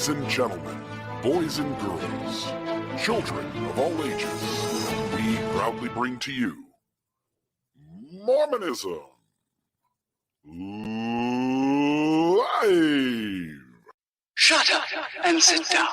Ladies and gentlemen, boys and girls, children of all ages, we proudly bring to you Mormonism Live! Shut up and sit down.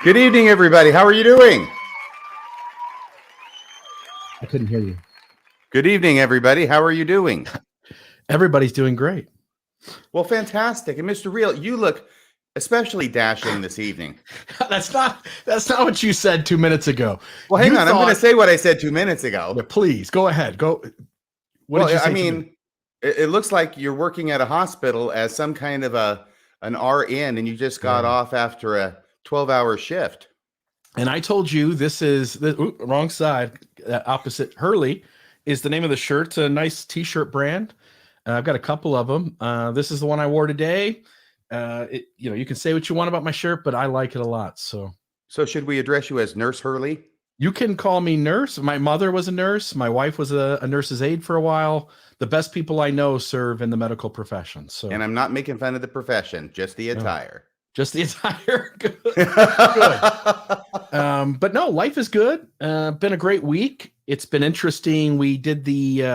Good evening, everybody. How are you doing? I couldn't hear you. Good evening, everybody. How are you doing? Everybody's doing great. Well, fantastic. And Mr. Real, you look especially dashing this evening. That's not what you said 2 minutes ago. Well, hang on. I'm going to say what I said 2 minutes ago. Yeah, please go ahead. Go. What did you say it looks like you're working at a hospital as some kind of an RN, and you just got off after a 12-hour shift. And I told you this is the wrong side. Opposite Hurley is the name of the shirt. It's a nice T-shirt brand. I've got a couple of them. This is the one I wore today. You can say what you want about my shirt, but I like it a lot. So should we address you as Nurse Hurley? You can call me Nurse. My mother was a nurse. My wife was a nurse's aide for a while. The best people I know serve in the medical profession. So, and I'm not making fun of the profession, just the attire. Just the attire. Good. But no, life is good. Been a great week. It's been interesting. We did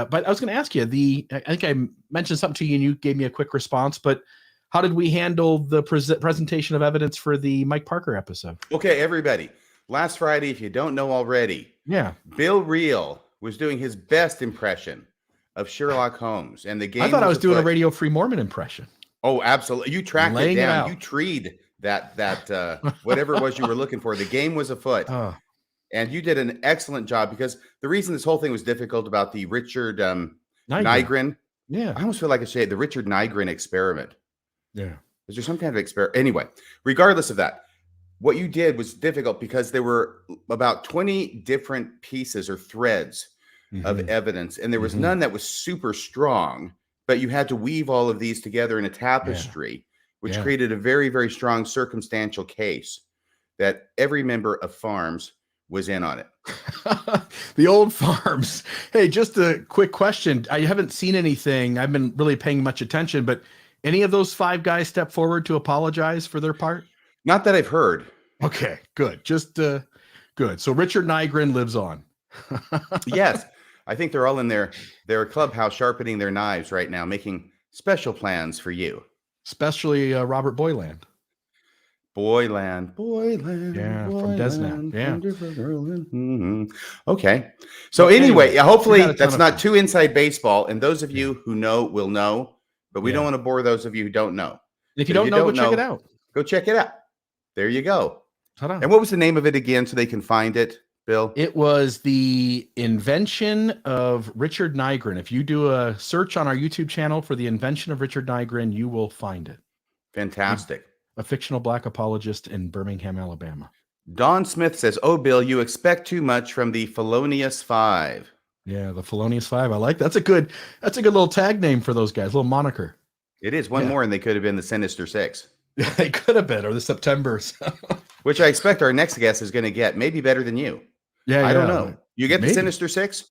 but I was going to ask you I think I mentioned something to you and you gave me a quick response, but how did we handle the presentation of evidence for the Mike Parker episode? Okay, everybody. Last Friday, if you don't know already, Bill Reel was doing his best impression of Sherlock Holmes, and the game. I thought I was doing a Radio Free Mormon impression. Oh, absolutely! You tracked it down. You treed that whatever it was you were looking for. The game was afoot, and you did an excellent job. Because the reason this whole thing was difficult about the Richard Nygren, I almost feel like I say the Richard Nygren experiment. Yeah, is there some kind of experiment? Anyway, regardless of that, what you did was difficult because there were about 20 different pieces or threads of evidence, and there was none that was super strong, but you had to weave all of these together in a tapestry, which created a very, very strong circumstantial case that every member of Farms was in on it. The old Farms. Hey, just a quick question. I haven't seen anything. I've been really paying much attention, but any of those five guys step forward to apologize for their part? Not that I've heard. Okay, good. Just good. So Richard Nygren lives on. Yes. I think they're all in their clubhouse sharpening their knives right now, making special plans for you. Especially Robert Boyland. Boyland. Yeah, from Desna. Yeah. Okay. So anyway, hopefully that's not too inside baseball. And those of you who know will know, but we don't want to bore those of you who don't know. If you don't know, go check it out. Go check it out. There you go. Ta-da. And what was the name of it again so they can find it, Bill? It was The Invention of Richard Nygren. If you do a search on our YouTube channel for The Invention of Richard Nygren, you will find it. Fantastic. A fictional black apologist in Birmingham, Alabama. Don Smith says, "Oh, Bill, you expect too much from the Felonious Five." Yeah, the Felonious Five. I like that's a good little tag name for those guys, little moniker. It is one more, and they could have been the Sinister Six. Yeah, they could have been, or the Septembers. Which I expect our next guest is going to get, maybe better than you. Yeah, I don't know. You get the Sinister Six?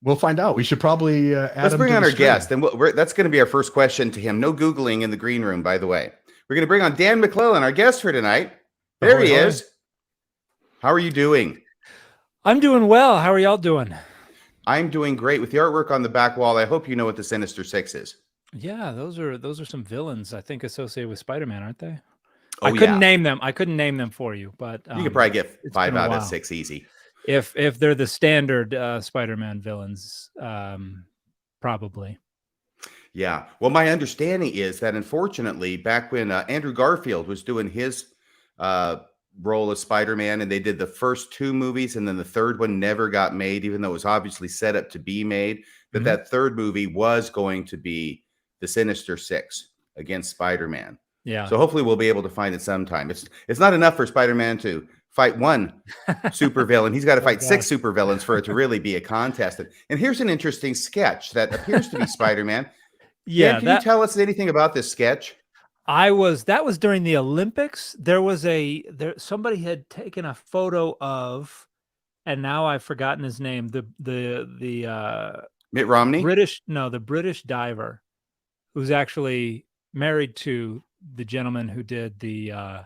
We'll find out. We should probably let's bring on our guest, and that's going to be our first question to him. No Googling in the green room, by the way. We're going to bring on Dan McClellan, our guest for tonight. There he is. How are you doing? I'm doing well. How are y'all doing? I'm doing great. With the artwork on the back wall, I hope you know what the Sinister Six is. Yeah, those are some villains I think associated with Spider-Man, aren't they? Oh, I couldn't name them. I couldn't name them for you, but you could probably get 5 out of 6 easy. If they're the standard Spider-Man villains, probably. Yeah. Well, my understanding is that unfortunately, back when Andrew Garfield was doing his role as Spider-Man, and they did the first 2 movies, and then the third one never got made, even though it was obviously set up to be made, that third movie was going to be the Sinister Six against Spider-Man. Yeah. So hopefully we'll be able to find it sometime. It's not enough for Spider-Man to fight one supervillain. He's got to fight God. 6 supervillains for it to really be a contest. And here's an interesting sketch that appears to be Spider-Man. Yeah, Dan, can you tell us anything about this sketch? that was during the Olympics. There was somebody had taken a photo of, and now I've forgotten his name. The Mitt Romney? the British diver, who's actually married to the gentleman who did the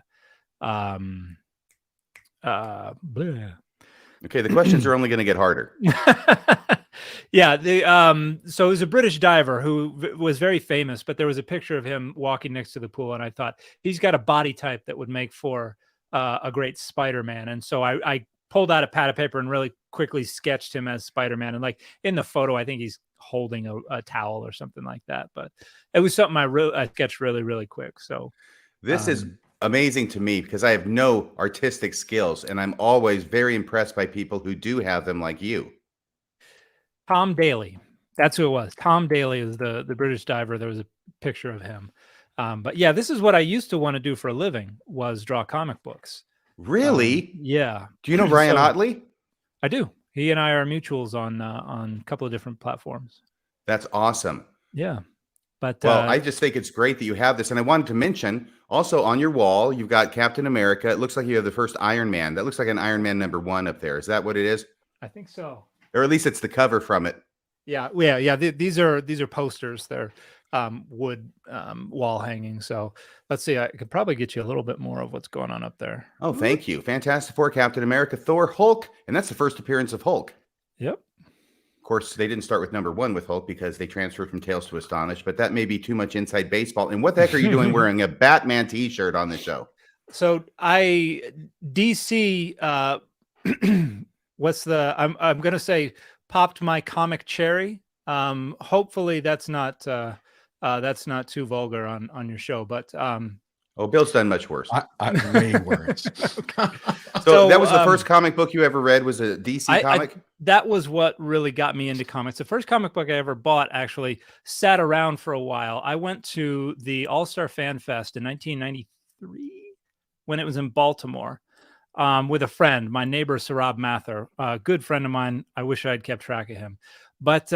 bleh. Okay, the questions are only going to get harder. Yeah, so he was a British diver who was very famous, but there was a picture of him walking next to the pool, and I thought he's got a body type that would make for a great Spider-Man. And so I pulled out a pad of paper and really quickly sketched him as Spider-Man. And like in the photo, I think he's holding a towel or something like that. But it was something I sketched really, really quick. So this is amazing to me because I have no artistic skills, and I'm always very impressed by people who do have them, like you. Tom Daly, that's who it was. Tom Daly is the British diver. There was a picture of him. But yeah, this is what I used to want to do for a living, was draw comic books. Really? Yeah. Do you know Brian Otley? I do. He and I are mutuals on a couple of different platforms. That's awesome. Yeah. But well, I just think it's great that you have this. And I wanted to mention also on your wall, you've got Captain America. It looks like you have the first Iron Man. That looks like an Iron Man #1 up there. Is that what it is? I think so. Or at least it's the cover from it. Yeah. These are posters. They're wood wall hanging. So let's see. I could probably get you a little bit more of what's going on up there. Oh, thank you. Fantastic Four, Captain America, Thor, Hulk. And that's the first appearance of Hulk. Yep. Of course, they didn't start with #1 with Hulk because they transferred from Tales to Astonish, but that may be too much inside baseball. And what the heck are you doing wearing a Batman t-shirt on the show? So DC, I'm going to say popped my comic cherry. Hopefully that's not too vulgar on your show, but oh, Bill's done much worse. Way worse. So that was the first comic book you ever read, was a DC comic? That was what really got me into comics. The first comic book I ever bought actually sat around for a while. I went to the All-Star Fan Fest in 1993 when it was in Baltimore with a friend, my neighbor, Sarab Mather, a good friend of mine. I wish I had kept track of him. But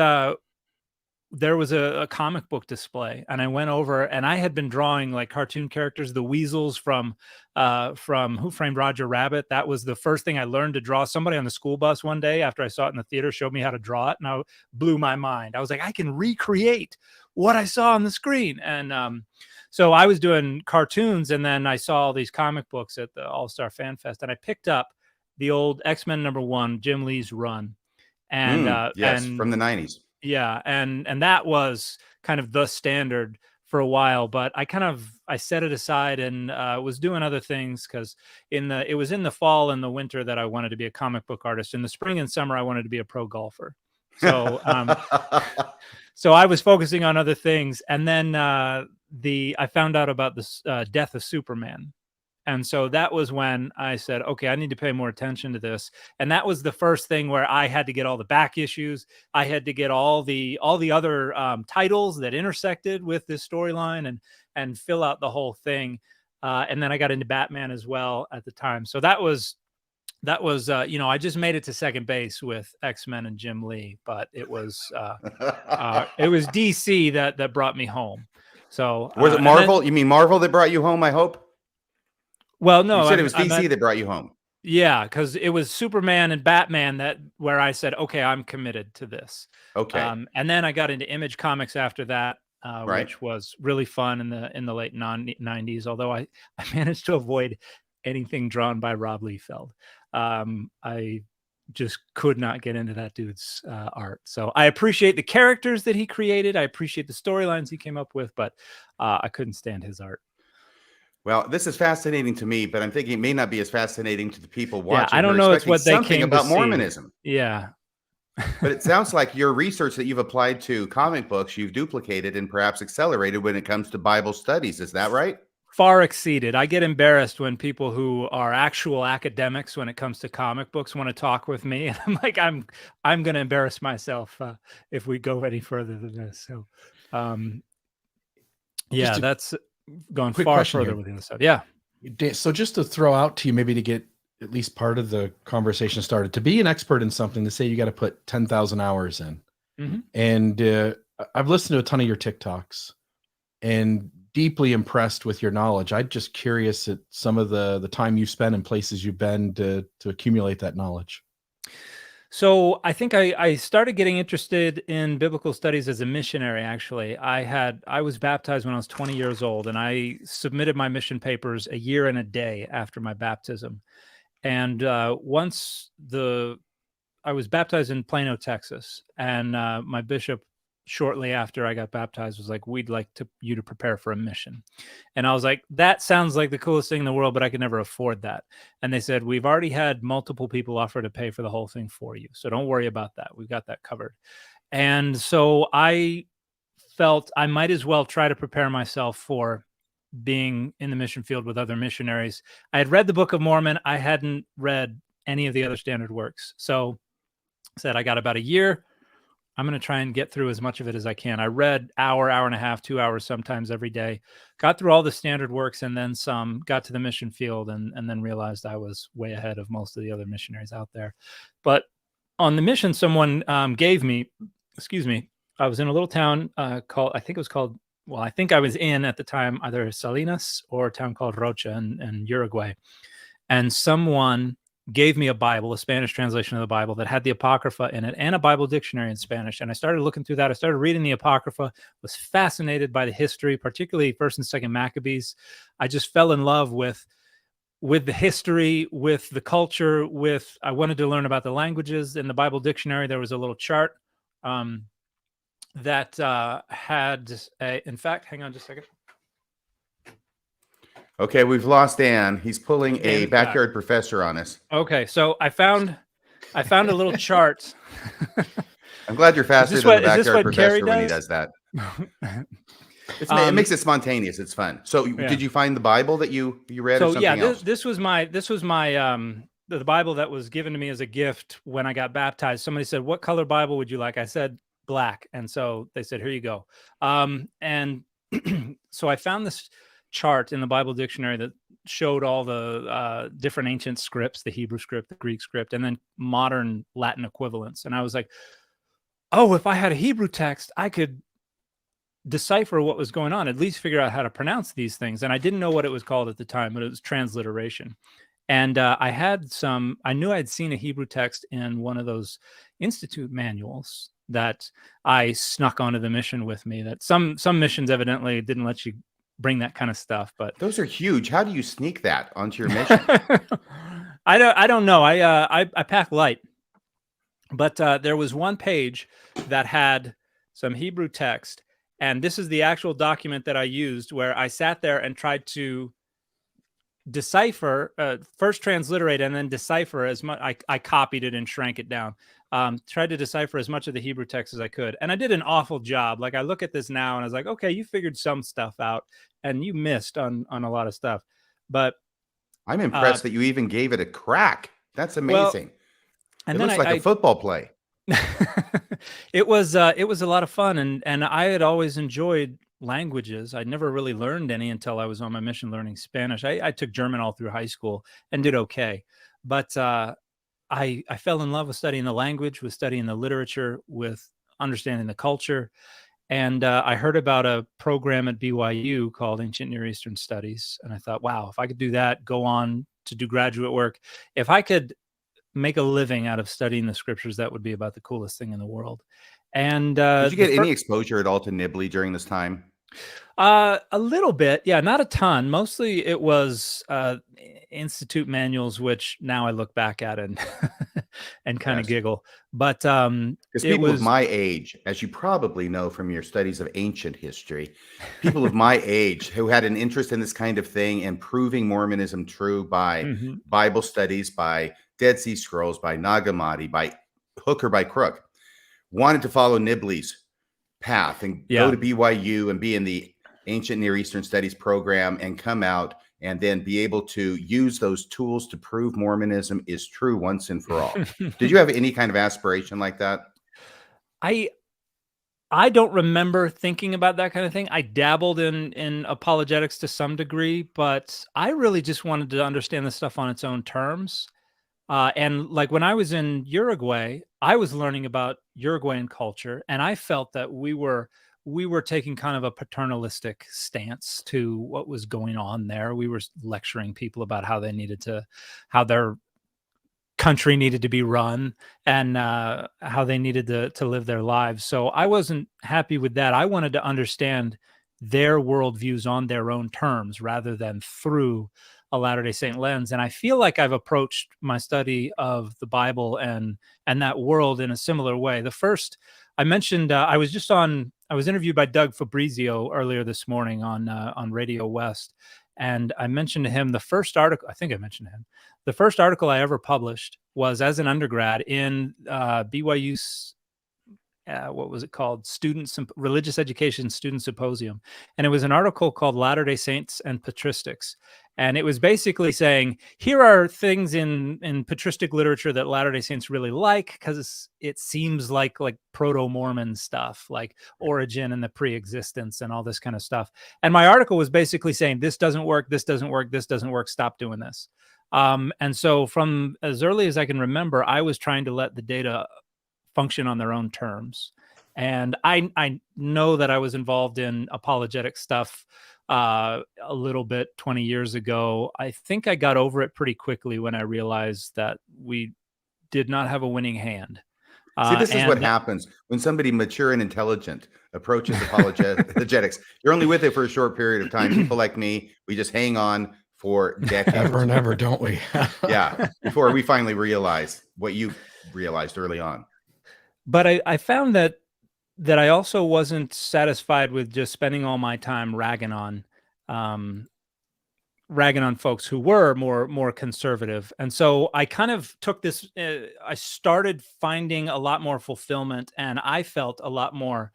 there was a comic book display, and I went over, and I had been drawing like cartoon characters, the weasels from Who Framed Roger Rabbit. That was the first thing I learned to draw. Somebody on the school bus one day after I saw it in the theater showed me how to draw it, and I blew my mind. I was like, I can recreate what I saw on the screen. And so I was doing cartoons, and then I saw all these comic books at the All-Star Fan Fest, and I picked up the old X-Men #1, Jim Lee's run. And yes, from the 90s. Yeah, and that was kind of the standard for a while, but I set it aside and was doing other things because it was in the fall and the winter that I wanted to be a comic book artist. In the spring and summer, I wanted to be a pro golfer. So so I was focusing on other things, and then I found out about this death of Superman. And so that was when I said, okay, I need to pay more attention to this. And that was the first thing where I had to get all the back issues. I had to get all the other titles that intersected with this storyline and fill out the whole thing. And then I got into Batman as well at the time. So that was I just made it to second base with X-Men and Jim Lee, but it was DC that brought me home. So was it Marvel? You mean Marvel that brought you home, I hope? Well, no, you said it was DC that brought you home. Yeah, because it was Superman and Batman where I said, okay, I'm committed to this. Okay. And then I got into Image Comics after that, right, which was really fun in the late 90s, although I managed to avoid anything drawn by Rob Liefeld. I just could not get into that dude's art. So I appreciate the characters that he created. I appreciate the storylines he came up with, but I couldn't stand his art. Well, this is fascinating to me, but I'm thinking it may not be as fascinating to the people watching. Yeah, I don't know. It's what they came about to Mormonism. See. Yeah. But it sounds like your research that you've applied to comic books, you've duplicated and perhaps accelerated when it comes to Bible studies. Is that right? Far exceeded. I get embarrassed when people who are actual academics when it comes to comic books want to talk with me. And I'm like, I'm going to embarrass myself if we go any further than this. So, that's gone far further with the other stuff. Yeah. So just to throw out to you, maybe to get at least part of the conversation started. To be an expert in something, to say you got to put 10,000 hours in. Mhm. And I've listened to a ton of your TikToks and deeply impressed with your knowledge. I'm just curious at some of the time you spend in places you've been to accumulate that knowledge. So I think I started getting interested in biblical studies as a missionary. Actually, I was baptized when I was 20 years old, and I submitted my mission papers a year and a day after my baptism. And I was baptized in Plano, Texas, and my bishop, shortly after I got baptized, was like, "We'd like you to prepare for a mission." And I was like, "That sounds like the coolest thing in the world, but I could never afford that." And they said, "We've already had multiple people offer to pay for the whole thing for you, so don't worry about that. We've got that covered." And so I felt I might as well try to prepare myself for being in the mission field with other missionaries. I had read the Book of Mormon. I hadn't read any of the other standard works. So I said, I got about a year. I'm going to try and get through as much of it as I can. I read hour and a half, 2 hours sometimes every day, got through all the standard works and then some, got to the mission field, and then realized I was way ahead of most of the other missionaries out there. But on the mission, someone gave me, I was in a little town I think I was in at the time either Salinas or a town called Rocha in Uruguay. And someone gave me a Bible, a Spanish translation of the Bible that had the Apocrypha in it and a Bible dictionary in Spanish. And I started looking through that. I started reading the Apocrypha, was fascinated by the history, particularly First and Second Maccabees. I just fell in love with the history, with the culture, I wanted to learn about the languages. In the Bible dictionary, there was a little chart that had in fact, hang on just a second. Okay, we've lost Dan. He's pulling a Dan's backyard professor on us. Okay, so I found a little chart. I'm glad you're faster than the backyard professor when he does that. It makes it spontaneous. It's fun. So did you find the Bible that you read or something else? This was my the Bible that was given to me as a gift when I got baptized. Somebody said, "What color Bible would you like?" I said, "Black." And so they said, "Here you go." And so I found this chart in the Bible dictionary that showed all the different ancient scripts, the Hebrew script, the Greek script, and then modern Latin equivalents. And I was like, oh, if I had a Hebrew text, I could decipher what was going on, at least figure out how to pronounce these things. And I didn't know what it was called at the time, but it was transliteration. And I knew I'd seen a Hebrew text in one of those Institute manuals that I snuck onto the mission with me, that some missions evidently didn't let you bring that kind of stuff. But those are huge. How do you sneak that onto your mission? I don't know. I pack light, but there was one page that had some Hebrew text, and this is the actual document that I used, where I sat there and tried to decipher, first transliterate and then decipher as much. I copied it and shrank it down. Tried to decipher as much of the Hebrew text as I could. And I did an awful job. Like, I look at this now and I was like, okay, you figured some stuff out and you missed on a lot of stuff. But I'm impressed that you even gave it a crack. That's amazing. And it then looks like a football play. It was a lot of fun. And I had always enjoyed languages. I never really learned any until I was on my mission learning Spanish. I took German all through high school and did okay. But I fell in love with studying the language, with studying the literature, with understanding the culture. And I heard about a program at BYU called Ancient Near Eastern Studies. And I thought, wow, if I could do that, go on to do graduate work, if I could make a living out of studying the scriptures, that would be about the coolest thing in the world. And did you get any exposure at all to Nibley during this time? A little bit, yeah, not a ton. Mostly it was Institute manuals, which now I look back at and kind of giggle. But because people of my age, as you probably know from your studies of ancient history, people of my age who had an interest in this kind of thing and proving Mormonism true by Bible studies, by Dead Sea Scrolls, by Nag Hammadi, by hook or by crook, wanted to follow Nibley's path and go to BYU and be in the Ancient Near Eastern Studies program and come out and then be able to use those tools to prove Mormonism is true once and for all. Did you have any kind of aspiration like that? I don't remember thinking about that kind of thing. I dabbled in apologetics to some degree, but I really just wanted to understand the stuff on its own terms. And like when I was in Uruguay, I was learning about Uruguayan culture, and I felt that we were taking kind of a paternalistic stance to what was going on there. We were lecturing people about how their country needed to be run, and how they needed to live their lives. So I wasn't happy with that. I wanted to understand their worldviews on their own terms rather than through a Latter-day Saint lens. And I feel like I've approached my study of the Bible and that world in a similar way. The first I mentioned, I was interviewed by Doug Fabrizio earlier this morning on Radio West, and I mentioned to him the first article. I think I mentioned to him the first article I ever published was as an undergrad in BYU's, what was it called? Religious Education Student Symposium. And it was an article called Latter-day Saints and Patristics. And it was basically saying, here are things in patristic literature that Latter-day Saints really like, because it seems like proto-Mormon stuff, like Origen and the pre-existence and all this kind of stuff. And my article was basically saying, this doesn't work, this doesn't work, this doesn't work, stop doing this. And so from as early as I can remember, I was trying to let the data function on their own terms. And I know that I was involved in apologetic stuff a little bit 20 years ago. I think I got over it pretty quickly when I realized that we did not have a winning hand. See, this is what happens when somebody mature and intelligent approaches apologetics. You're only with it for a short period of time. People like me, we just hang on for decades. Ever and ever, don't we? Yeah, before we finally realize what you realized early on. But I found that I also wasn't satisfied with just spending all my time ragging on folks who were more conservative. And so I kind of took this, I started finding a lot more fulfillment, and I felt a lot more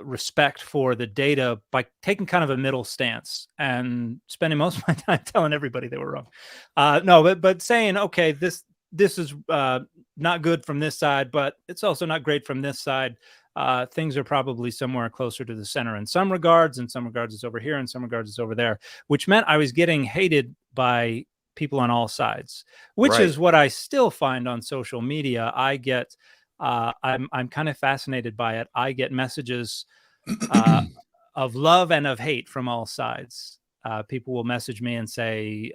respect for the data by taking kind of a middle stance and spending most of my time telling everybody they were wrong. But saying, okay, this is not good from this side, but it's also not great from this side. Things are probably somewhere closer to the center in some regards. In some regards, it's over here. In some regards, it's over there, which meant I was getting hated by people on all sides, which is what I still find on social media. I get, I'm kind of fascinated by it. I get messages of love and of hate from all sides. People will message me and say,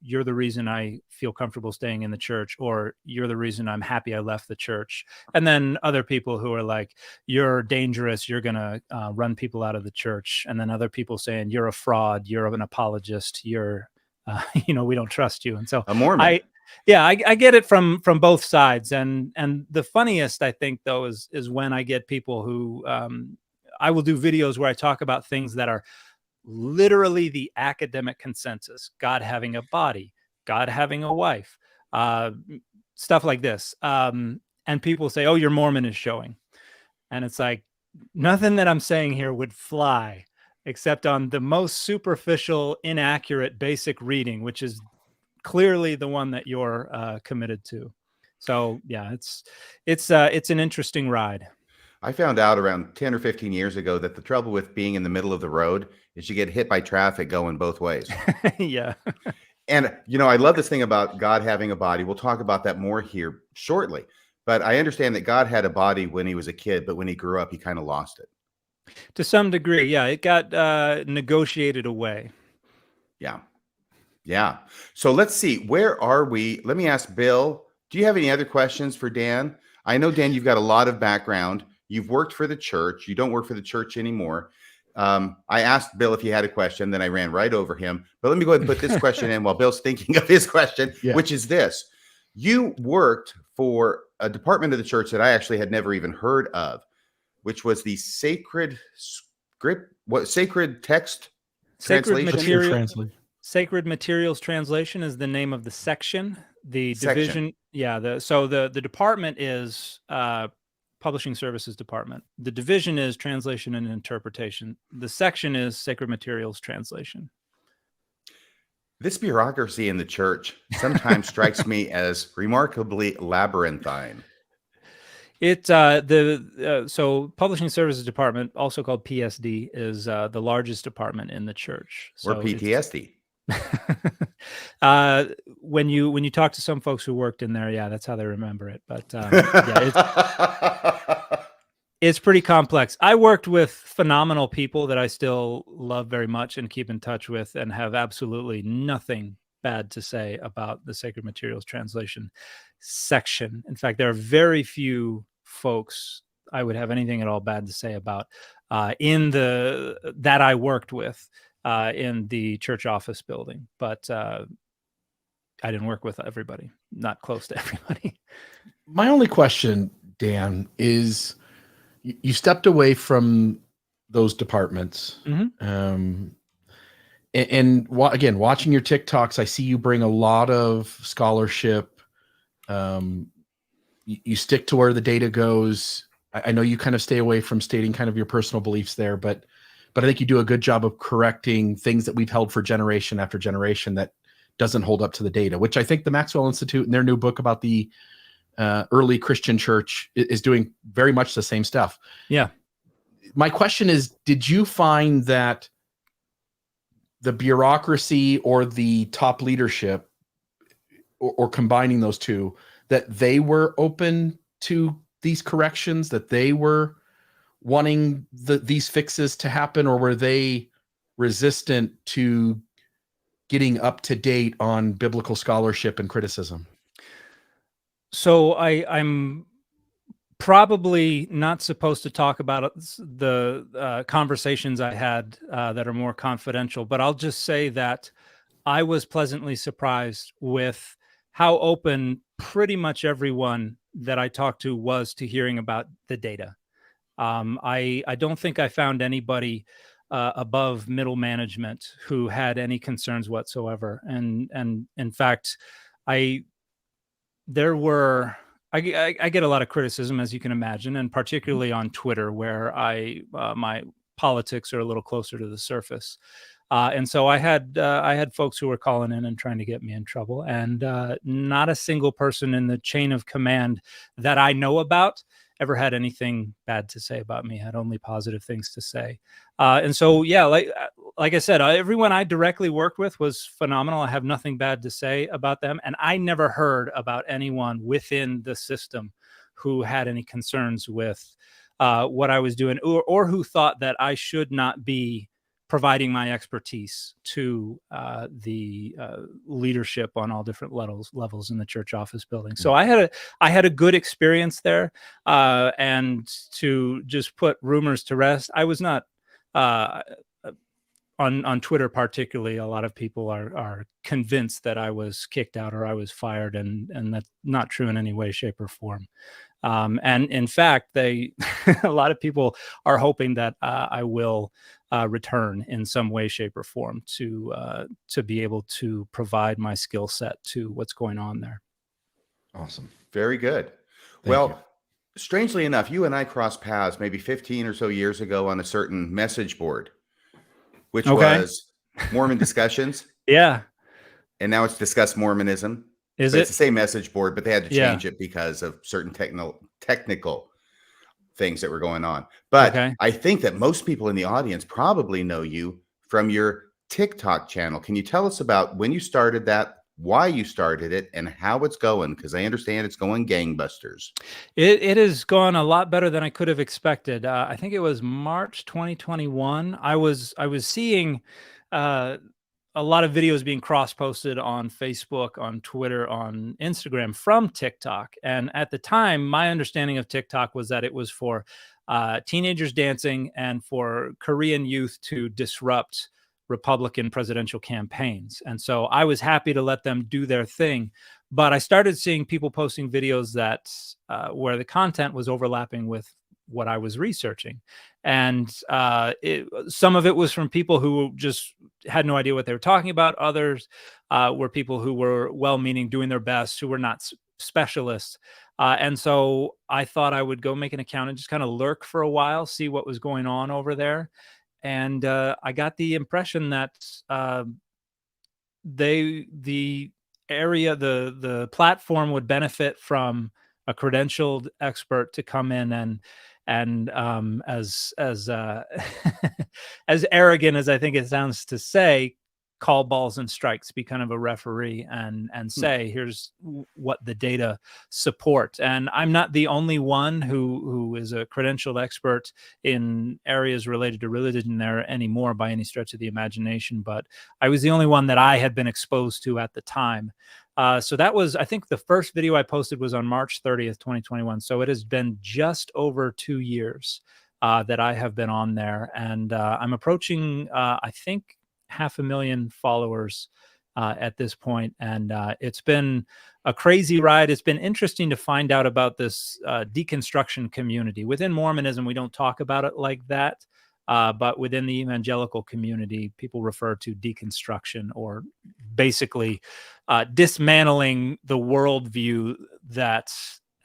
you're the reason I feel comfortable staying in the church, or you're the reason I'm happy I left the church. And then other people who are like, you're dangerous, you're going to run people out of the church. And then other people saying, you're a fraud, you're an apologist, you're, we don't trust you. And so a Mormon. I get it from both sides. And the funniest, I think, though, is when I get people who I will do videos where I talk about things that are literally the academic consensus: God having a body, God having a wife, stuff like this. And people say, oh, your Mormon is showing. And it's like, nothing that I'm saying here would fly except on the most superficial, inaccurate, basic reading, which is clearly the one that you're committed to. So yeah, it's an interesting ride. I found out around 10 or 15 years ago that the trouble with being in the middle of the road is you get hit by traffic going both ways. Yeah. And, I love this thing about God having a body. We'll talk about that more here shortly. But I understand that God had a body when he was a kid, but when he grew up, he kind of lost it. To some degree, yeah. It got negotiated away. Yeah. Yeah. So let's see. Where are we? Let me ask Bill, do you have any other questions for Dan? I know, Dan, you've got a lot of background. You've worked for the church. You don't work for the church anymore. I asked Bill if he had a question, then I ran right over him. But let me go ahead and put this question in while Bill's thinking of his question, which is this. You worked for a department of the church that I actually had never even heard of, which was the Sacred Text Translation? Sacred Materials Translation is the name of the section. The division, the department is Publishing Services Department. The division is Translation and Interpretation. The section is Sacred Materials Translation. This bureaucracy in the church sometimes strikes me as remarkably labyrinthine. So Publishing Services Department, also called PSD, is the largest department in the church. So Or PTSD. When you talk to some folks who worked in there, yeah, that's how they remember it. But yeah, it's pretty complex. I worked with phenomenal people that I still love very much and keep in touch with, and have absolutely nothing bad to say about the Sacred Materials Translation section. In fact, there are very few folks I would have anything at all bad to say about that I worked with in the church office building. But I didn't work with everybody, not close to everybody. My only question, Dan, is you stepped away from those departments. Mhm. Again, watching your TikToks, I see you bring a lot of scholarship. You stick to where the data goes. I know you kind of stay away from stating kind of your personal beliefs there, but I think you do a good job of correcting things that we've held for generation after generation that doesn't hold up to the data, which I think the Maxwell Institute in their new book about the early Christian church is doing very much the same stuff. Yeah. My question is, did you find that the bureaucracy or the top leadership, or combining those two, that they were open to these corrections, that they were wanting these fixes to happen, or were they resistant to getting up to date on biblical scholarship and criticism? So I'm probably not supposed to talk about the conversations I had that are more confidential, but I'll just say that I was pleasantly surprised with how open pretty much everyone that I talked to was to hearing about the data. I don't think I found anybody above middle management who had any concerns whatsoever. And in fact, I get a lot of criticism, as you can imagine, and particularly on Twitter, where my politics are a little closer to the surface. And so I had folks who were calling in and trying to get me in trouble, and not a single person in the chain of command that I know about ever had anything bad to say about me. Had only positive things to say. And so, yeah, like I said, everyone I directly worked with was phenomenal. I have nothing bad to say about them, and I never heard about anyone within the system who had any concerns with what I was doing, or who thought that I should not be providing my expertise to the leadership on all different levels in the church office building. So I had a good experience there, and to just put rumors to rest, I was not on Twitter particularly. A lot of people are convinced that I was kicked out or I was fired, and that's not true in any way, shape, or form. And in fact, a lot of people are hoping that I will return in some way, shape, or form to be able to provide my skill set to what's going on there. Awesome. Very good. Thank you. Strangely enough, you and I crossed paths maybe 15 or so years ago on a certain message board, which was Mormon discussions. Yeah. And now it's Discuss Mormonism. Is But it? it's the same message board, but they had to change it because of certain technical things that were going on. But I think that most people in the audience probably know you from your TikTok channel. Can you tell us about when you started that, why you started it, and how it's going? Because I understand it's going gangbusters. It has gone a lot better than I could have expected. I think it was March 2021. I was seeing a lot of videos being cross-posted on Facebook, on Twitter, on Instagram from TikTok. And at the time, my understanding of TikTok was that it was for teenagers dancing and for Korean youth to disrupt Republican presidential campaigns. And so I was happy to let them do their thing. But I started seeing people posting videos that where the content was overlapping with what I was researching. And some of it was from people who just had no idea what they were talking about. Others were people who were well-meaning, doing their best, who were not specialists. And so I thought I would go make an account and just kind of lurk for a while, see what was going on over there. And I got the impression that the platform would benefit from credentialed expert to come in and as as arrogant as I think it sounds to say, call balls and strikes, be kind of a referee and say, here's what the data support. And I'm not the only one who is a credentialed expert in areas related to religion there anymore by any stretch of the imagination, but I was the only one that I had been exposed to at the time. So that was, I think the first video I posted was on March 30th, 2021. So it has been just over 2 years that I have been on there, and I'm approaching, I think, 500,000 followers at this point. And it's been a crazy ride. It's been interesting to find out about this deconstruction community. Within Mormonism, we don't talk about it like that. But within the evangelical community, people refer to deconstruction, or basically dismantling the worldview that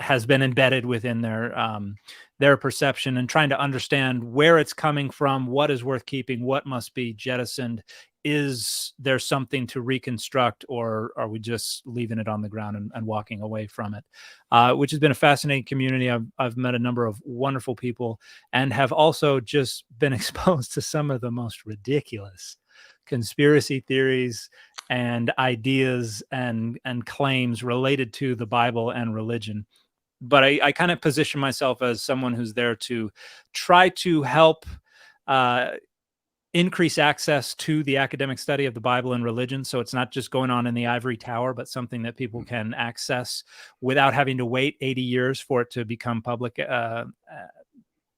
has been embedded within their perception, and trying to understand where it's coming from, what is worth keeping, what must be jettisoned. Is there something to reconstruct, or are we just leaving it on the ground and walking away from it? Which has been a fascinating community. I've met a number of wonderful people, and have also just been exposed to some of the most ridiculous conspiracy theories and ideas and claims related to the Bible and religion. But I kind of position myself as someone who's there to try to help increase access to the academic study of the Bible and religion. So it's not just going on in the ivory tower, but something that people can access without having to wait 80 years for it to become public, for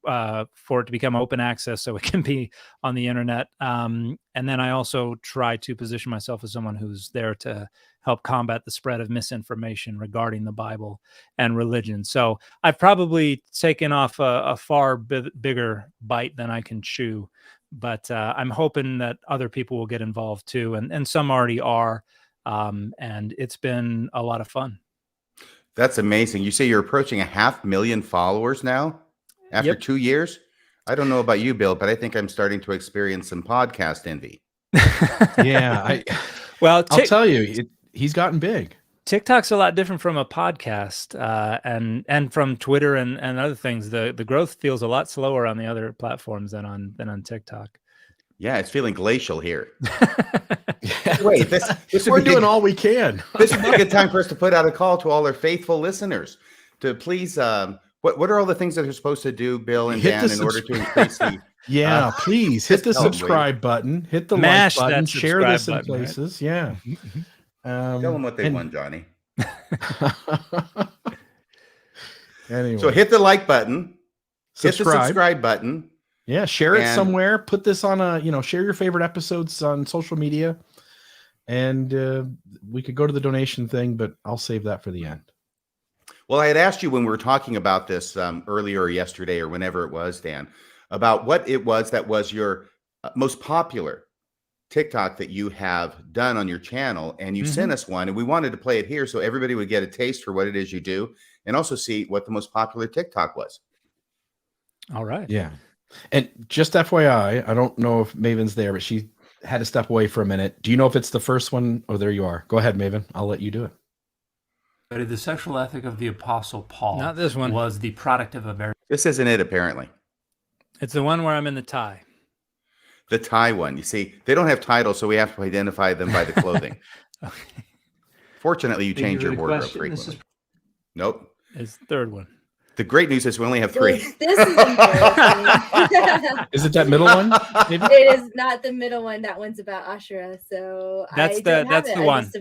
it to become open access, so it can be on the internet. And then I also try to position myself as someone who's there to help combat the spread of misinformation regarding the Bible and religion. So I've probably taken off a far bigger bite than I can chew, but I'm hoping that other people will get involved too. And some already are. And it's been a lot of fun. That's amazing. You say you're approaching 500,000 followers now after 2 years? I don't know about you, Bill, but I think I'm starting to experience some podcast envy. Yeah. I'll tell you, he's gotten big. TikTok's a lot different from a podcast and from Twitter and other things. The growth feels a lot slower on the other platforms than on TikTok. Yeah, it's feeling glacial here. Wait, we're doing all we can. This would be a good time for us to put out a call to all our faithful listeners to please. What are all the things that they're supposed to do, Bill and Dan, in order to increase the? Yeah, please hit the subscribe button, hit the like button, share this in places. Right? Yeah. Tell them what they want, Johnny. Anyway, so hit the like button, hit the subscribe button. Yeah, share it somewhere. Put this on share your favorite episodes on social media, and we could go to the donation thing, but I'll save that for the end. Well, I had asked you when we were talking about this earlier yesterday or whenever it was, Dan, about what it was that was your most popular TikTok that you have done on your channel, and you sent us one, and we wanted to play it here so everybody would get a taste for what it is you do, and also see what the most popular TikTok was. All right. Yeah. And just FYI, I don't know if Maven's there, but she had to step away for a minute. Do you know if it's the first one? Oh, there you are. Go ahead, Maven. I'll let you do it. But the sexual ethic of the Apostle Paul, not this one, was the product of a very... This isn't it, apparently. It's the one where I'm in the tie. The tie one. You see, they don't have titles, so we have to identify them by the clothing. Okay. Fortunately, you change your wardrobe frequently. Nope. It's the third one. The great news is we only have 3. This is Is it that middle one? Maybe? It is not the middle one. That one's about Asherah. So that's the one.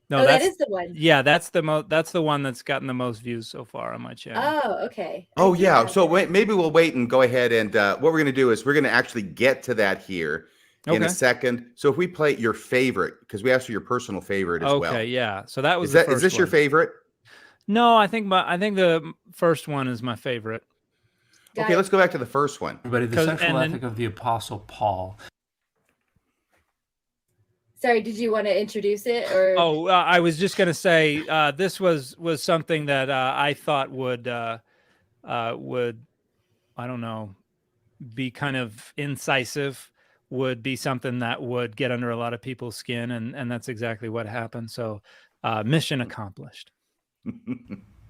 No, that is the one. Yeah, that's the one that's gotten the most views so far on my channel. Oh, okay. Oh, yeah. So maybe we'll wait and go ahead and what we're going to do is we're going to actually get to that here in a second. So if we play your favorite, because we asked for your personal favorite as well. Okay, yeah. So that was is this your favorite? No, I think the first one is my favorite. Okay, let's go back to the first one. But the sexual ethic of the Apostle Paul. Sorry, did you want to introduce it, or? Oh, I was just going to say this was something that I thought would I don't know, be kind of incisive, would be something that would get under a lot of people's skin, and that's exactly what happened. So mission accomplished.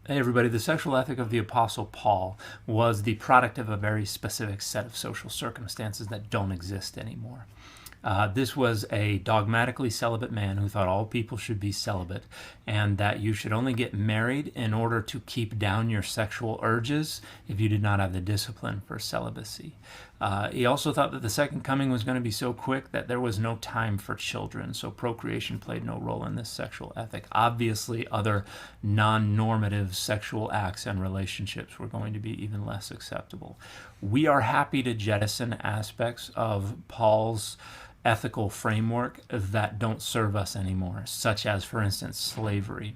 Hey everybody, the sexual ethic of the Apostle Paul was the product of a very specific set of social circumstances that don't exist anymore. This was a dogmatically celibate man who thought all people should be celibate and that you should only get married in order to keep down your sexual urges if you did not have the discipline for celibacy. He also thought that the second coming was going to be so quick that there was no time for children, so procreation played no role in this sexual ethic. Obviously, other non-normative sexual acts and relationships were going to be even less acceptable. We are happy to jettison aspects of Paul's ethical framework that don't serve us anymore, such as, for instance, slavery.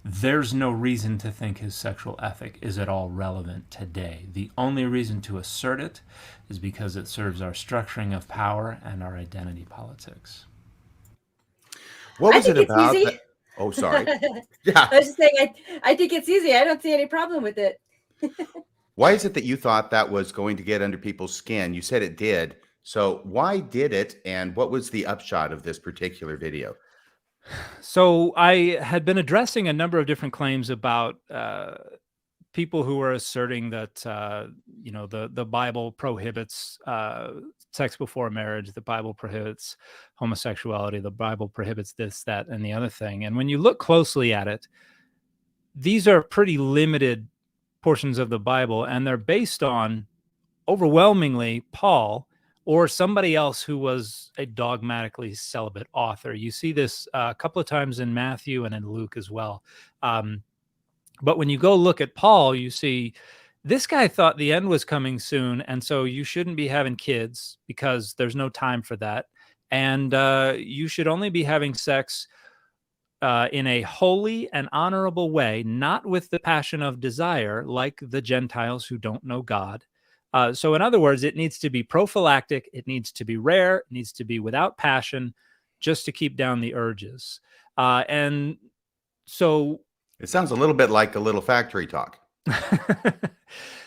There's no reason to think his sexual ethic is at all relevant today. The only reason to assert it is because it serves our structuring of power and our identity politics. What was it think it's about? easy. That, oh, sorry. I Yeah. was just saying, I think it's easy. I don't see any problem with it. Why is it that you thought that was going to get under people's skin? You said it did. So why did it? And what was the upshot of this particular video? So I had been addressing a number of different claims about people who were asserting that the Bible prohibits sex before marriage, the Bible prohibits homosexuality, the Bible prohibits this, that, and the other thing. And when you look closely at it, these are pretty limited portions of the Bible, and they're based on overwhelmingly Paul or somebody else who was a dogmatically celibate author. You see this a couple of times in Matthew and in Luke as well. But when you go look at Paul, you see this guy thought the end was coming soon, and so you shouldn't be having kids because there's no time for that. And you should only be having sex in a holy and honorable way, not with the passion of desire like the Gentiles who don't know God. So in other words, it needs to be prophylactic, it needs to be rare, it needs to be without passion, just to keep down the urges. And so It sounds a little bit like a little factory talk.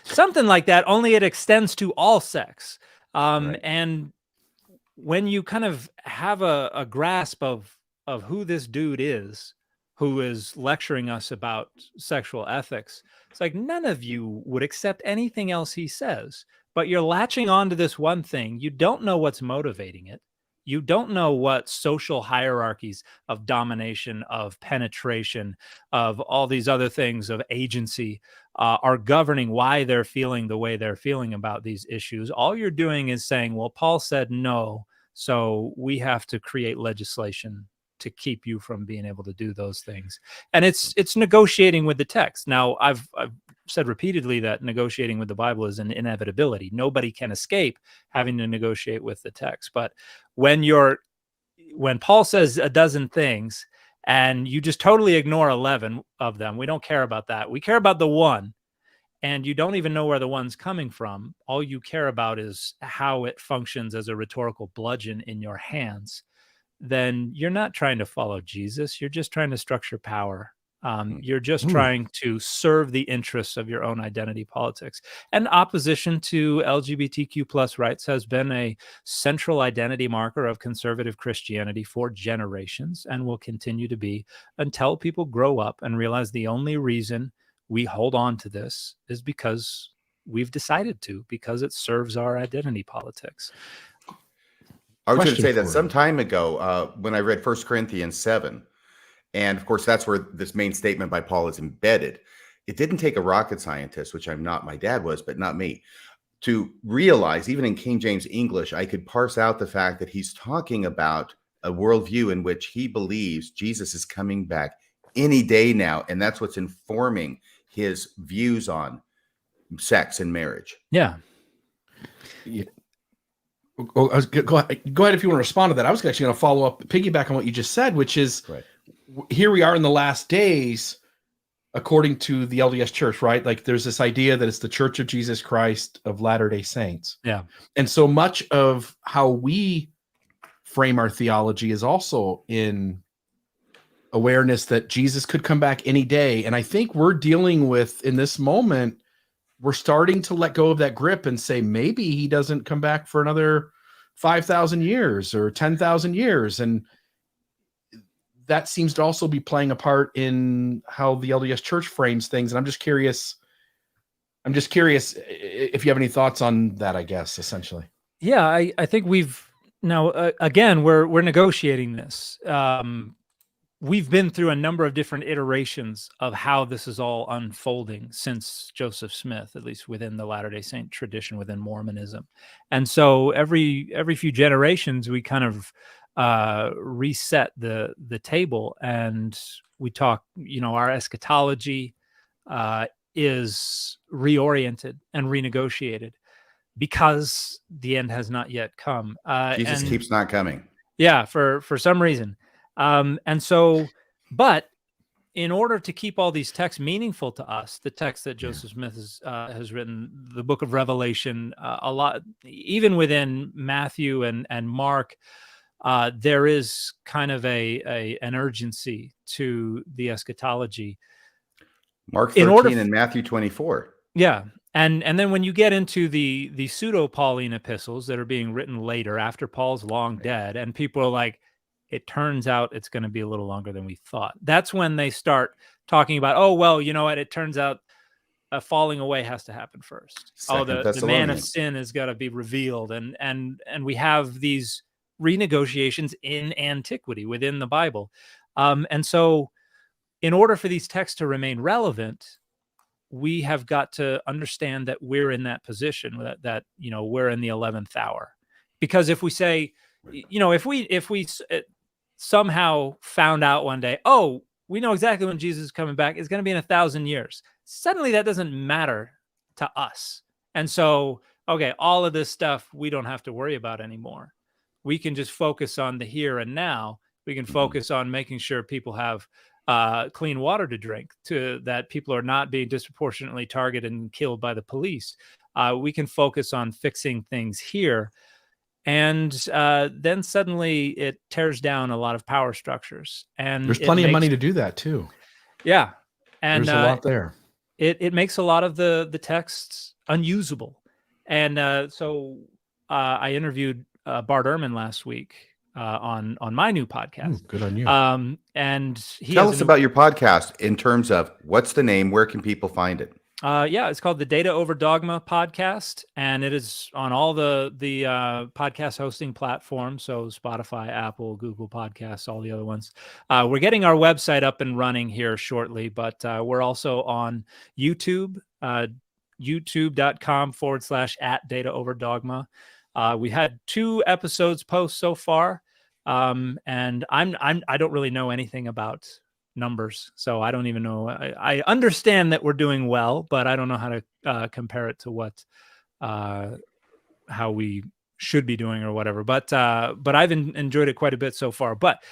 something like that, only it extends to all sex. Right. And when you kind of have a grasp of who this dude is, who is lecturing us about sexual ethics, it's like none of you would accept anything else he says, but you're latching on to this one thing. You don't know what's motivating it. You don't know what social hierarchies of domination, of penetration, of all these other things, of agency are governing why they're feeling the way they're feeling about these issues. All you're doing is saying, well, Paul said no, so we have to create legislation to keep you from being able to do those things. And it's negotiating with the text. Now, I've said repeatedly that negotiating with the Bible is an inevitability. Nobody can escape having to negotiate with the text. But when Paul says a dozen things and you just totally ignore 11 of them, we don't care about that. We care about the one, and you don't even know where the one's coming from. All you care about is how it functions as a rhetorical bludgeon in your hands. Then you're not trying to follow Jesus. You're just trying to structure power. You're just trying to serve the interests of your own identity politics. And opposition to LGBTQ plus rights has been a central identity marker of conservative Christianity for generations and will continue to be until people grow up and realize the only reason we hold on to this is because we've decided to, because it serves our identity politics. I was going to Question say that for some you. time ago when I read 1 Corinthians 7, and of course, that's where this main statement by Paul is embedded. It didn't take a rocket scientist, which I'm not, my dad was, but not me, to realize, even in King James English, I could parse out the fact that he's talking about a worldview in which he believes Jesus is coming back any day now. And that's what's informing his views on sex and marriage. Yeah. Go ahead if you want to respond to that. I was actually going to follow up, piggyback on what you just said, which is Right. Here we are in the last days, according to the LDS Church, right? Like there's this idea that it's the Church of Jesus Christ of Latter-day Saints. Yeah. And so much of how we frame our theology is also in awareness that Jesus could come back any day. And I think we're dealing with, in this moment, we're starting to let go of that grip and say, maybe he doesn't come back for another 5,000 years or 10,000 years. And that seems to also be playing a part in how the LDS Church frames things. And I'm just curious if you have any thoughts on that, I guess, essentially. Yeah, I think we've now, again, we're negotiating this. We've been through a number of different iterations of how this is all unfolding since Joseph Smith, at least within the Latter-day Saint tradition, within Mormonism. And so every few generations, we kind of reset the table, and we talk, our eschatology is reoriented and renegotiated because the end has not yet come. Jesus keeps not coming. Yeah, for some reason. And so, but in order to keep all these texts meaningful to us, the text that Joseph Smith has written, the book of Revelation, a lot, even within Matthew and Mark, there is kind of an urgency to the eschatology. Mark 13 and Matthew 24. Yeah. And then when you get into the pseudo-Pauline epistles that are being written later after Paul's long dead, and people are like, it turns out it's going to be a little longer than we thought. That's when they start talking about, oh, well, you know what? It turns out a falling away has to happen first. The man of sin has got to be revealed. And we have these renegotiations in antiquity within the Bible. And so in order for these texts to remain relevant, we have got to understand that we're in that position, that we're in the 11th hour. Because if we say, if we somehow found out one day, oh, we know exactly when Jesus is coming back, it's going to be in 1,000 years. Suddenly that doesn't matter to us. And so, okay, all of this stuff we don't have to worry about anymore. We can just focus on the here and now. We can focus on making sure people have clean water to drink, that people are not being disproportionately targeted and killed by the police. We can focus on fixing things here. And then suddenly it tears down a lot of power structures. And there's plenty of money to do that too. Yeah. And there's a lot there. It makes a lot of the texts unusable. And so I interviewed Bart Ehrman last week on my new podcast. Good on you. And tell us about your podcast in terms of what's the name, where can people find it? Yeah, it's called the Data Over Dogma podcast, and it is on all the podcast hosting platforms, so Spotify, Apple, Google Podcasts, all the other ones. We're getting our website up and running here shortly, but we're also on YouTube, youtube.com/@dataoverdogma. We had 2 episodes post so far, and I don't really know anything about numbers, so I don't even know. I understand that we're doing well, but I don't know how to compare it to what how we should be doing or whatever. But I've enjoyed it quite a bit so far. But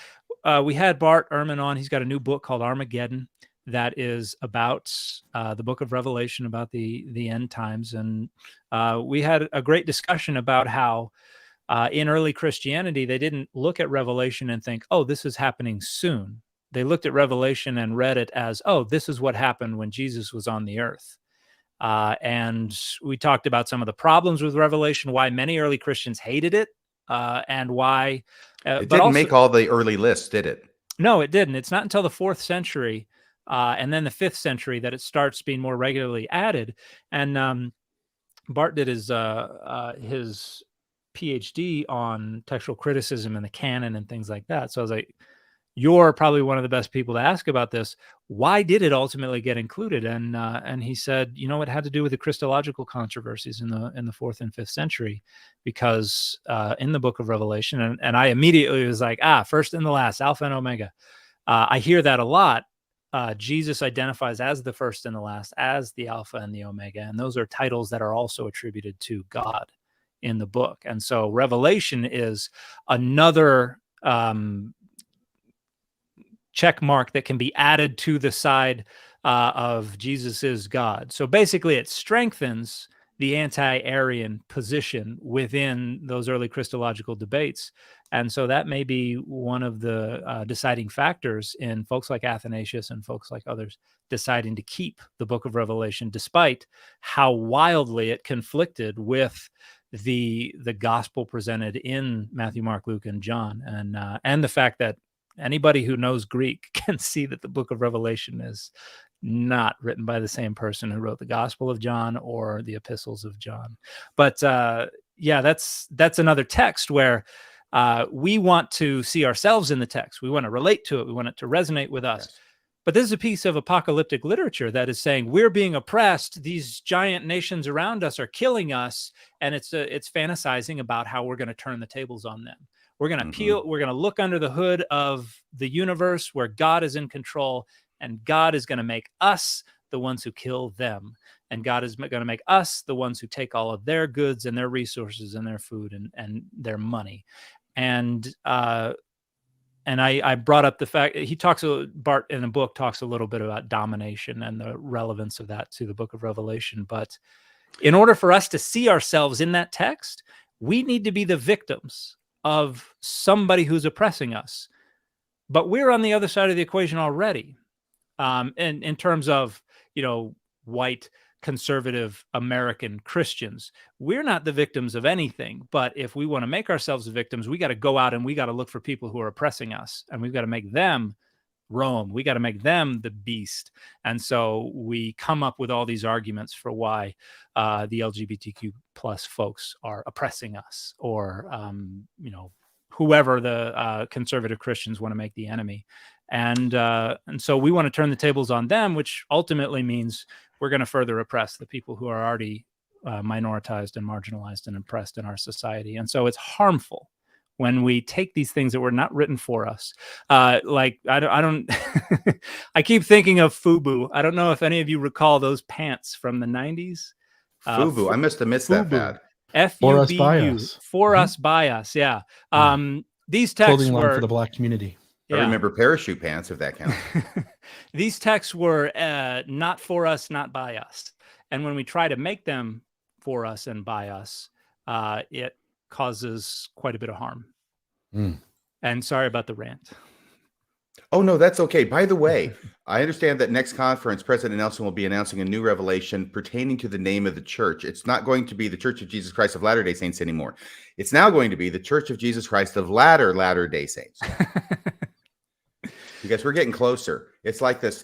we had Bart Ehrman on. He's got a new book called Armageddon that is about the book of Revelation, about the end times, and we had a great discussion about how in early Christianity they didn't look at Revelation and think, oh, this is happening soon. They looked at Revelation and read it as, oh, this is what happened when Jesus was on the earth. And we talked about some of the problems with Revelation, why many early Christians hated it, and why. It didn't make all the early lists, did it? No, it didn't. It's not until the 4th century and then the 5th century that it starts being more regularly added. And Bart did his PhD on textual criticism and the canon and things like that. So I was like, you're probably one of the best people to ask about this. Why did it ultimately get included? And he said, it had to do with the Christological controversies in the 4th and 5th century, because in the book of Revelation, and I immediately was like, first and the last, Alpha and Omega. I hear that a lot. Jesus identifies as the first and the last, as the Alpha and the Omega, and those are titles that are also attributed to God in the book. And so Revelation is another check mark that can be added to the side of Jesus is God. So basically it strengthens the anti-Arian position within those early Christological debates. And so that may be one of the deciding factors in folks like Athanasius and folks like others deciding to keep the book of Revelation, despite how wildly it conflicted with the gospel presented in Matthew, Mark, Luke, and John. And the fact that Anybody who knows Greek can see that the book of Revelation is not written by the same person who wrote the Gospel of John or the epistles of John. But yeah, that's another text where we want to see ourselves in the text. We want to relate to it. We want it to resonate with us. Yes. But this is a piece of apocalyptic literature that is saying we're being oppressed. These giant nations around us are killing us, and it's fantasizing about how we're going to turn the tables on them. We're going to peel. We're going to look under the hood of the universe where God is in control, and God is going to make us the ones who kill them, and God is going to make us the ones who take all of their goods and their resources and their food and their money, and I brought up the fact Bart in the book talks a little bit about domination and the relevance of that to the book of Revelation. But in order for us to see ourselves in that text, we need to be the victims of somebody who's oppressing us. But we're on the other side of the equation already. In terms of, white conservative American Christians, we're not the victims of anything. But if we want to make ourselves the victims, we got to go out and we got to look for people who are oppressing us, and we've got to make them Rome. We got to make them the beast. And so we come up with all these arguments for why the LGBTQ plus folks are oppressing us, or whoever the conservative Christians want to make the enemy. And so we want to turn the tables on them, which ultimately means we're going to further oppress the people who are already minoritized and marginalized and oppressed in our society. And so it's harmful when we take these things that were not written for us. Like I don't I keep thinking of FUBU. I don't know if any of you recall those pants from the 90s. FUBU. I must have missed that bad. FUBU. For us, by us. Yeah. These texts clothing line were for the Black community. I remember parachute pants, if that counts. These texts were not for us, not by us. And when we try to make them for us and by us, it causes quite a bit of harm. And sorry about the rant. Oh, no, that's okay. By the way, I understand that next conference, President Nelson will be announcing a new revelation pertaining to the name of the church. It's not going to be the Church of Jesus Christ of Latter-day Saints anymore. It's now going to be the Church of Jesus Christ of Latter-day Saints. Because we're getting closer. It's like this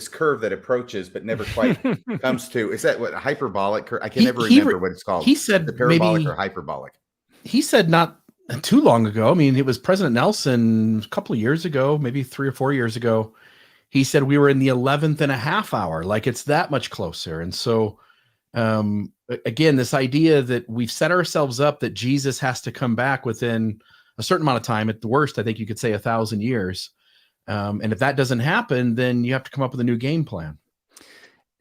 curve that approaches but never quite comes to. Is that what hyperbolic curve? I can never remember what it's called. He said the parabolic maybe, or hyperbolic. He said not too long ago. I mean, it was President Nelson a couple of years ago, maybe 3 or 4 years ago. He said we were in the 11th and a half hour, like it's that much closer. And so, again, this idea that we've set ourselves up that Jesus has to come back within a certain amount of time. At the worst, I think you could say 1,000 years. And if that doesn't happen, then you have to come up with a new game plan.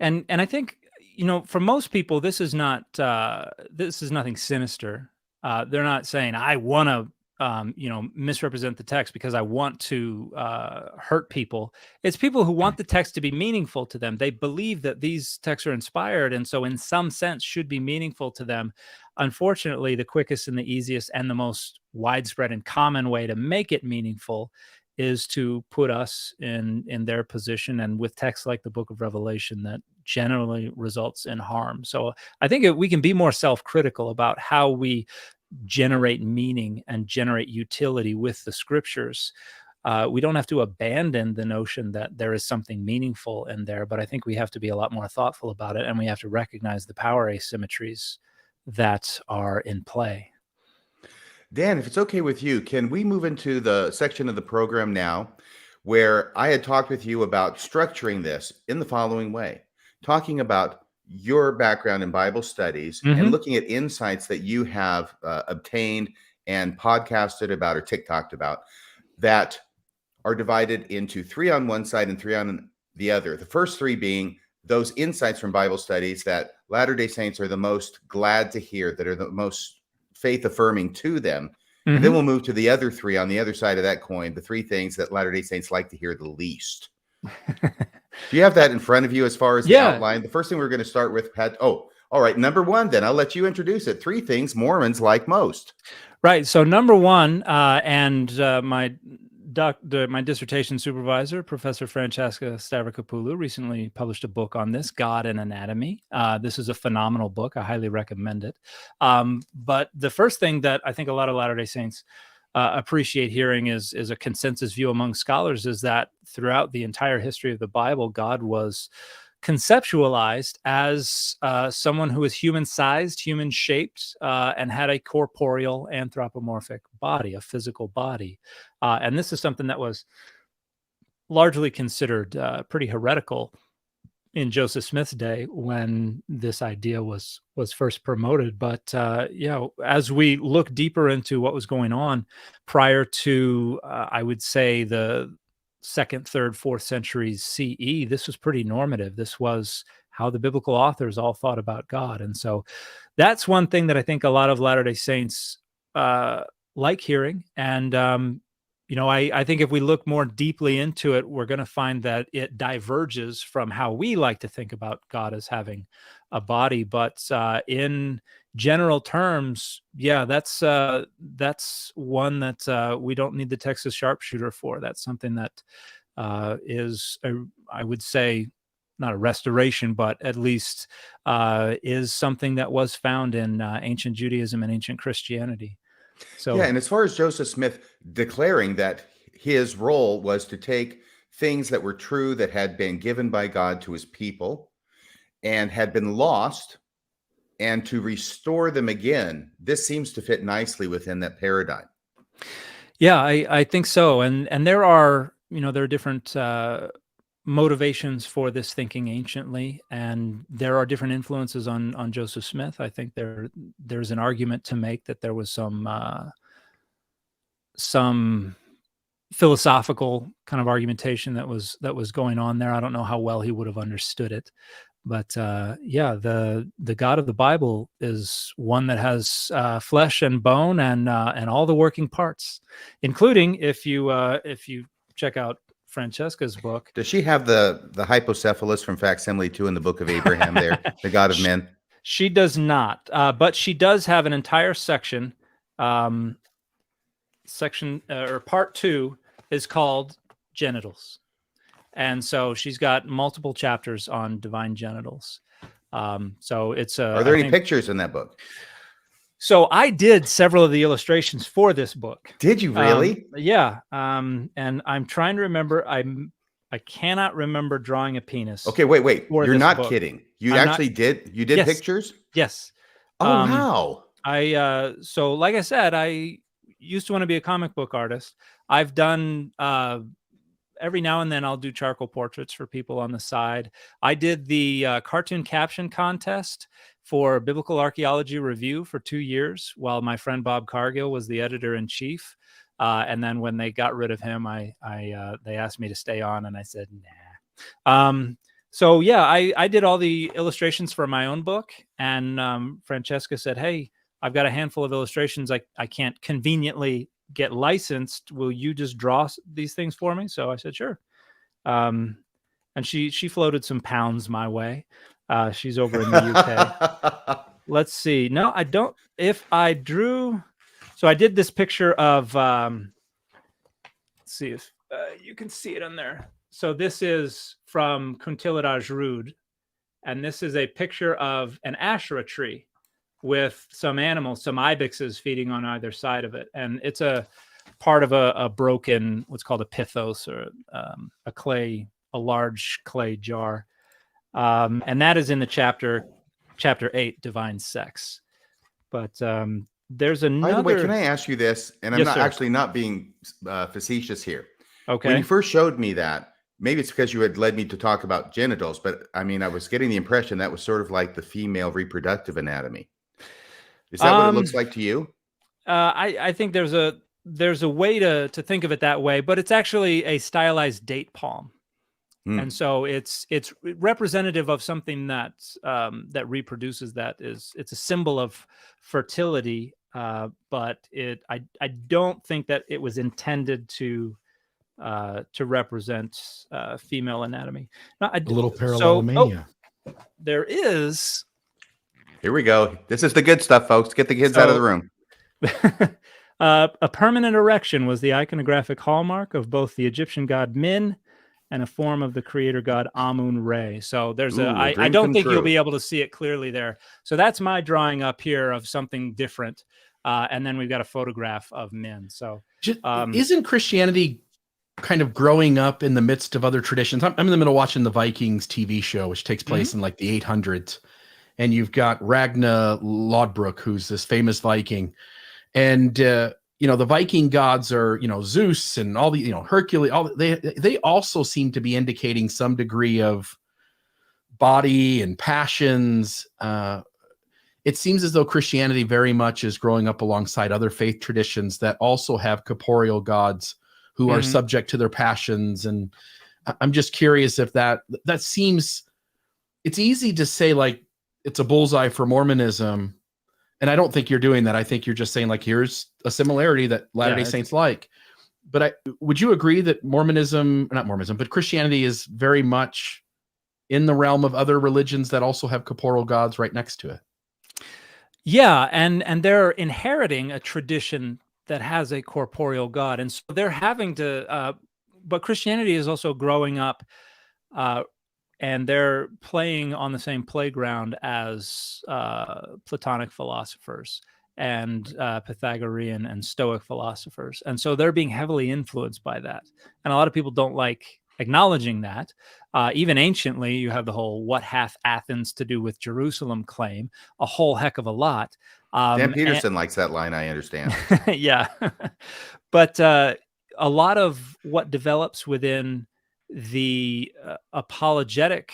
And I think, for most people, this is nothing sinister. They're not saying I want to, misrepresent the text because I want to hurt people. It's people who want the text to be meaningful to them. They believe that these texts are inspired, and so in some sense should be meaningful to them. Unfortunately, the quickest and the easiest and the most widespread and common way to make it meaningful is to put us in their position, and with texts like the book of Revelation that generally results in harm. So I think we can be more self-critical about how we generate meaning and generate utility with the scriptures. We don't have to abandon the notion that there is something meaningful in there, but I think we have to be a lot more thoughtful about it, and we have to recognize the power asymmetries that are in play. Dan, if it's okay with you, can we move into the section of the program now where I had talked with you about structuring this in the following way, talking about your background in Bible studies and looking at insights that you have obtained and podcasted about or TikToked about that are divided into 3 on one side and 3 on the other. The first 3 being those insights from Bible studies that Latter-day Saints are the most glad to hear, that are the most faith affirming to them. And then we'll move to the other 3 on the other side of that coin, the 3 things that Latter-day Saints like to hear the least. Do you have that in front of you as far as the outline? The first thing we're going to start with, all right, number 1, then I'll let you introduce it. 3 things Mormons like most. Right. So number 1, and my dissertation supervisor, Professor Francesca Stavrakopoulos, recently published a book on this, God and Anatomy. This is a phenomenal book. I highly recommend it. But the first thing that I think a lot of Latter-day Saints appreciate hearing is a consensus view among scholars, is that throughout the entire history of the Bible, God was conceptualized as someone who was human-sized, human-shaped, and had a corporeal anthropomorphic body, a physical body. And this is something that was largely considered pretty heretical in Joseph Smith's day when this idea was first promoted. But as we look deeper into what was going on prior to, I would say, the 2nd, 3rd, 4th centuries CE, this was pretty normative. This was how the biblical authors all thought about God. And so that's one thing that I think a lot of Latter-day Saints like hearing. And, I think if we look more deeply into it, we're going to find that it diverges from how we like to think about God as having a body. But in general terms, that's one that we don't need the Texas sharpshooter for. That's something that is, I would say, not a restoration, but at least is something that was found in ancient Judaism and ancient Christianity. So, and as far as Joseph Smith declaring that his role was to take things that were true, that had been given by God to his people and had been lost, and to restore them again, this seems to fit nicely within that paradigm. Yeah, I think so. And there are, there are different motivations for this thinking anciently, and there are different influences on Joseph Smith. I think there's an argument to make that there was some philosophical kind of argumentation that was going on there. I don't know how well he would have understood it, but the God of the Bible is one that has flesh and bone and all the working parts, including if you check out Francesca's book. Does she have the hypocephalus from Facsimile 2 in the Book of Abraham there, the God of Men? She does not, but she does have an entire section. Or part 2 is called genitals. And so she's got multiple chapters on divine genitals. So it's Are there any pictures in that book? So I did several of the illustrations for this book. Did you really? Yeah. And I'm trying to remember. I cannot remember drawing a penis. Okay, wait. You're not book. kidding. You did? You did pictures? Yes. Oh, wow. So like I said, I used to want to be a comic book artist. I've done every now and then I'll do charcoal portraits for people on the side. I did the cartoon caption contest for Biblical Archaeology Review for 2 years while my friend Bob Cargill was the editor-in-chief. And then when they got rid of him, they asked me to stay on, and I said, nah. So yeah, I did all the illustrations for my own book, and Francesca said, hey, I've got a handful of illustrations I can't conveniently get licensed. Will you just draw these things for me? So I said, sure. And she floated some pounds my way. She's over in the UK. Let's see. No, I don't. If I drew, so I did this picture of, let's see if you can see it on there. So this is from Kuntilaraj Rud, and this is a picture of an Asherah tree with some animals, some ibexes feeding on either side of it. And it's a part of a broken, what's called a pithos, or a large clay jar. And that is in the chapter 8, Divine Sex. But there's another. By the way, can I ask you this? And I'm actually not being facetious here. Okay. When you first showed me that, maybe it's because you had led me to talk about genitals, but I mean, I was getting the impression that was sort of like the female reproductive anatomy. Is that what it looks like to you? I think there's a way to think of it that way, but it's actually a stylized date palm. And so it's representative of something that reproduces. It's a symbol of fertility, but I don't think that it was intended to represent female anatomy. Now, a little parallelomania. There is. Here we go. This is the good stuff, folks. Get the kids out of the room. A permanent erection was the iconographic hallmark of both the Egyptian god Min and a form of the creator god Amun-Re. So there's I don't think you'll be able to see it clearly there. So that's my drawing up here of something different. and then we've got a photograph of men. So isn't Christianity kind of growing up in the midst of other traditions? I'm in the middle of watching the Vikings TV show, which takes place in like the 800s. And you've got Ragnar Lodbrok, who's this famous Viking. And, the Viking gods are, Zeus and all the, Hercules, they also seem to be indicating some degree of body and passions. It seems as though Christianity very much is growing up alongside other faith traditions that also have corporeal gods who are subject to their passions. And I'm just curious if that seems, it's easy to say like it's a bullseye for Mormonism. And I don't think you're doing that. I think you're just saying like, here's a similarity that Latter-day Saints like. But would you agree that not Mormonism, but Christianity is very much in the realm of other religions that also have corporeal gods right next to it? Yeah, and they're inheriting a tradition that has a corporeal God, and so they're having to. But Christianity is also growing up, and they're playing on the same playground as Platonic philosophers and Pythagorean and Stoic philosophers, and so they're being heavily influenced by that. And a lot of people don't like acknowledging that. Even anciently, you have the whole "what hath Athens to do with Jerusalem" claim, a whole heck of a lot. Dan Peterson likes that line, I understand. Yeah. But a lot of what develops within the apologetic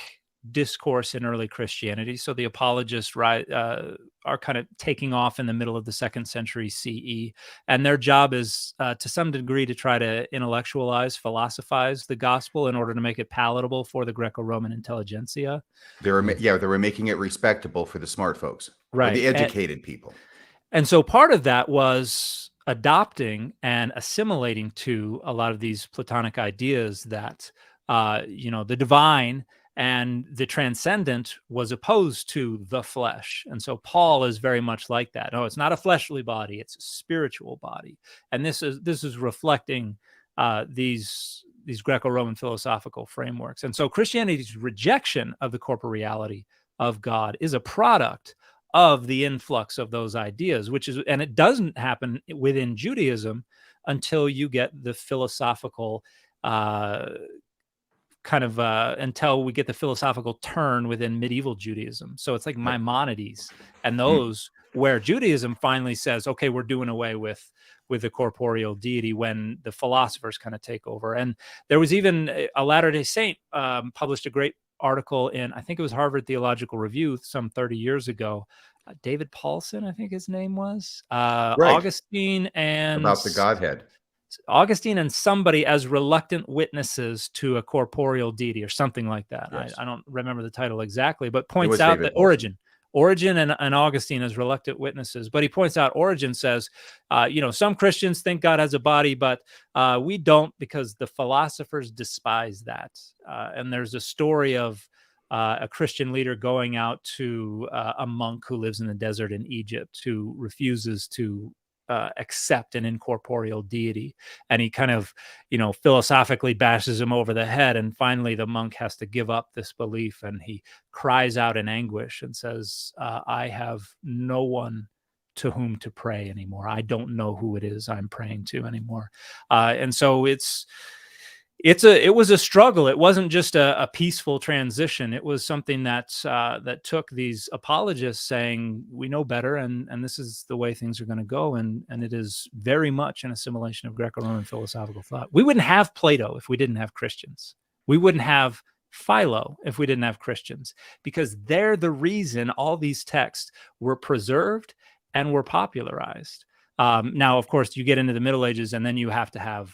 discourse in early Christianity, so the apologists are kind of taking off in the middle of the 2nd century CE, and their job is to some degree to try to intellectualize, philosophize the gospel in order to make it palatable for the Greco-Roman intelligentsia. They were making it respectable for the smart folks, right? The educated people. And so part of that was adopting and assimilating to a lot of these Platonic ideas that the divine and the transcendent was opposed to the flesh. And so Paul is very much like that. No, it's not a fleshly body, it's a spiritual body. And this is reflecting these Greco-Roman philosophical frameworks. And so Christianity's rejection of the corporeality of God is a product of the influx of those ideas, and it doesn't happen within Judaism until you get the philosophical until we get the philosophical turn within medieval Judaism. So it's like Maimonides and those where Judaism finally says, okay, we're doing away with the corporeal deity, when the philosophers kind of take over. And there was even a Latter-day Saint published a great article in, I think it was Harvard Theological Review some 30 years ago. David Paulson, I think his name was. Right. Augustine and... About the Godhead. Augustine and somebody as reluctant witnesses to a corporeal deity or something like that. Yes. I don't remember the title exactly, but points out that Origen and Augustine as reluctant witnesses. But he points out Origen says, some Christians think God has a body, but we don't, because the philosophers despise that. And there's a story of a Christian leader going out to a monk who lives in the desert in Egypt, who refuses to accept an incorporeal deity, and he kind of philosophically bashes him over the head, and finally the monk has to give up this belief, and he cries out in anguish and says, I have no one to whom to pray anymore. I don't know who it is I'm praying to anymore. And so it was a struggle. It wasn't just a peaceful transition. It was something that took these apologists saying, we know better, and this is the way things are going to go. And it is very much an assimilation of Greco-Roman philosophical thought. We wouldn't have Plato if we didn't have Christians. We wouldn't have Philo if we didn't have Christians, because they're the reason all these texts were preserved and were popularized. Now, of course, you get into the Middle Ages, and then you have to have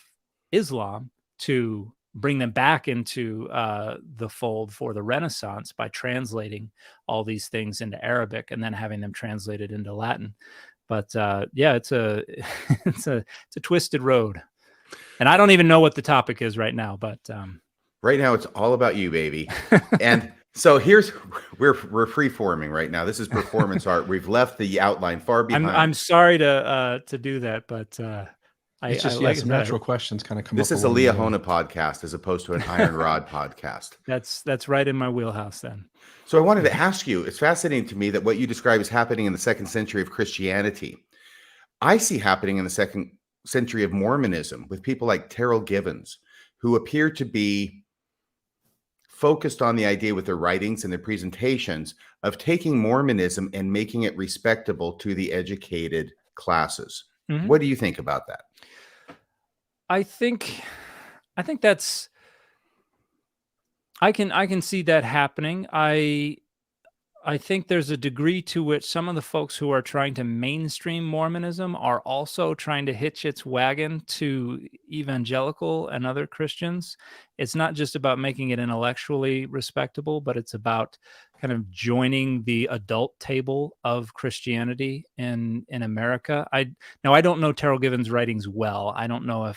Islam to bring them back into the fold for the Renaissance by translating all these things into Arabic and then having them translated into Latin. But it's a it's a twisted road, and I don't even know what the topic is right now. But right now, it's all about you, baby. And so we're free forming right now. This is performance art. We've left the outline far behind. I'm sorry to do that, but. It's just some natural questions kind of come up. This is a Liahona podcast as opposed to an Iron Rod podcast. That's right in my wheelhouse then. So I wanted to ask you, it's fascinating to me that what you describe is happening in the 2nd century of Christianity. I see happening in the second century of Mormonism with people like Terrell Givens, who appear to be focused on the idea with their writings and their presentations of taking Mormonism and making it respectable to the educated classes. Mhm. What do you think about that? I think that's I can see that happening. I think there's a degree to which some of the folks who are trying to mainstream Mormonism are also trying to hitch its wagon to evangelical and other Christians. It's not just about making it intellectually respectable, but it's about kind of joining the adult table of Christianity in America. I don't know Terrell Givens' writings well. I don't know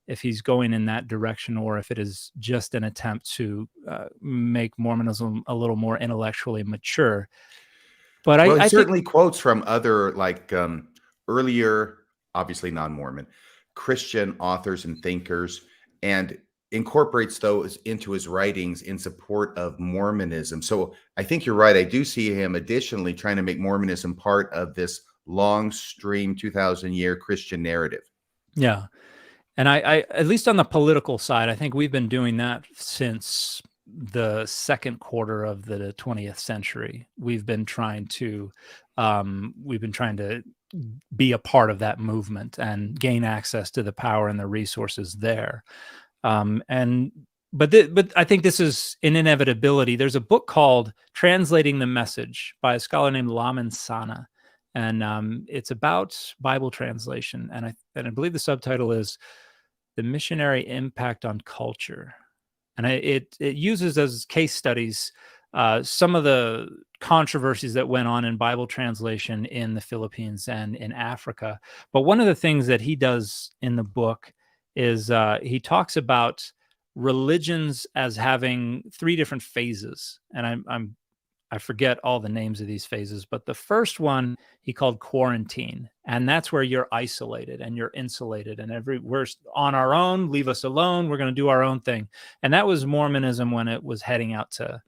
if he's going in that direction or if it is just an attempt to make Mormonism a little more intellectually mature. But Well, he I think, certainly quotes from other like earlier, obviously non-Mormon, Christian authors and thinkers, and incorporates those into his writings in support of Mormonism. So I think you're right. I do see him additionally trying to make Mormonism part of this long stream 2,000-year Christian narrative. yeah. And I at least on the political side, I think we've been doing that since the second quarter of the 20th century. We've been trying to be a part of that movement and gain access to the power and the resources there. But I think this is an inevitability. There's a book called Translating the Message by a scholar named Laman Sana, and it's about Bible translation. And I believe the subtitle is The Missionary Impact on Culture. And it uses as case studies some of the controversies that went on in Bible translation in the Philippines and in Africa. But one of the things that he does in the book is he talks about religions as having three different phases. And I forget all the names of these phases, but the first one he called quarantine. And that's where you're isolated and you're insulated and we're on our own, leave us alone. We're going to do our own thing. And that was Mormonism when it was heading out to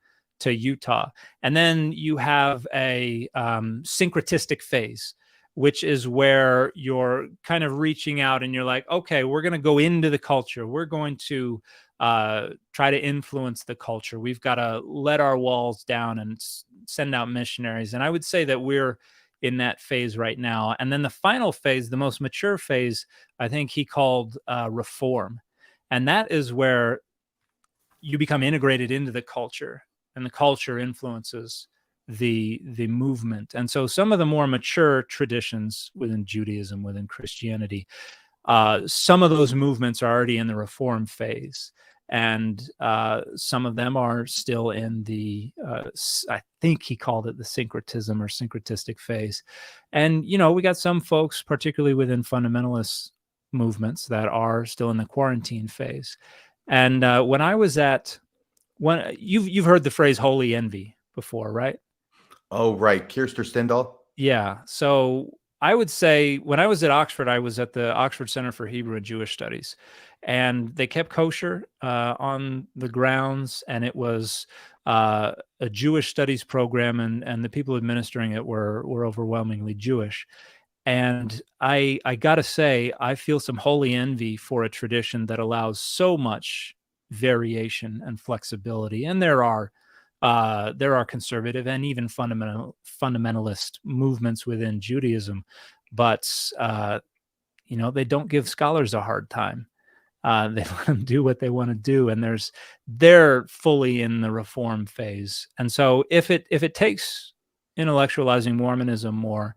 Utah. And then you have a syncretistic phase, which is where you're kind of reaching out and you're like, okay, we're going to go into the culture. We're going to try to influence the culture. We've got to let our walls down and send out missionaries. And I would say that we're in that phase right now. And then the final phase, the most mature phase, I think he called reform. And that is where you become integrated into the culture and the culture influences the movement. And so some of the more mature traditions within Judaism, within Christianity, some of those movements are already in the reform phase. And some of them are still in the, I think he called it the syncretism or syncretistic phase. And, we got some folks, particularly within fundamentalist movements, that are still in the quarantine phase. And when I was you've heard the phrase holy envy before, right? Oh, right. Kirster Stendhal. Yeah. So I would say when I was at Oxford, I was at the Oxford Center for Hebrew and Jewish Studies, and they kept kosher on the grounds, and it was a Jewish studies program, and the people administering it were overwhelmingly Jewish. And I got to say, I feel some holy envy for a tradition that allows so much variation and flexibility. And there are conservative and even fundamentalist movements within Judaism, but they don't give scholars a hard time. They let them do what they want to do, and they're fully in the reform phase. And so if it takes intellectualizing Mormonism more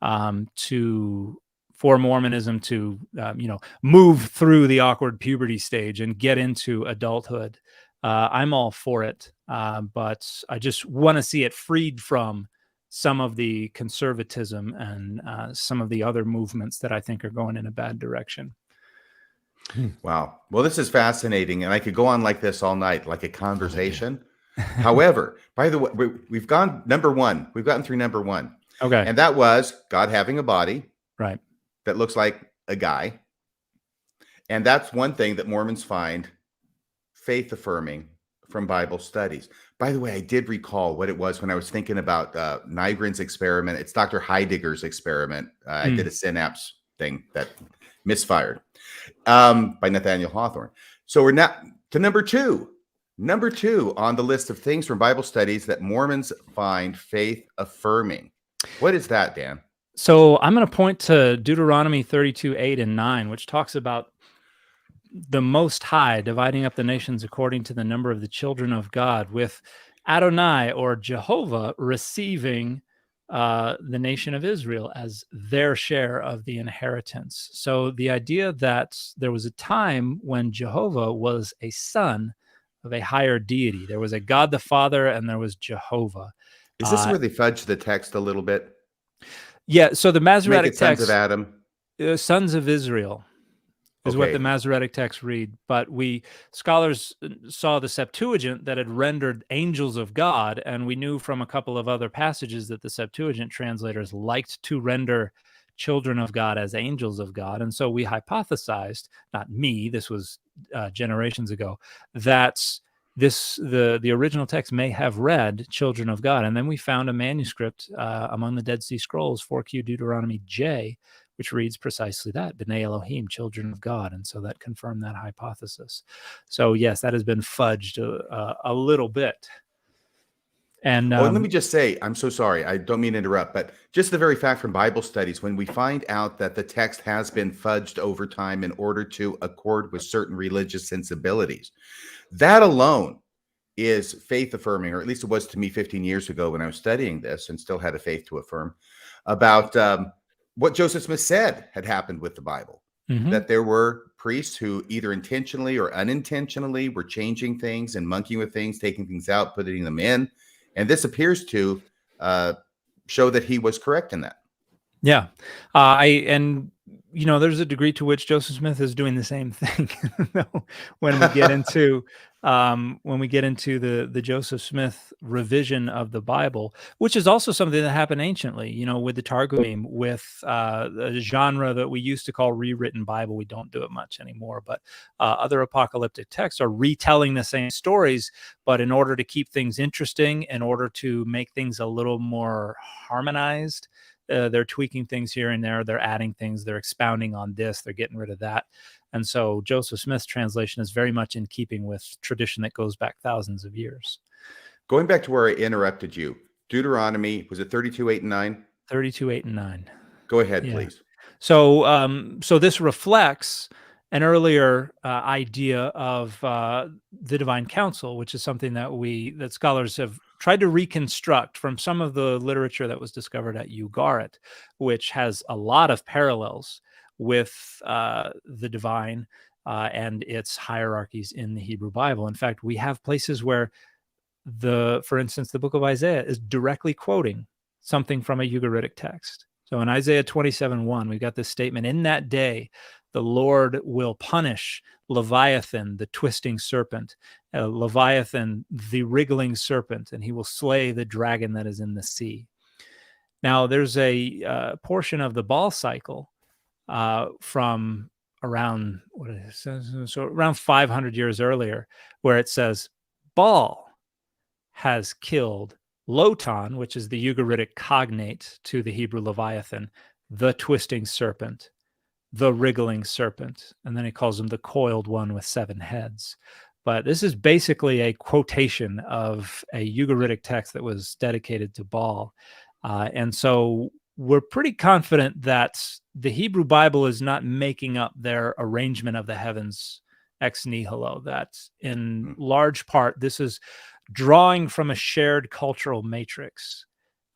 for Mormonism to move through the awkward puberty stage and get into adulthood, I'm all for it. But I just want to see it freed from some of the conservatism and some of the other movements that I think are going in a bad direction. Wow. Well, this is fascinating, and I could go on like this all night, like a conversation. However, by the way, we've gone number one. We've gotten through number one. Okay. And that was God having a body. Right. That looks like a guy. And that's one thing that Mormons find faith affirming from Bible studies. By the way, I did recall what it was when I was thinking about Nygren's experiment. It's Dr. Heidegger's experiment. I did a synapse thing that misfired by Nathaniel Hawthorne. So we're now to number two. Number two on the list of things from Bible studies that Mormons find faith affirming. What is that, Dan? So I'm going to point to Deuteronomy 32:8-9, which talks about the Most High dividing up the nations according to the number of the children of God, with Adonai or Jehovah receiving the nation of Israel as their share of the inheritance. So the idea that there was a time when Jehovah was a son of a higher deity. There was a God the Father and there was Jehovah. Is this where they fudge the text a little bit? Yeah, so the Masoretic Sons text, of Adam. Sons of Israel, is what Okay. the Masoretic texts read. But scholars saw the Septuagint that had rendered angels of God, and we knew from a couple of other passages that the Septuagint translators liked to render children of God as angels of God. And so we hypothesized, not me, this was generations ago, that the original text may have read children of God. And then we found a manuscript among the Dead Sea Scrolls, 4Q Deuteronomy J, which reads precisely that, B'nai Elohim, children of God. And so that confirmed that hypothesis. So yes, that has been fudged a little bit. And And let me just say, I'm so sorry. I don't mean to interrupt, but just the very fact from Bible studies, when we find out that the text has been fudged over time in order to accord with certain religious sensibilities, that alone is faith affirming, or at least it was to me 15 years ago when I was studying this and still had a faith to affirm about what Joseph Smith said had happened with the Bible, that there were priests who either intentionally or unintentionally were changing things and monkeying with things, taking things out, putting them in. And this appears to show that he was correct in that. Yeah. There's a degree to which Joseph Smith is doing the same thing when we get into the Joseph Smith revision of the Bible, which is also something that happened anciently, with the Targumim, with a genre that we used to call rewritten Bible. We don't do it much anymore, but other apocalyptic texts are retelling the same stories, but in order to keep things interesting, in order to make things a little more harmonized, they're tweaking things here and there. They're adding things. They're expounding on this. They're getting rid of that. And so Joseph Smith's translation is very much in keeping with tradition that goes back thousands of years. Going back to where I interrupted you, Deuteronomy, was it 32:8-9? 32:8-9. Go ahead, please. So this reflects an earlier idea of the divine council, which is something that scholars have tried to reconstruct from some of the literature that was discovered at Ugarit, which has a lot of parallels with the divine and its hierarchies in the Hebrew Bible. In fact, we have places where for instance, the book of Isaiah is directly quoting something from a Ugaritic text. So in Isaiah 27:1, we've got this statement, in that day, the Lord will punish Leviathan, the twisting serpent, Leviathan, the wriggling serpent, and he will slay the dragon that is in the sea. Now, there's a portion of the Baal cycle from around, around 500 years earlier, where it says, Baal has killed Lotan, which is the Ugaritic cognate to the Hebrew Leviathan, the twisting serpent, the wriggling serpent, and then he calls him the coiled one with 7 heads. But this is basically a quotation of a Ugaritic text that was dedicated to Baal. And so we're pretty confident that the Hebrew Bible is not making up their arrangement of the heavens ex nihilo, that in large part this is drawing from a shared cultural matrix.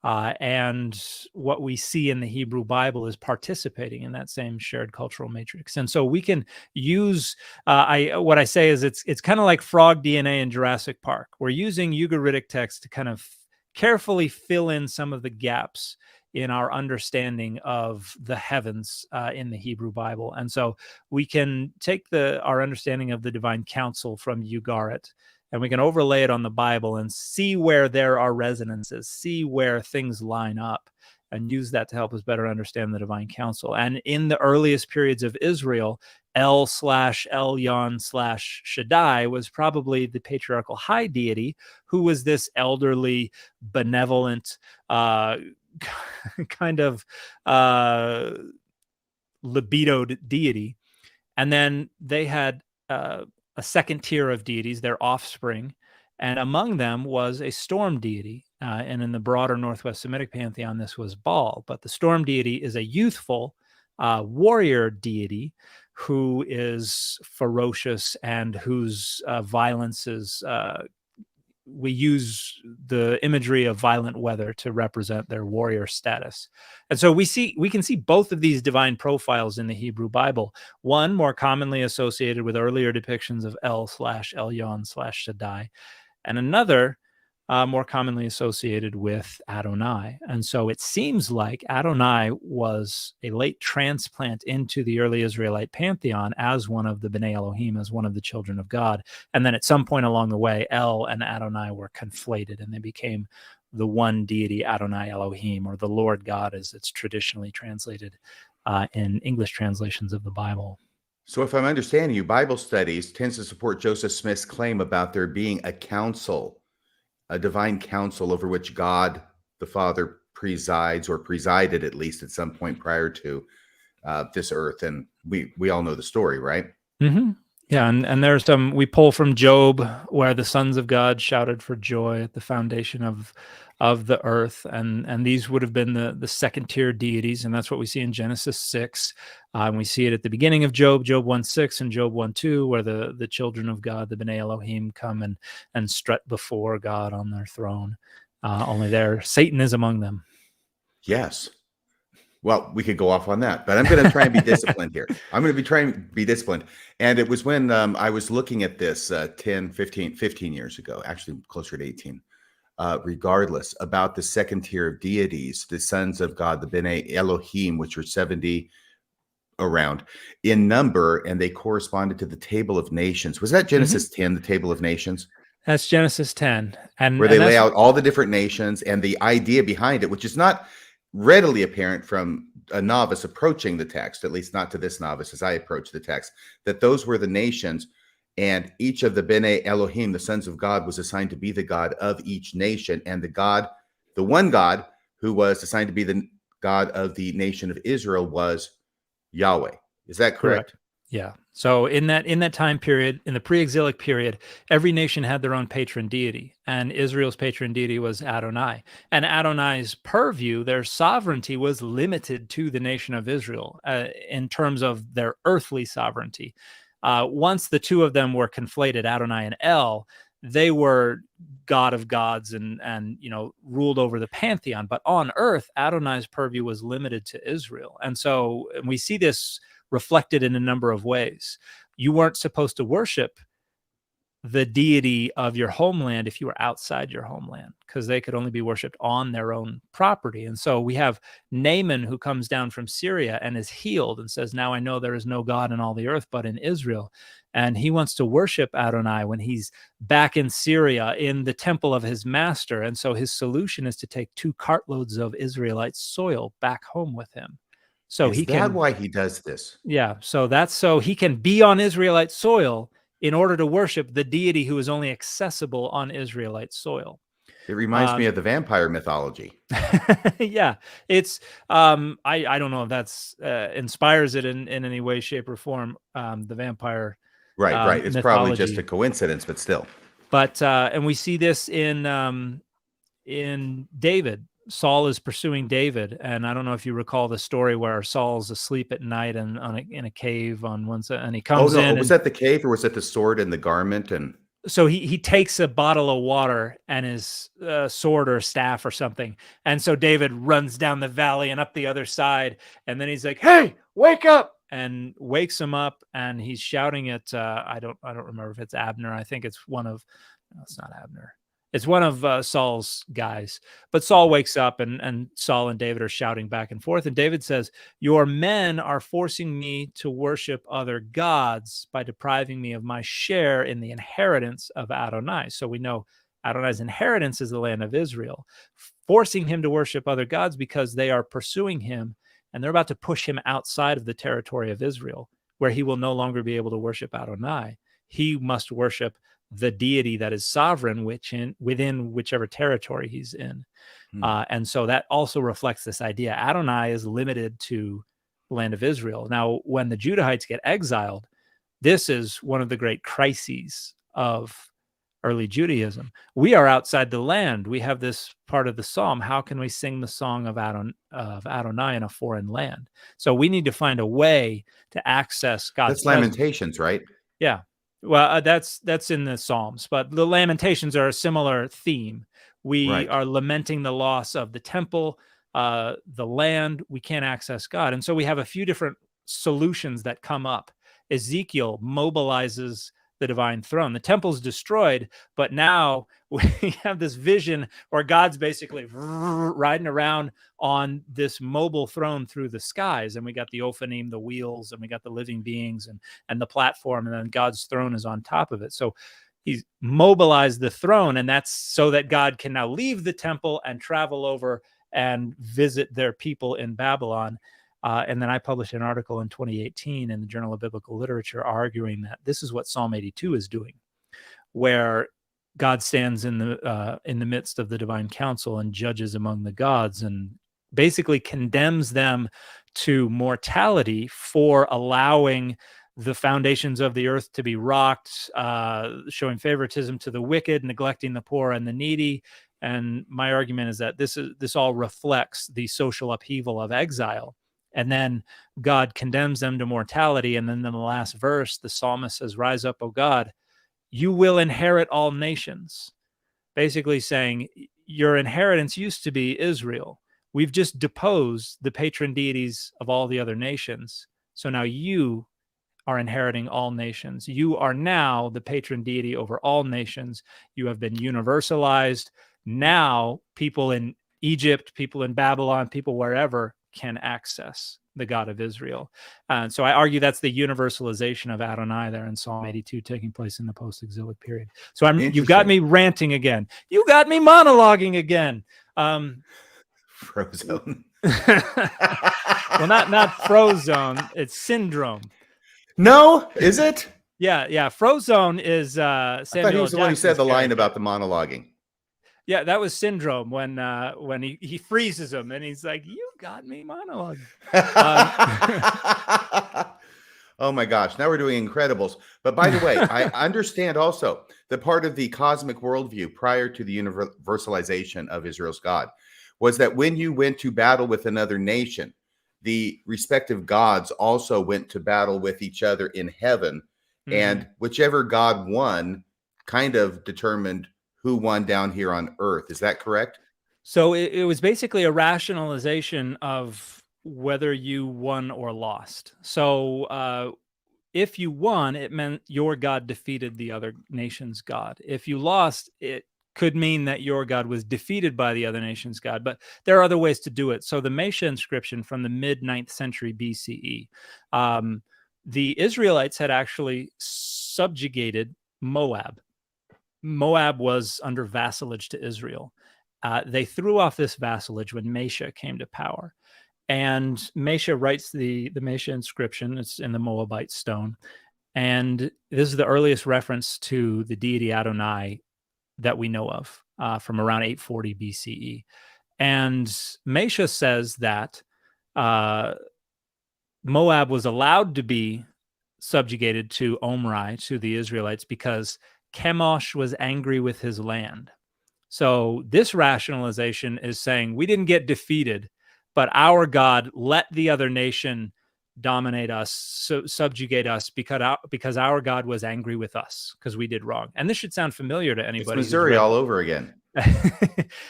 And what we see in the Hebrew Bible is participating in that same shared cultural matrix. And so we can use, what I say is it's kind of like frog DNA in Jurassic Park. We're using Ugaritic text to kind of carefully fill in some of the gaps in our understanding of the heavens in the Hebrew Bible. And so we can take our understanding of the divine council from Ugarit, and we can overlay it on the Bible and see where there are resonances, see where things line up. and use that to help us better understand the divine council. And in the earliest periods of Israel, El/Elyon/Shaddai was probably the patriarchal high deity, who was this elderly, benevolent, kind of libidoed deity. And then they had a second tier of deities, their offspring, and among them was a storm deity. And in the broader Northwest Semitic pantheon, this was Baal. But the storm deity is a youthful warrior deity who is ferocious and whose violence is, we use the imagery of violent weather to represent their warrior status. And so we can see both of these divine profiles in the Hebrew Bible. One more commonly associated with earlier depictions of El/Elyon/Shaddai, and another more commonly associated with Adonai. And so it seems like Adonai was a late transplant into the early Israelite pantheon as one of the B'nai Elohim, as one of the children of God. And then at some point along the way, El and Adonai were conflated, and they became the one deity, Adonai Elohim, or the Lord God, as it's traditionally translated in English translations of the Bible. So if I'm understanding you, Bible studies tends to support Joseph Smith's claim about there being a council, a divine council over which God the Father presides, or presided at least at some point prior to this earth. And we all know the story, right? Mm-hmm. Yeah, and there's some, we pull from Job, where the sons of God shouted for joy at the foundation of the earth, and these would have been the second tier deities, and that's what we see in Genesis 6. And we see it at the beginning of Job 1:6 and Job 1:2, where the children of God, the B'nai Elohim, come and strut before God on their throne. Only there, Satan is among them. Yes. Well, we could go off on that, but I'm going to try and be disciplined here. I'm going to be trying to be disciplined. And it was when I was looking at this 15 years ago, actually closer to 18, regardless, about the second tier of deities, the sons of God, the B'nai Elohim, which are 70 around in number, and they corresponded to the Table of Nations. Was that Genesis 10, the Table of Nations? That's Genesis 10. Where they lay out all the different nations, and the idea behind it, which is not readily apparent from a novice approaching the text, at least not to this novice as I approach the text, that those were the nations, and each of the B'nai Elohim, the sons of God, was assigned to be the God of each nation, and the one God who was assigned to be the God of the nation of Israel was Yahweh. Is that correct? Yeah. So in that time period, in the pre-exilic period, every nation had their own patron deity, and Israel's patron deity was Adonai. And Adonai's purview, their sovereignty, was limited to the nation of Israel in terms of their earthly sovereignty. Once the two of them were conflated, Adonai and El, they were God of gods and ruled over the pantheon. But on earth, Adonai's purview was limited to Israel. And so we see this reflected in a number of ways. You weren't supposed to worship the deity of your homeland if you were outside your homeland, because they could only be worshipped on their own property. And so we have Naaman, who comes down from Syria and is healed and says, now I know there is no God in all the earth but in Israel. And he wants to worship Adonai when he's back in Syria in the temple of his master. And so his solution is to take 2 cartloads of Israelite soil back home with him. So Is that why he does this? Yeah. So that's so he can be on Israelite soil in order to worship the deity who is only accessible on Israelite soil. It reminds me of the vampire mythology. Yeah. It's I don't know if that's inspires it in any way, shape, or form. The vampire. Right. It's mythology. probably just a coincidence, but still. But and we see this in David. Saul is pursuing David, and I don't know if you recall the story where Saul's asleep at night and in a cave on one side, and he comes in. Was that the cave, or was that the sword and the garment? And so he takes a bottle of water and his sword or staff or something, and so David runs down the valley and up the other side, and then he's like, "Hey, wake up!" and wakes him up, and he's shouting at I don't remember if it's Abner. I think it's one of no, it's not Abner. It's one of Saul's guys. But Saul wakes up, and Saul and David are shouting back and forth. And David says, your men are forcing me to worship other gods by depriving me of my share in the inheritance of Adonai. So we know Adonai's inheritance is the land of Israel. forcing him to worship other gods because they are pursuing him, and they're about to push him outside of the territory of Israel, where he will no longer be able to worship Adonai. He must worship the deity that is sovereign within whichever territory he's in. And so that also reflects this idea. Adonai is limited to the land of Israel. Now, when the Judahites get exiled, this is one of the great crises of early Judaism. We are outside the land. We have this part of the psalm. How can we sing the song of Adonai in a foreign land? So we need to find a way to access God's That's Lamentations, right? Yeah. Well, that's in the Psalms, but the Lamentations are a similar theme. We are lamenting the loss of the temple, the land. We can't access God. And so we have a few different solutions that come up. Ezekiel mobilizes the divine throne. The temple's destroyed, but now we have this vision where God's basically riding around on this mobile throne through the skies. And we got the Ophanim, the wheels, and we got the living beings and the platform, and then God's throne is on top of it. So he's mobilized the throne, and that's so that God can now leave the temple and travel over and visit their people in Babylon. And then I published an article in 2018 in the Journal of Biblical Literature arguing that this is what Psalm 82 is doing, where God stands in the midst of the divine council and judges among the gods and basically condemns them to mortality for allowing the foundations of the earth to be rocked, showing favoritism to the wicked, neglecting the poor and the needy. And my argument is that this all reflects the social upheaval of exile. And then God condemns them to mortality. And then in the last verse, the psalmist says, "Rise up, O God, you will inherit all nations." Basically saying, your inheritance used to be Israel. We've just deposed the patron deities of all the other nations. So now you are inheriting all nations. You are now the patron deity over all nations. You have been universalized. Now people in Egypt, people in Babylon, people wherever can access the God of Israel. And so I argue that's the universalization of Adonai there in Psalm 82 taking place in the post-exilic period. So you've got me ranting again. You got me monologuing again. Frozone. Well, not frozone, it's syndrome. No, is it? Yeah. Frozone is Samuel I thought he was the one who said the line character. about the monologuing. Yeah, that was syndrome when he freezes him and he's like, "You got me monologuing." Oh my gosh, now we're doing Incredibles. But by the way, I understand also that part of the cosmic worldview prior to the universalization of Israel's God was that when you went to battle with another nation, the respective gods also went to battle with each other in heaven. And whichever god won kind of determined who won down here on earth. Is that correct? So it was basically a rationalization of whether you won or lost. So if you won, it meant your God defeated the other nation's God. If you lost, it could mean that your God was defeated by the other nation's God. But there are other ways to do it. So the Mesha inscription from the mid-9th century BCE, the Israelites had actually subjugated Moab. Moab was under vassalage to Israel. They threw off this vassalage when Mesha came to power. And Mesha writes the Mesha inscription. It's in the Moabite stone. And this is the earliest reference to the deity Adonai that we know of from around 840 BCE. And Mesha says that Moab was allowed to be subjugated to Omri, to the Israelites, because Chemosh was angry with his land. So this rationalization is saying we didn't get defeated, but our God let the other nation dominate us, subjugate us, because our God was angry with us because we did wrong. And this should sound familiar to anybody. It's Missouri all over again.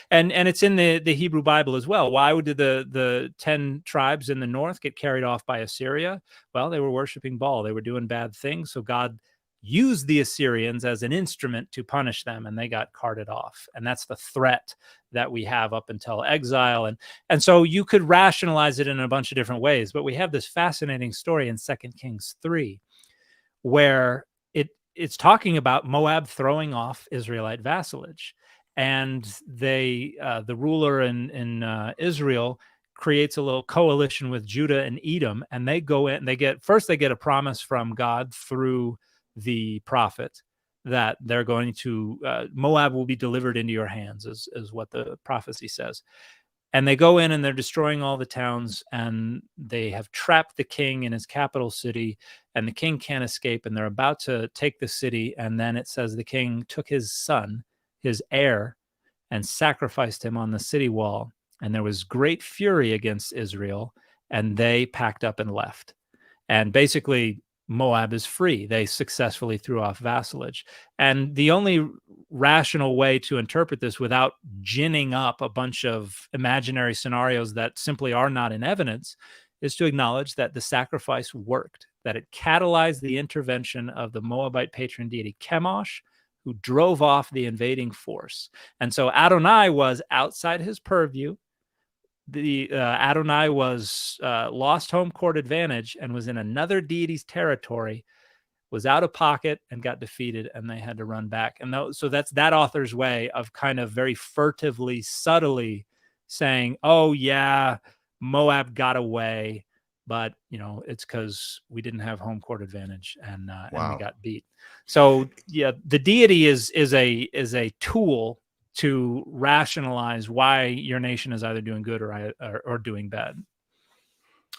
and it's in the Hebrew Bible as well. Why did the 10 tribes in the north get carried off by Assyria? Well, they were worshiping Baal. They were doing bad things. So God used the Assyrians as an instrument to punish them, and they got carted off. And that's the threat that we have up until exile. And so you could rationalize it in a bunch of different ways, but we have this fascinating story in 2 Kings 3, where it's talking about Moab throwing off Israelite vassalage. and they the ruler in Israel creates a little coalition with Judah and Edom, and they go in. They get a promise from God through the prophet that they're going to Moab will be delivered into your hands, is what the prophecy says. And they go in and they're destroying all the towns, and they have trapped the king in his capital city, and the king can't escape, and they're about to take the city. And then it says the king took his son, his heir, and sacrificed him on the city wall. And there was great fury against Israel, and they packed up and left. And basically, Moab is free. They successfully threw off vassalage. And the only rational way to interpret this without ginning up a bunch of imaginary scenarios that simply are not in evidence is to acknowledge that the sacrifice worked, that it catalyzed the intervention of the Moabite patron deity Chemosh, who drove off the invading force. And so Adonai was outside his purview. The Adonai was lost home court advantage and was in another deity's territory, was out of pocket and got defeated, and they had to run back. And so that's that author's way of kind of very furtively, subtly saying, oh yeah, Moab got away, but it's because we didn't have home court advantage, and we got beat. So yeah, the deity is a tool to rationalize why your nation is either doing good or doing bad.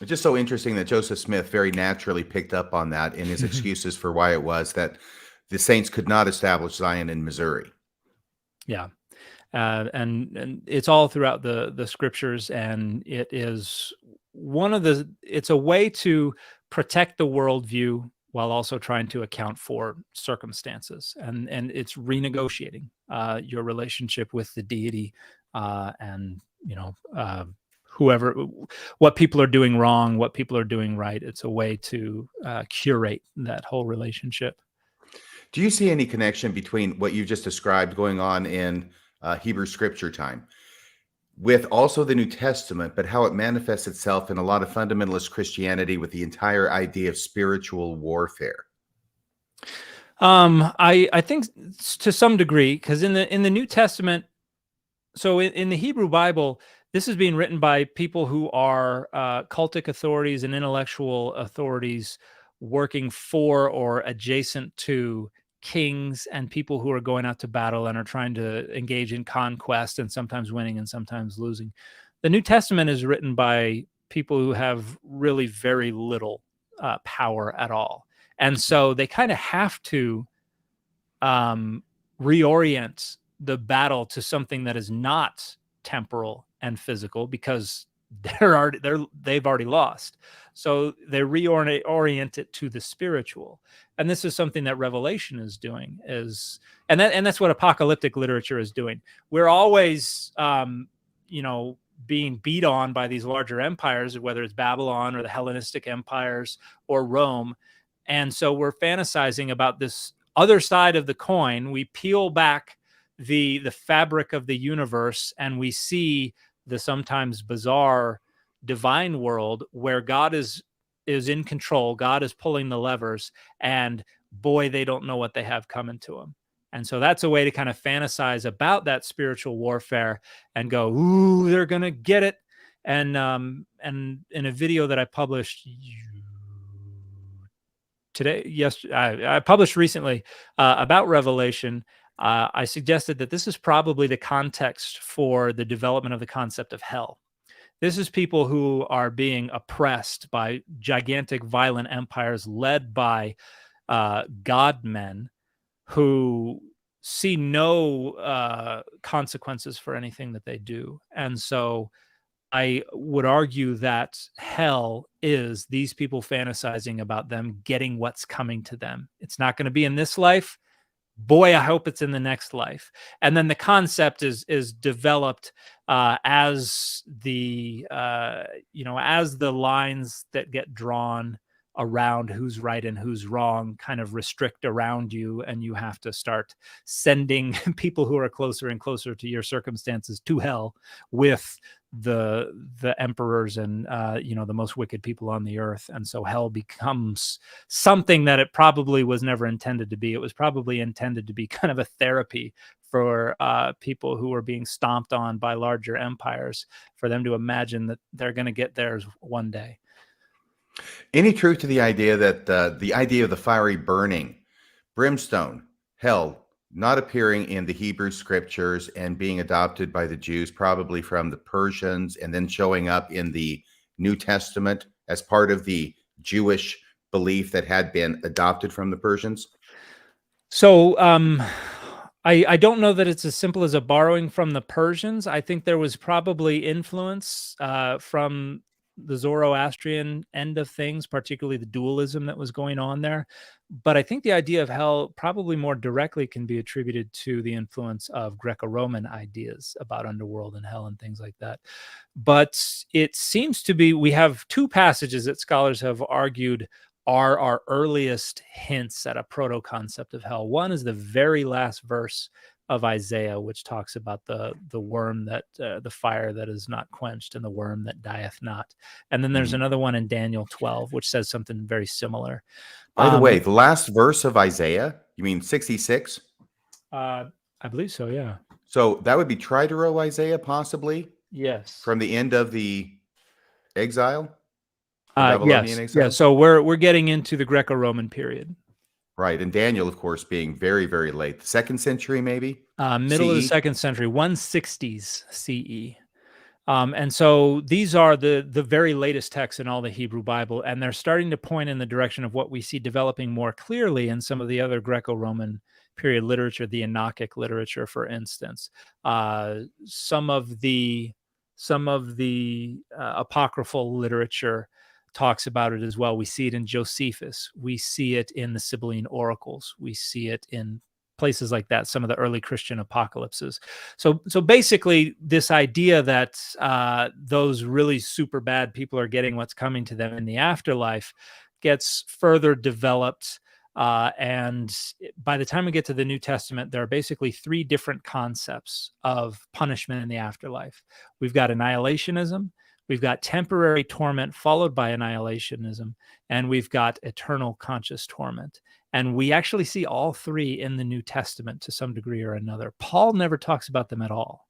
It's just so interesting that Joseph Smith very naturally picked up on that in his excuses for why it was that the saints could not establish Zion in Missouri. Yeah. And it's all throughout the scriptures, and it is it's a way to protect the worldview while also trying to account for circumstances, and it's renegotiating your relationship with the deity, and whoever, what people are doing wrong, what people are doing right. It's a way to curate that whole relationship. Do you see any connection between what you just described going on in Hebrew scripture time with also the New Testament, but how it manifests itself in a lot of fundamentalist Christianity with the entire idea of spiritual warfare? I think to some degree, because in the New Testament, so in the Hebrew Bible, this is being written by people who are cultic authorities and intellectual authorities working for or adjacent to kings and people who are going out to battle and are trying to engage in conquest, and sometimes winning and sometimes losing. The New Testament is written by people who have really very little power at all. And so they kind of have to reorient the battle to something that is not temporal and physical, because they've already lost. So they reorient it to the spiritual. And this is something that Revelation is doing, and that's what apocalyptic literature is doing. We're always being beat on by these larger empires, whether it's Babylon or the Hellenistic empires or Rome. And so we're fantasizing about this other side of the coin. We peel back the fabric of the universe, and we see the sometimes bizarre divine world where God is in control. God is pulling the levers, and boy, they don't know what they have coming to them. And so that's a way to kind of fantasize about that spiritual warfare and go, ooh, they're going to get it. And in a video that I published I published recently about Revelation, I suggested that this is probably the context for the development of the concept of hell. This is people who are being oppressed by gigantic, violent empires led by God-men who see no consequences for anything that they do. And so I would argue that hell is these people fantasizing about them getting what's coming to them. It's not going to be in this life. Boy, I hope it's in the next life. And then the concept is developed as the lines that get drawn around who's right and who's wrong kind of restrict around you, and you have to start sending people who are closer and closer to your circumstances to hell with the emperors and the most wicked people on the earth. And so hell becomes something that it probably was never intended to be. It was probably intended to be kind of a therapy for people who were being stomped on by larger empires, for them to imagine that they're going to get theirs one day. Any truth to the idea that the idea of the fiery burning, brimstone, hell, not appearing in the Hebrew scriptures and being adopted by the Jews, probably from the Persians, and then showing up in the New Testament as part of the Jewish belief that had been adopted from the Persians? So I don't know that it's as simple as a borrowing from the Persians. I think there was probably influence from the Zoroastrian end of things, particularly the dualism that was going on there. But I think the idea of hell probably more directly can be attributed to the influence of Greco-Roman ideas about underworld and hell and things like that. But it seems to be, we have two passages that scholars have argued are our earliest hints at a proto-concept of hell. One is the very last verse of Isaiah, which talks about the worm that the fire that is not quenched and the worm that dieth not. And then there's another one in Daniel 12, which says something very similar. By the way, the last verse of Isaiah, you mean 66? I believe so, yeah. So that would be Tridero Isaiah, possibly? Yes. From the end of the exile? Babylonian exile? Yeah, so we're getting into the Greco-Roman period. Right, and Daniel, of course, being very, very late. The 2nd century, maybe? Middle of the CE? 2nd century, 160s CE. And so these are the very latest texts in all the Hebrew Bible, and they're starting to point in the direction of what we see developing more clearly in some of the other Greco-Roman period literature, the Enochic literature, for instance. Some of the apocryphal literature talks about it as well. We see it in Josephus. We see it in the Sibylline oracles. We see it in places like that, some of the early Christian apocalypses. So basically, this idea that those really super bad people are getting what's coming to them in the afterlife gets further developed. And by the time we get to the New Testament, there are basically 3 different concepts of punishment in the afterlife. We've got annihilationism, we've got temporary torment followed by annihilationism, and we've got eternal conscious torment. And we actually see all 3 in the New Testament to some degree or another. Paul never talks about them at all.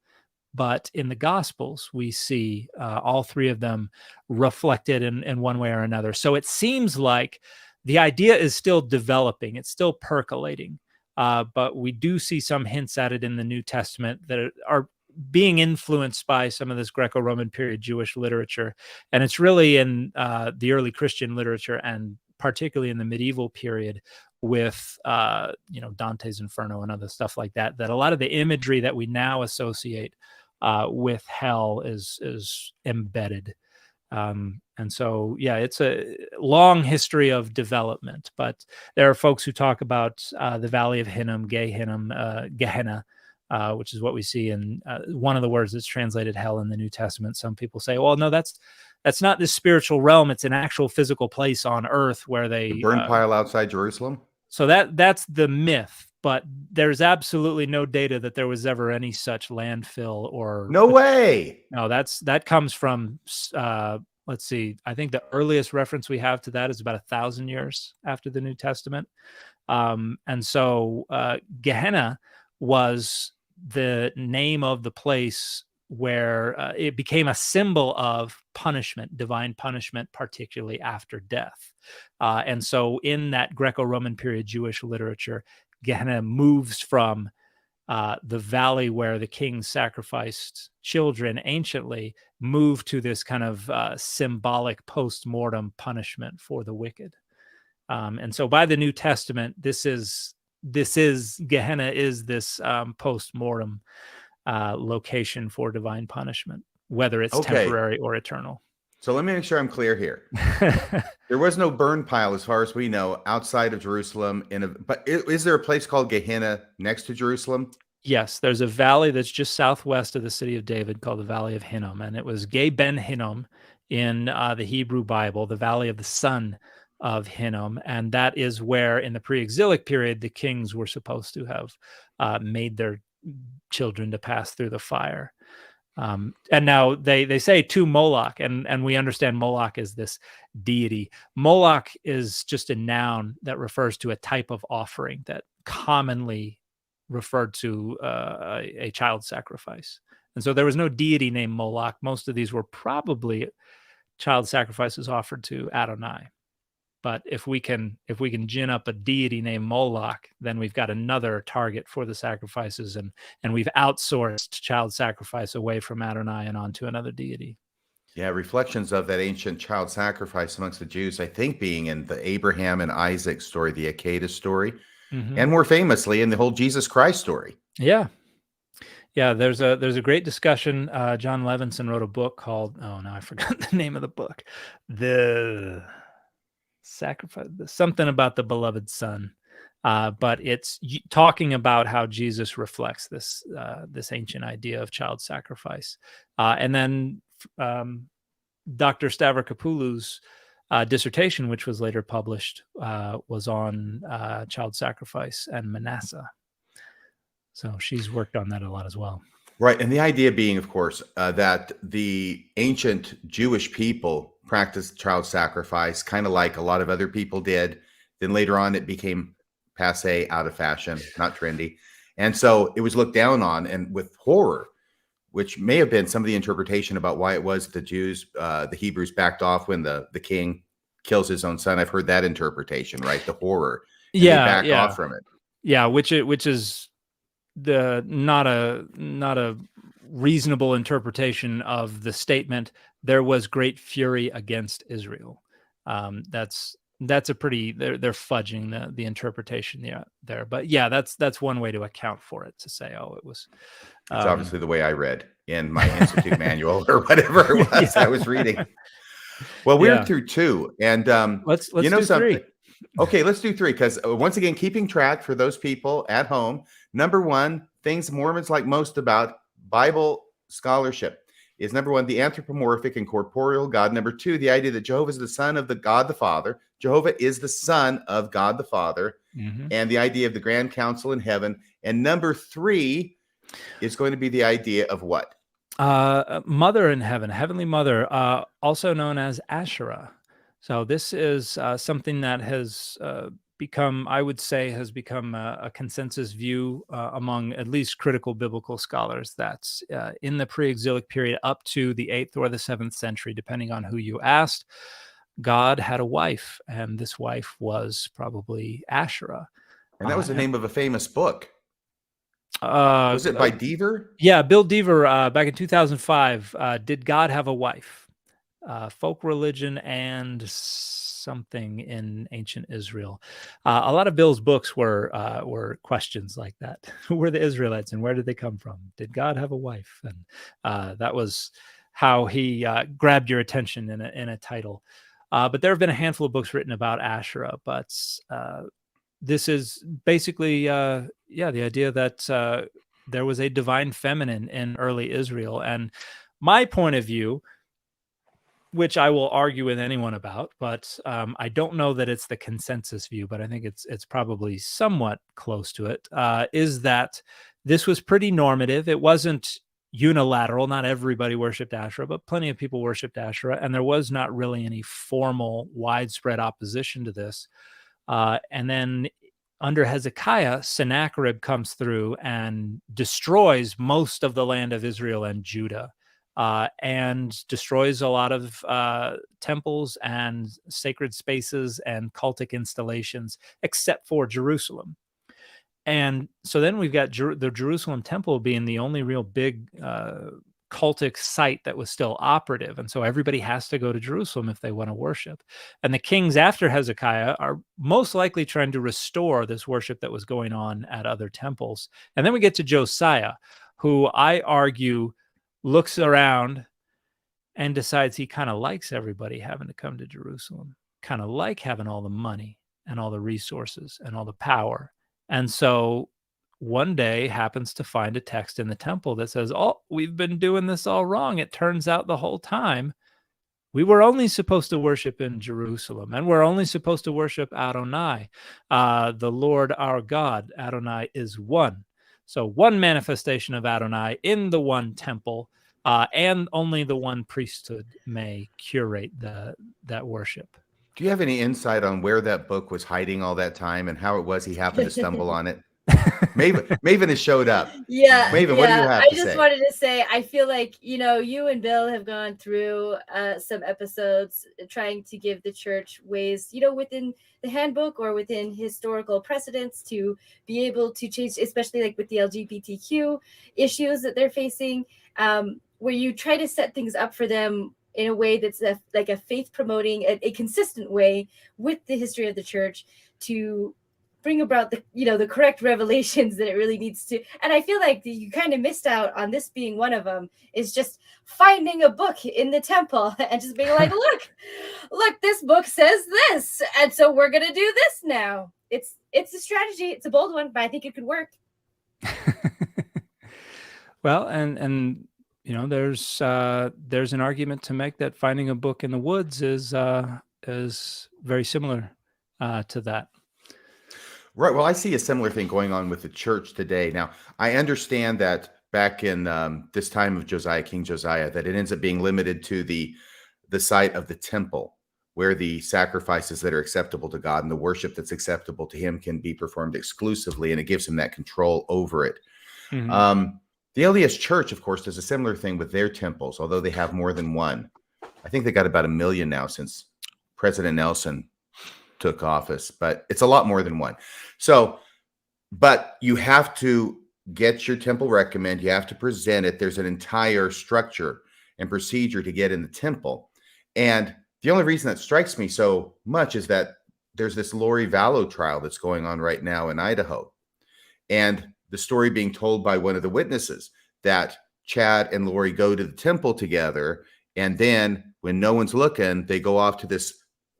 But in the Gospels, we see all 3 of them reflected in one way or another. So it seems like the idea is still developing. It's still percolating. But we do see some hints at it in the New Testament that are being influenced by some of this Greco-Roman period Jewish literature. And it's really in the early Christian literature, and particularly in the medieval period with Dante's Inferno and other stuff like that, that a lot of the imagery that we now associate with hell is embedded. And so, yeah, it's a long history of development, but there are folks who talk about the Valley of Hinnom, Gehenna, which is what we see in one of the words that's translated hell in the New Testament. Some people say, well, no, that's not this spiritual realm. It's an actual physical place on earth where they the burn pile outside Jerusalem. So that's the myth, but there's absolutely no data that there was ever any such landfill or no way. No, that comes from let's see. I think the earliest reference we have to that is about 1,000 years after the New Testament. And so Gehenna was the name of the place where it became a symbol of punishment, divine punishment, particularly after death. And so in that Greco-Roman period Jewish literature, Gehenna moves from the valley where the kings sacrificed children anciently, moved to this kind of symbolic post-mortem punishment for the wicked. And so by the New Testament, this is Gehenna is this post-mortem location for divine punishment, whether it's temporary or eternal. So let me make sure I'm clear here. There was no burn pile, as far as we know, outside of Jerusalem. But is there a place called Gehenna next to Jerusalem? Yes, there's a valley that's just southwest of the city of David called the Valley of Hinnom, and it was Ge Ben Hinnom in the Hebrew Bible, the Valley of the Son of Hinnom, and that is where, in the pre-exilic period, the kings were supposed to have made their children to pass through the fire. And now they say to Moloch, and we understand Moloch is this deity. Moloch is just a noun that refers to a type of offering that commonly referred to a child sacrifice. And so there was no deity named Moloch. Most of these were probably child sacrifices offered to Adonai. But if we can gin up a deity named Moloch, then we've got another target for the sacrifices, and we've outsourced child sacrifice away from Adonai and onto another deity. Yeah, reflections of that ancient child sacrifice amongst the Jews, I think, being in the Abraham and Isaac story, the Akedah story, and more famously in the whole Jesus Christ story. Yeah. Yeah, there's a great discussion. John Levinson wrote a book called, oh no, I forgot the name of the book. The sacrifice, something about the beloved son. But it's talking about how Jesus reflects this ancient idea of child sacrifice. And then Dr. Stavrakopoulos' dissertation, which was later published, was on child sacrifice and Manasseh. So she's worked on that a lot as well. Right. And the idea being, of course, that the ancient Jewish people practiced child sacrifice, kind of like a lot of other people did. Then later on, it became passe, out of fashion, not trendy. And so it was looked down on, and with horror, which may have been some of the interpretation about why it was the Jews, the Hebrews backed off when the king kills his own son. I've heard that interpretation, right? The horror. And they backed off from it. Yeah, which is the not a reasonable interpretation of the statement, there was great fury against Israel. That's a pretty, they're fudging the interpretation there. But yeah, that's one way to account for it, to say, oh, it was. It's obviously the way I read in my institute manual or whatever it was I was reading. Well, we're through 2, and let's do something. 3. Okay, let's do 3, because once again, keeping track for those people at home. Number 1, things Mormons like most about Bible scholarship is, number 1, the anthropomorphic and corporeal God. Number 2, the idea that Jehovah is the son of the God the Father. Jehovah is the son of God the Father, and the idea of the grand council in heaven. And number 3 is going to be the idea of what? Mother in heaven, heavenly mother, also known as Asherah. So this is something that has become, I would say, a consensus view among at least critical biblical scholars. That's in the pre-exilic period up to the 8th or the 7th century, depending on who you asked, God had a wife, and this wife was probably Asherah. And that was the name of a famous book. Was it by Deaver? Yeah, Bill Deaver, back in 2005, Did God Have a Wife? Folk religion and something in ancient Israel. A lot of Bill's books were questions like that. Who were the Israelites and where did they come from? Did God have a wife? And that was how he grabbed your attention in a title. But there have been a handful of books written about Asherah, but this is basically, the idea that there was a divine feminine in early Israel. And my point of view, which I will argue with anyone about, but I don't know that it's the consensus view, but I think it's probably somewhat close to it, is that this was pretty normative. It wasn't unilateral. Not everybody worshipped Asherah, but plenty of people worshipped Asherah, and there was not really any formal, widespread opposition to this. And then under Hezekiah, Sennacherib comes through and destroys most of the land of Israel and Judah. And destroys a lot of temples and sacred spaces and cultic installations, except for Jerusalem. And so then we've got the Jerusalem temple being the only real big cultic site that was still operative. And so everybody has to go to Jerusalem if they want to worship. And the kings after Hezekiah are most likely trying to restore this worship that was going on at other temples. And then we get to Josiah, who I argue looks around and decides he kind of likes everybody having to come to Jerusalem, kind of like having all the money and all the resources and all the power. And so one day happens to find a text in the temple that says, oh, we've been doing this all wrong. It turns out the whole time we were only supposed to worship in Jerusalem, and we're only supposed to worship Adonai, the Lord our God. Adonai is one. So one manifestation of Adonai in the one temple, and only the one priesthood may curate that worship. Do you have any insight on where that book was hiding all that time and how it was he happened to stumble on it? Maven has showed up. Yeah, Maven, what do you have I to just say? wanted to say, I feel like, you and Bill have gone through some episodes trying to give the church ways, within the handbook or within historical precedents to be able to change, especially like with the LGBTQ issues that they're facing, where you try to set things up for them in a way that's like a faith promoting, a consistent way with the history of the church to bring about the correct revelations that it really needs to. And I feel like you kind of missed out on this being one of them, is just finding a book in the temple and just being like, look, this book says this, and so we're gonna do this now. It's a strategy. It's a bold one, but I think it could work. Well, and there's an argument to make that finding a book in the woods is very similar to that. Right. Well, I see a similar thing going on with the church today. Now, I understand that back in this time of King Josiah, that it ends up being limited to the site of the temple, where the sacrifices that are acceptable to God and the worship that's acceptable to him can be performed exclusively, and it gives him that control over it. Mm-hmm. The LDS Church, of course, does a similar thing with their temples, although they have more than one. I think they got about 1 million now since President Nelson took office, but it's a lot more than one. So, but you have to get your temple recommend, you have to present it. There's an entire structure and procedure to get in the temple. And the only reason that strikes me so much is that there's this Lori Vallow trial that's going on right now in Idaho. And the story being told by one of the witnesses that Chad and Lori go to the temple together, and then when no one's looking, they go off to this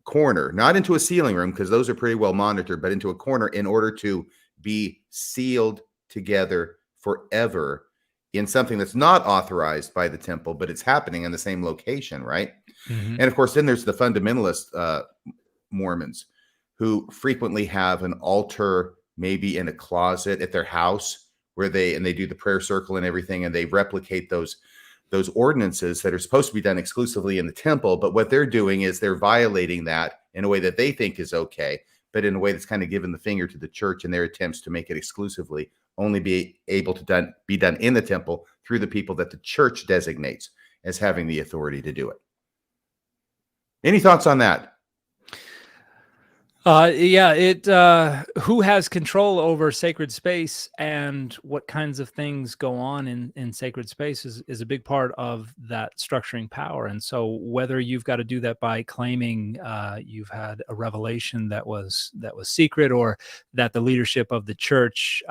corner, not into a sealing room, because those are pretty well monitored, but into a corner in order to be sealed together forever in something that's not authorized by the temple, but it's happening in the same location, right? Mm-hmm. And of course, then there's the fundamentalist Mormons, who frequently have an altar maybe in a closet at their house, where they do the prayer circle and everything, and they replicate those ordinances that are supposed to be done exclusively in the temple. But what they're doing is they're violating that in a way that they think is okay, but in a way that's kind of given the finger to the church in their attempts to make it exclusively only be able to be done in the temple through the people that the church designates as having the authority to do it. Any thoughts on that? Who has control over sacred space and what kinds of things go on in sacred space is a big part of that structuring power. And so whether you've got to do that by claiming you've had a revelation that was secret, or that the leadership of the church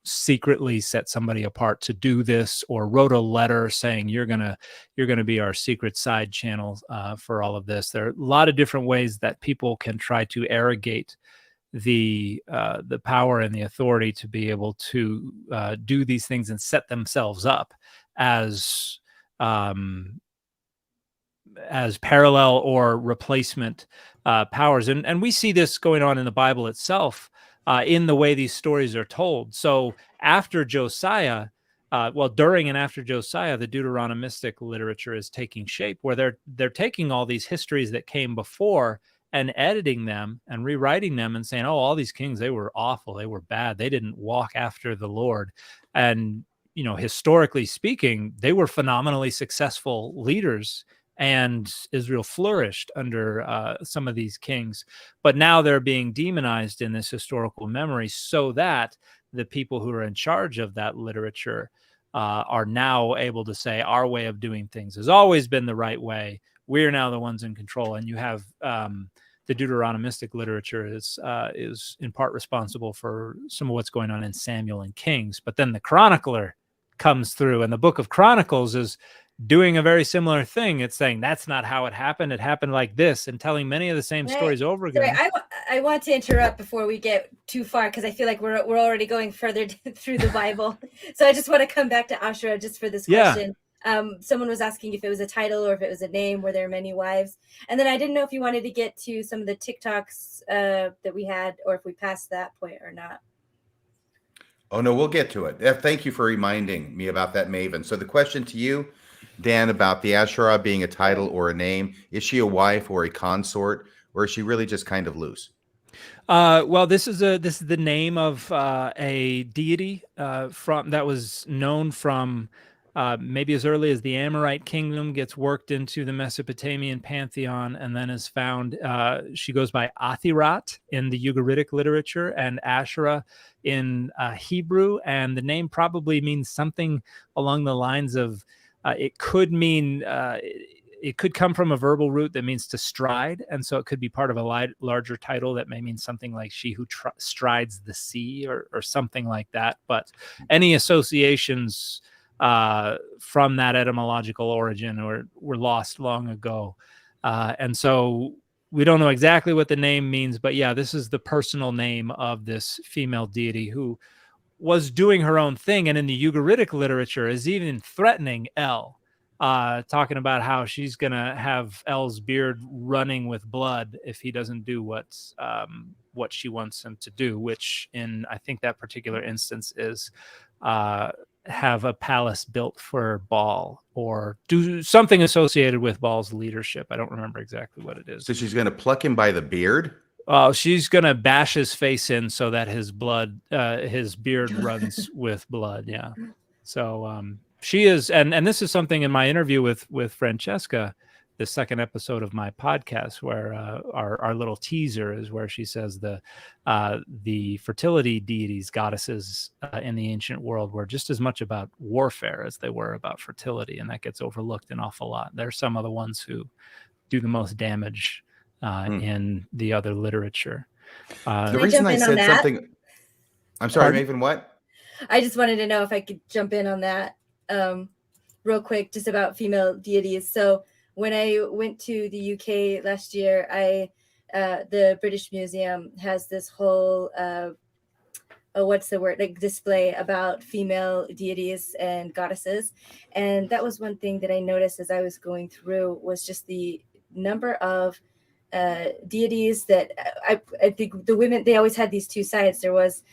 secretly set somebody apart to do this, or wrote a letter saying you're gonna be our secret side channel for all of this. There are a lot of different ways that people can try to arrogate the power and the authority to be able to do these things and set themselves up as parallel or replacement powers. And we see this going on in the Bible itself, in the way these stories are told. So after Josiah, during and after Josiah, the Deuteronomistic literature is taking shape, where they're taking all these histories that came before and editing them and rewriting them and saying, oh, all these kings, they were awful, they were bad, they didn't walk after the Lord. And historically speaking, they were phenomenally successful leaders, and Israel flourished under some of these kings. But now they're being demonized in this historical memory, so that the people who are in charge of that literature are now able to say, our way of doing things has always been the right way. We're now the ones in control. And you have the Deuteronomistic literature is in part responsible for some of what's going on in Samuel and Kings. But then the chronicler comes through, and the book of Chronicles is doing a very similar thing. It's saying that's not how it happened. It happened like this, and telling many of the same stories over again. Sorry, I want to interrupt before we get too far, because I feel like we're already going further through the Bible. So I just want to come back to Asherah just for this question. Someone was asking if it was a title or if it was a name. Were there many wives? And then I didn't know if you wanted to get to some of the TikToks that we had, or if we passed that point or not. Oh, no, we'll get to it. Thank you for reminding me about that, Maven. So the question to you, Dan, about the Asherah being a title or a name, is she a wife or a consort, or is she really just kind of loose? Well, this is the name of a deity from that was known from maybe as early as the Amorite kingdom, gets worked into the Mesopotamian pantheon, and then is found. She goes by Athirat in the Ugaritic literature and Asherah in Hebrew, and the name probably means something along the lines of it could mean. It could come from a verbal root that means to stride, and so it could be part of a larger title that may mean something like "she who strides the sea" or something like that. But any associations from that etymological origin were lost long ago, and so we don't know exactly what the name means. But yeah, this is the personal name of this female deity who was doing her own thing, and in the Ugaritic literature is even threatening El. Talking about how she's gonna have El's beard running with blood if he doesn't do what she wants him to do, which in I think that particular instance is have a palace built for Baal or do something associated with Baal's leadership. I don't remember exactly what it is. So she's going to pluck him by the beard? She's gonna bash his face in so that his beard runs with blood. Yeah. So she is, and this is something in my interview with Francesca, the second episode of my podcast, where our little teaser is where she says the fertility deities, goddesses in the ancient world were just as much about warfare as they were about fertility, and that gets overlooked an awful lot. They're some of the ones who do the most damage in the other literature. The reason I said something, I'm sorry, Maven, what? I just wanted to know if I could jump in on that real quick, just about female deities. So when I went to the UK last year, the British Museum has this whole display about female deities and goddesses, and that was one thing that I noticed as I was going through was just the number of deities that I think the women, they always had these two sides. There was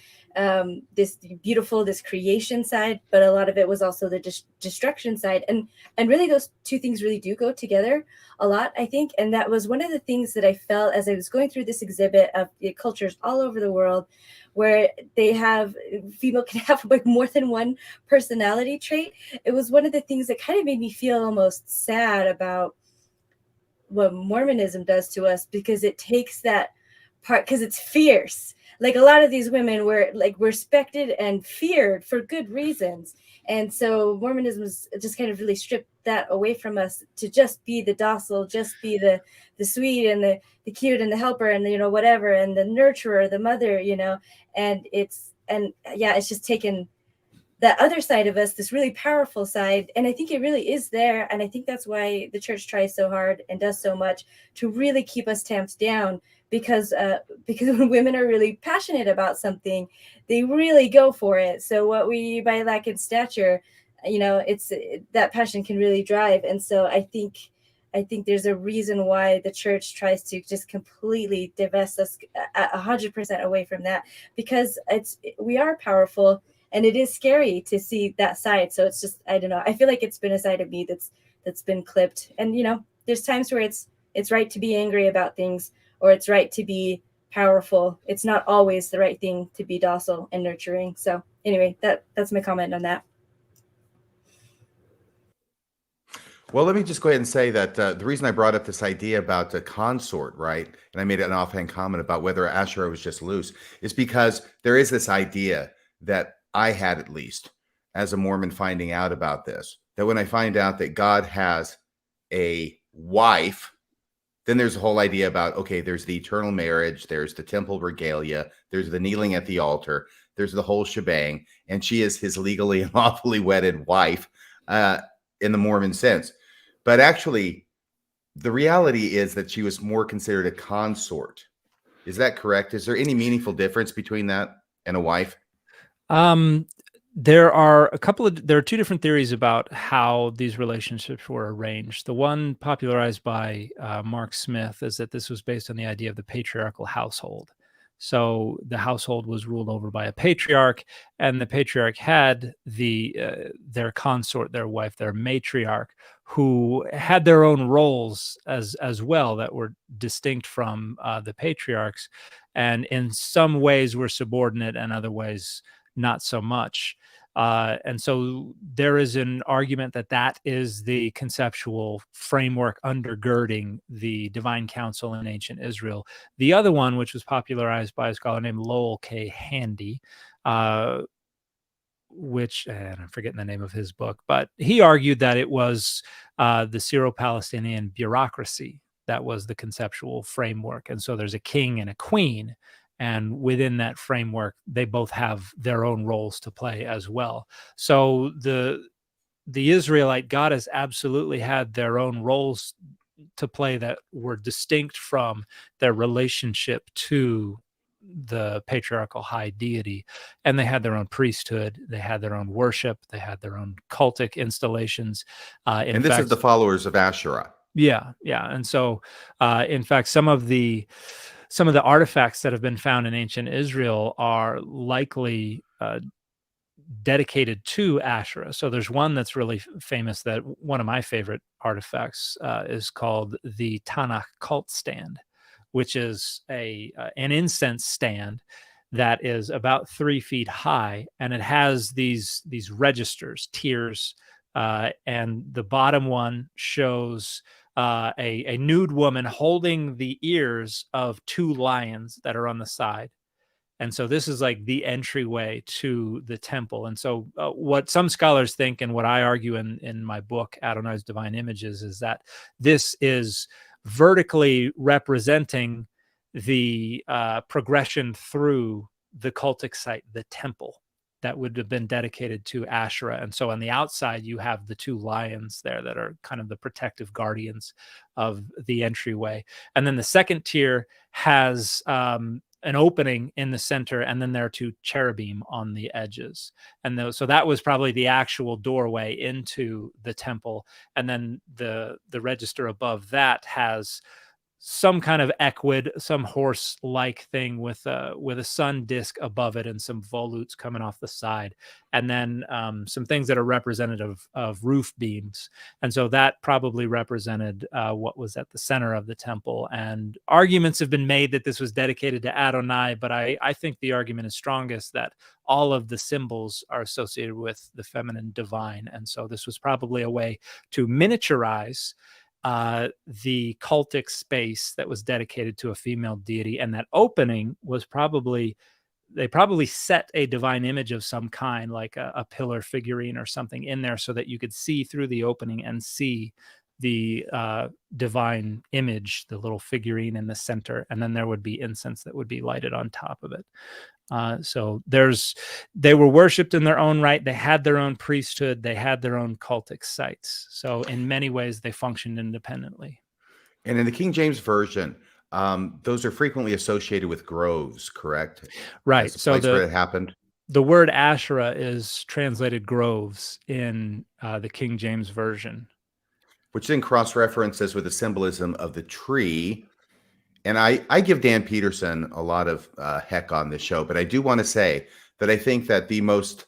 this creation side, but a lot of it was also the destruction side, and really those two things really do go together a lot, I think. And that was one of the things that I felt as I was going through this exhibit of cultures all over the world where female can have like more than one personality trait. It was one of the things that kind of made me feel almost sad about what Mormonism does to us, because it takes that part, because it's fierce. Like a lot of these women were like respected and feared for good reasons. And so Mormonism just kind of really stripped that away from us to just be the docile, just be the sweet and the cute and the helper and whatever, and the nurturer, the mother, and it's just taken that other side of us, this really powerful side. And I think it really is there. And I think that's why the church tries so hard and does so much to really keep us tamped down, because when women are really passionate about something, they really go for it. So what we by lack in stature, it's that passion can really drive. And so I think there's a reason why the church tries to just completely divest us 100% away from that, because we are powerful. And it is scary to see that side. So it's just, I don't know. I feel like it's been a side of me that's been clipped. And, there's times where it's right to be angry about things, or it's right to be powerful. It's not always the right thing to be docile and nurturing. So anyway, that's my comment on that. Well, let me just go ahead and say that the reason I brought up this idea about a consort, right, and I made an offhand comment about whether Asherah was just loose, is because there is this idea that I had, at least as a Mormon, finding out about this, that when I find out that God has a wife, then there's a whole idea about, okay, there's the eternal marriage, there's the temple regalia, there's the kneeling at the altar, there's the whole shebang, and she is his legally and lawfully wedded wife in the Mormon sense. But actually, the reality is that she was more considered a consort. Is that correct? Is there any meaningful difference between that and a wife? There are two different theories about how these relationships were arranged. The one popularized by Mark Smith is that this was based on the idea of the patriarchal household. So the household was ruled over by a patriarch, and the patriarch had their consort, their wife, their matriarch, who had their own roles as well that were distinct from the patriarchs, and in some ways were subordinate, and other ways not so much. And so there is an argument that that is the conceptual framework undergirding the divine council in ancient Israel. The other one, which was popularized by a scholar named Lowell K. Handy, which, and I'm forgetting the name of his book, but he argued that it was the Syro-Palestinian bureaucracy that was the conceptual framework. And so there's a king and a queen, and within that framework, they both have their own roles to play as well. So the Israelite goddess absolutely had their own roles to play that were distinct from their relationship to the patriarchal high deity, and they had their own priesthood, they had their own worship, they had their own cultic installations. And this is the followers of Asherah. Yeah. And so, in fact, some of the artifacts that have been found in ancient Israel are likely dedicated to Asherah. So there's one that's really famous, that one of my favorite artifacts is called the Tanak cult stand, which is an incense stand that is about 3 feet high, and it has these registers, tiers, and the bottom one shows a nude woman holding the ears of 2 lions that are on the side. And so this is like the entryway to the temple. And so what some scholars think, and what I argue in my book, Adonai's Divine Images, is that this is vertically representing the progression through the cultic site, the temple, that would have been dedicated to Asherah. And so on the outside, you have the 2 lions there that are kind of the protective guardians of the entryway. And then the second tier has an opening in the center, and then there are 2 cherubim on the edges. And so that was probably the actual doorway into the temple. And then the register above that has some kind of equid, some horse-like thing with a sun disk above it and some volutes coming off the side, and then some things that are representative of roof beams. And so that probably represented what was at the center of the temple. And arguments have been made that this was dedicated to Adonai, but I think the argument is strongest that all of the symbols are associated with the feminine divine. And so this was probably a way to miniaturize the cultic space that was dedicated to a female deity. And that opening was they probably set a divine image of some kind, like a pillar figurine or something in there, so that you could see through the opening and see the divine image, the little figurine in the center. And then there would be incense that would be lighted on top of it. So they were worshipped in their own right. They had their own priesthood. They had their own cultic sites. So in many ways, they functioned independently. And in the King James Version, those are frequently associated with groves, correct? Right. As the So place where it happened. The word Asherah is translated groves in the King James Version, which then cross-references with the symbolism of the tree. And I give Dan Peterson a lot of heck on this show, but I do want to say that I think that the most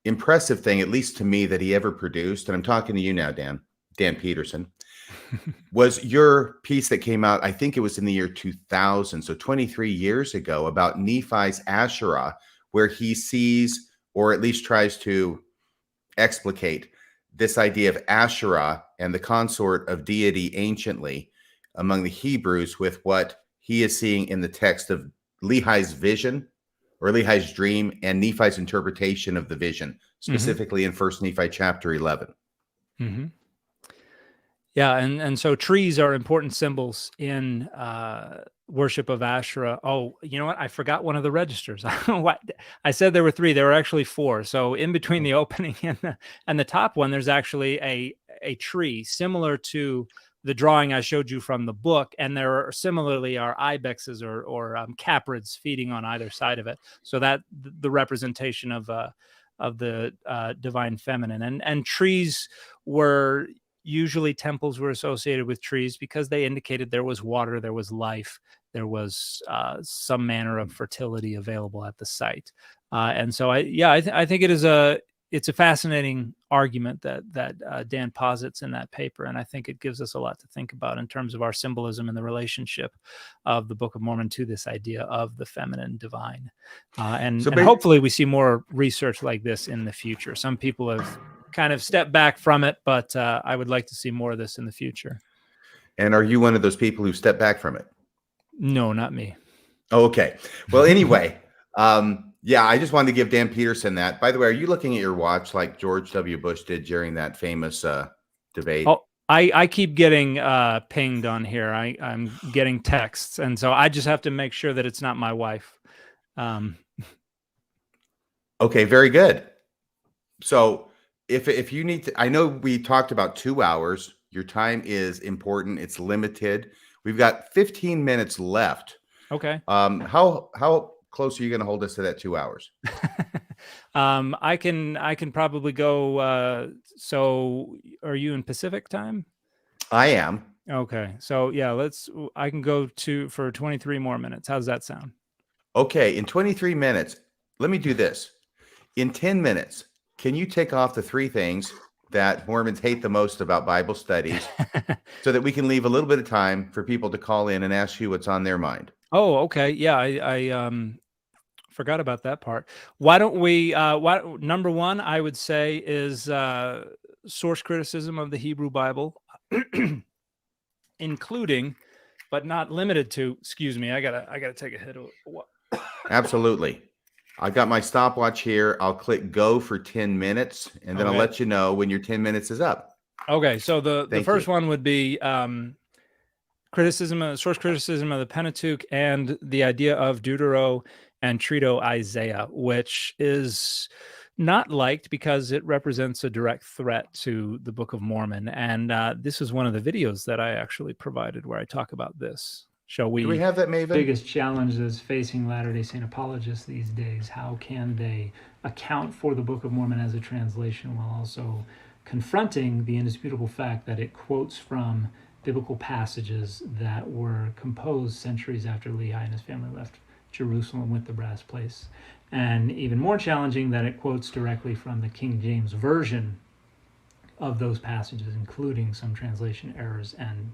impressive thing, at least to me, that he ever produced, and I'm talking to you now, Dan Peterson, was your piece that came out, I think it was in the year 2000, so 23 years ago, about Nephi's Asherah, where he sees, or at least tries to explicate, this idea of Asherah and the consort of deity anciently among the Hebrews with what he is seeing in the text of Lehi's vision or Lehi's dream and Nephi's interpretation of the vision, specifically in 1 Nephi chapter 11. Mm-hmm. Yeah, and so trees are important symbols in worship of Asherah. Oh, you know what? I forgot one of the registers. I said there were 3. There were actually 4. So in between the opening and the top one, there's actually a tree similar to the drawing I showed you from the book, and there are similarly are ibexes or caprids feeding on either side of it. So that the representation of the divine feminine, and trees were usually temples were associated with trees because they indicated there was water, there was life, there was some manner of fertility available at the site. And so I think it's a fascinating argument that Dan posits in that paper, and I think it gives us a lot to think about in terms of our symbolism and the relationship of the Book of Mormon to this idea of the feminine divine. And hopefully we see more research like this in the future. Some people have kind of stepped back from it, but I would like to see more of this in the future. And are you one of those people who stepped back from it? No, not me. Okay. Well, anyway, yeah, I just wanted to give Dan Peterson that. By the way, are you looking at your watch like George W. Bush did during that famous debate? Oh, I keep getting pinged on here. I'm getting texts, and so I just have to make sure that it's not my wife. Okay, very good. So if you need to, I know we talked about 2 hours. Your time is important. It's limited. We've got 15 minutes left. Okay. How close are you going to hold us to that 2 hours? I can probably go. So are you in Pacific time? I am. Okay. So yeah, I can go for 23 more minutes. How's that sound? Okay. In 23 minutes, let me do this. In 10 minutes, can you take off the 3 things that Mormons hate the most about Bible studies so that we can leave a little bit of time for people to call in and ask you what's on their mind? Oh, okay. Yeah. I forgot about that part. Why don't we, number one, I would say is source criticism of the Hebrew Bible, including, but not limited to, excuse me, I gotta take a hit of what? Absolutely. I got my stopwatch here. I'll click go for 10 minutes, and then I'll let you know when your 10 minutes is up. Okay. So the first one would be source criticism of the Pentateuch and the idea of Deutero and Trito Isaiah, which is not liked because it represents a direct threat to the Book of Mormon. And this is one of the videos that I actually provided where I talk about this. Shall we? Do we have that, Maven? Biggest challenges facing Latter-day Saint apologists these days. How can they account for the Book of Mormon as a translation while also confronting the indisputable fact that it quotes from biblical passages that were composed centuries after Lehi and his family left Jerusalem with the brass plates? And even more challenging, that it quotes directly from the King James Version of those passages, including some translation errors and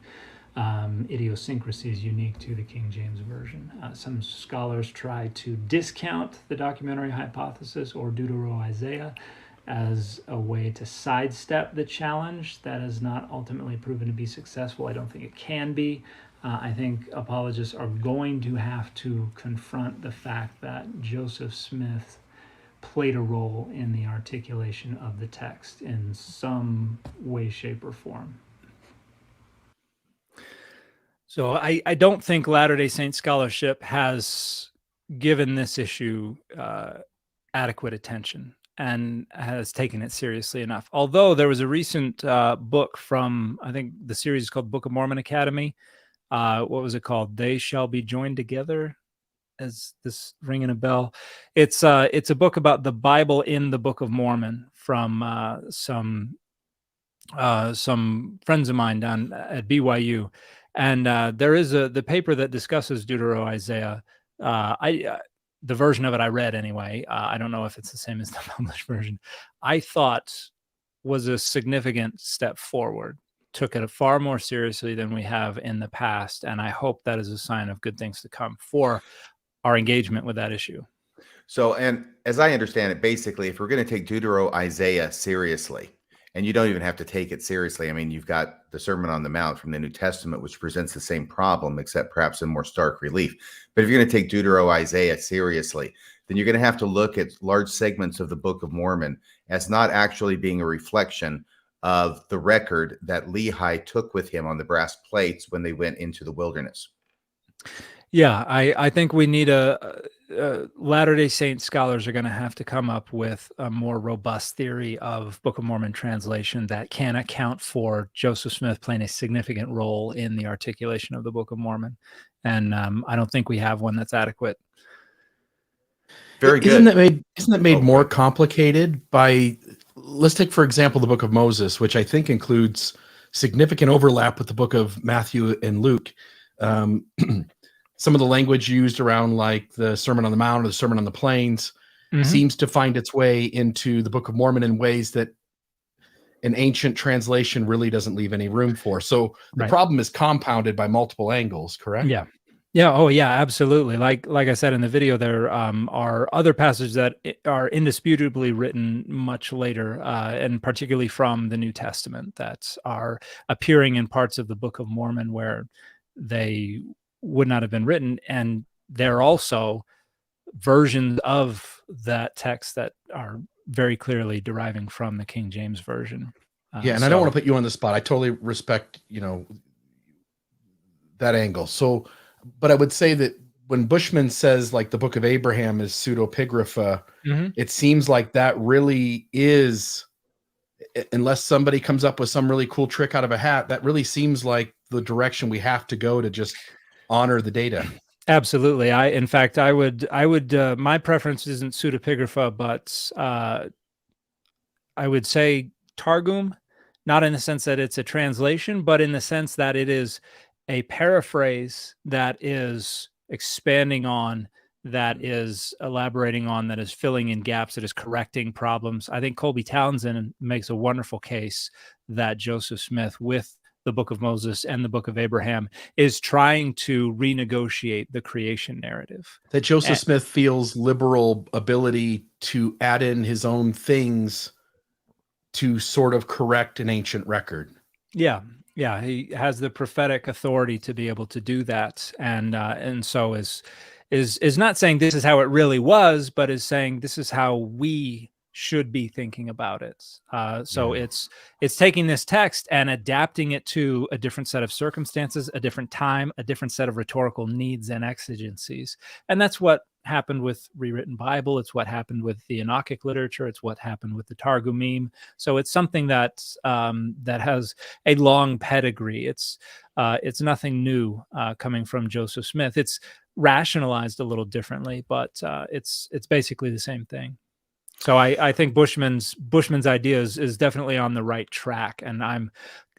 idiosyncrasies unique to the King James Version. Some scholars try to discount the documentary hypothesis or Deutero Isaiah as a way to sidestep the challenge. That has not ultimately proven to be successful. I don't think it can be. I think apologists are going to have to confront the fact that Joseph Smith played a role in the articulation of the text in some way, shape, or form. So I don't think Latter-day Saint scholarship has given this issue adequate attention and has taken it seriously enough. Although there was a recent book from, I think the series is called Book of Mormon Academy. What was it called? They Shall Be Joined Together. Is this ringing a bell? It's a book about the Bible in the Book of Mormon from some friends of mine down at BYU. And there is the paper that discusses Deutero Isaiah. The version of it I read anyway. I don't know if it's the same as the published version. I thought was a significant step forward. Took it far more seriously than we have in the past, and I hope that is a sign of good things to come for our engagement with that issue. So, and as I understand it, basically, if we're going to take Deutero Isaiah seriously, and you don't even have to take it seriously. I mean, you've got the Sermon on the Mount from the New Testament, which presents the same problem, except perhaps in more stark relief. But if you're going to take Deutero Isaiah seriously, then you're going to have to look at large segments of the Book of Mormon as not actually being a reflection of the record that Lehi took with him on the brass plates when they went into the wilderness. Yeah, I think we need Latter-day Saint scholars are going to have to come up with a more robust theory of Book of Mormon translation that can account for Joseph Smith playing a significant role in the articulation of the Book of Mormon. And I don't think we have one that's adequate. Very good. Isn't that made more complicated by, let's take, for example, the Book of Moses, which I think includes significant overlap with the book of Matthew and Luke. Some of the language used around like the Sermon on the Mount or the Sermon on the Plains seems to find its way into the Book of Mormon in ways that an ancient translation really doesn't leave any room for. So the problem is compounded by multiple angles, correct? Yeah. Yeah. Oh, yeah, absolutely. Like I said in the video, there are other passages that are indisputably written much later, and particularly from the New Testament, that are appearing in parts of the Book of Mormon where they would not have been written. And there are also versions of that text that are very clearly deriving from the King James Version. Yeah, and I don't want to put you on the spot. I totally respect, that angle. So, but I would say that when Bushman says like the Book of Abraham is pseudepigrapha, it seems like that really is, unless somebody comes up with some really cool trick out of a hat, that really seems like the direction we have to go to just honor the data. Absolutely. In fact, I would, my preference isn't pseudepigrapha, but I would say Targum, not in the sense that it's a translation, but in the sense that it is a paraphrase that is expanding on, that is elaborating on, that is filling in gaps, that is correcting problems. I think Colby Townsend makes a wonderful case that Joseph Smith, with the Book of Moses and the Book of Abraham, is trying to renegotiate the creation narrative. That Joseph Smith feels liberal ability to add in his own things to sort of correct an ancient record. Yeah. Yeah. He has the prophetic authority to be able to do that. And so is not saying this is how it really was, but is saying this is how we should be thinking about it. So it's taking this text and adapting it to a different set of circumstances, a different time, a different set of rhetorical needs and exigencies. And that's what happened with Rewritten Bible. It's what happened with the Enochic literature. It's what happened with the Targumim. So it's something that that has a long pedigree. It's nothing new coming from Joseph Smith. It's rationalized a little differently, but it's basically the same thing. So I think Bushman's ideas is definitely on the right track, and I'm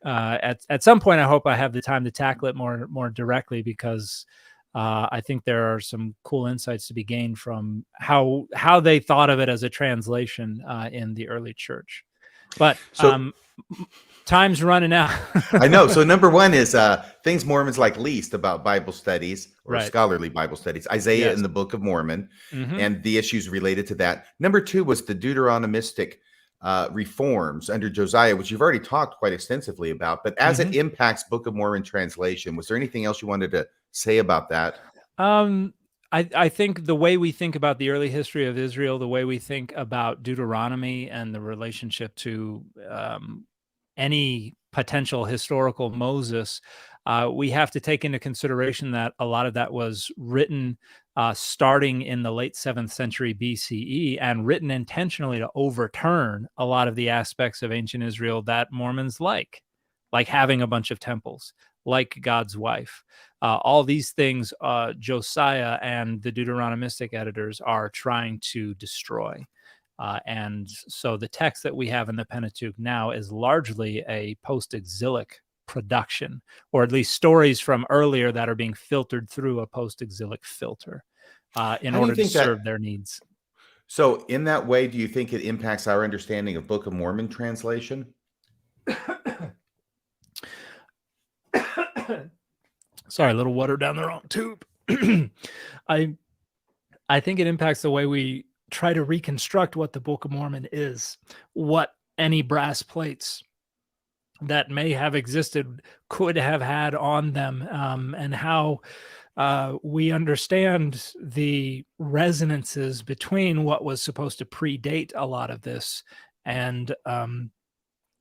at some point I hope I have the time to tackle it more directly, because I think there are some cool insights to be gained from how they thought of it as a translation in the early church. But time's running out. I know. So number one is things Mormons like least about Bible studies or scholarly Bible studies. Isaiah in the Book of Mormon and the issues related to that. Number two was the Deuteronomistic reforms under Josiah, which you've already talked quite extensively about. But as it impacts Book of Mormon translation, was there anything else you wanted to say about that? I think the way we think about the early history of Israel, the way we think about Deuteronomy and the relationship to any potential historical Moses, we have to take into consideration that a lot of that was written starting in the late 7th century BCE, and written intentionally to overturn a lot of the aspects of ancient Israel that Mormons like having a bunch of temples, like God's wife. All these things Josiah and the Deuteronomistic editors are trying to destroy. And so the text that we have in the Pentateuch now is largely a post-exilic production, or at least stories from earlier that are being filtered through a post-exilic filter in order to serve their needs. So in that way, do you think it impacts our understanding of Book of Mormon translation? Sorry, a little water down the wrong tube. I think it impacts the way we try to reconstruct what the Book of Mormon is, what any brass plates that may have existed could have had on them, and how we understand the resonances between what was supposed to predate a lot of this and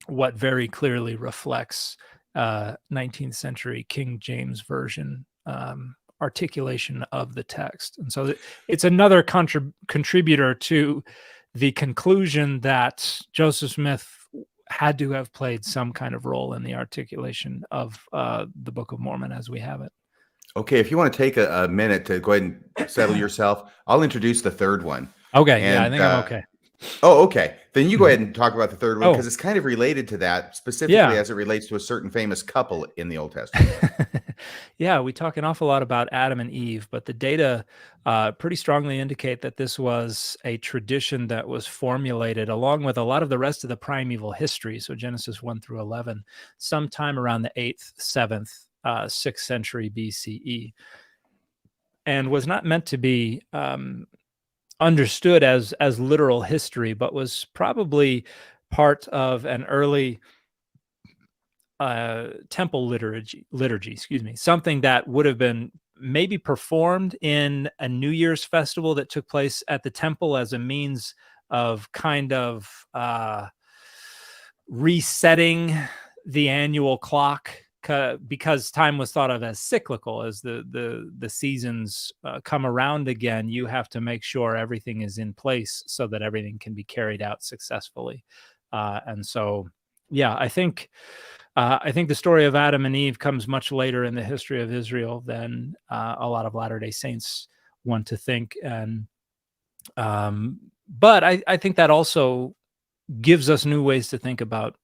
what very clearly reflects 19th century King James Version articulation of the text. And so it's another contributor to the conclusion that Joseph Smith had to have played some kind of role in the articulation of the Book of Mormon as we have it. Okay, if you want to take a minute to go ahead and settle yourself, I'll introduce the third one. Okay, and, yeah, I think I'm okay. Oh, okay. Then you go ahead and talk about the third one, Oh. because it's kind of related to that, specifically Yeah. as it relates to a certain famous couple in the Old Testament. Yeah, we talk an awful lot about Adam and Eve, but the data pretty strongly indicate that this was a tradition that was formulated along with a lot of the rest of the primeval history. So Genesis 1 through 11, sometime around the 8th, 7th, 6th century BCE, and was not meant to be understood as literal history, but was probably part of an early temple liturgy, excuse me, something that would have been maybe performed in a New Year's festival that took place at the temple as a means of kind of resetting the annual clock, because time was thought of as cyclical. As the seasons come around again, you have to make sure everything is in place so that everything can be carried out successfully. And so, yeah, I think the story of Adam and Eve comes much later in the history of Israel than a lot of Latter-day Saints want to think. And but I think that also gives us new ways to think about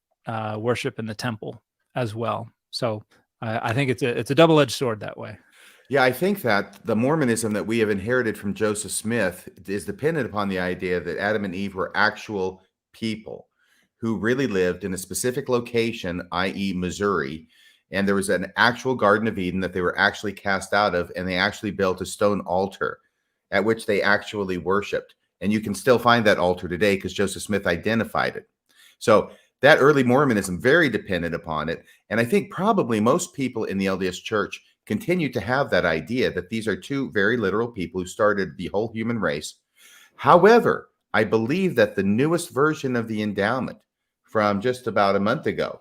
worship in the temple as well. So I think it's a double-edged sword that way. Yeah, I think that the Mormonism that we have inherited from Joseph Smith is dependent upon the idea that Adam and Eve were actual people who really lived in a specific location, i.e. Missouri, and there was an actual Garden of Eden that they were actually cast out of, and they actually built a stone altar at which they actually worshiped. And you can still find that altar today because Joseph Smith identified it. So that early Mormonism, very dependent upon it. And I think probably most people in the LDS Church continue to have that idea that these are two very literal people who started the whole human race. However, I believe that the newest version of the endowment from just about a month ago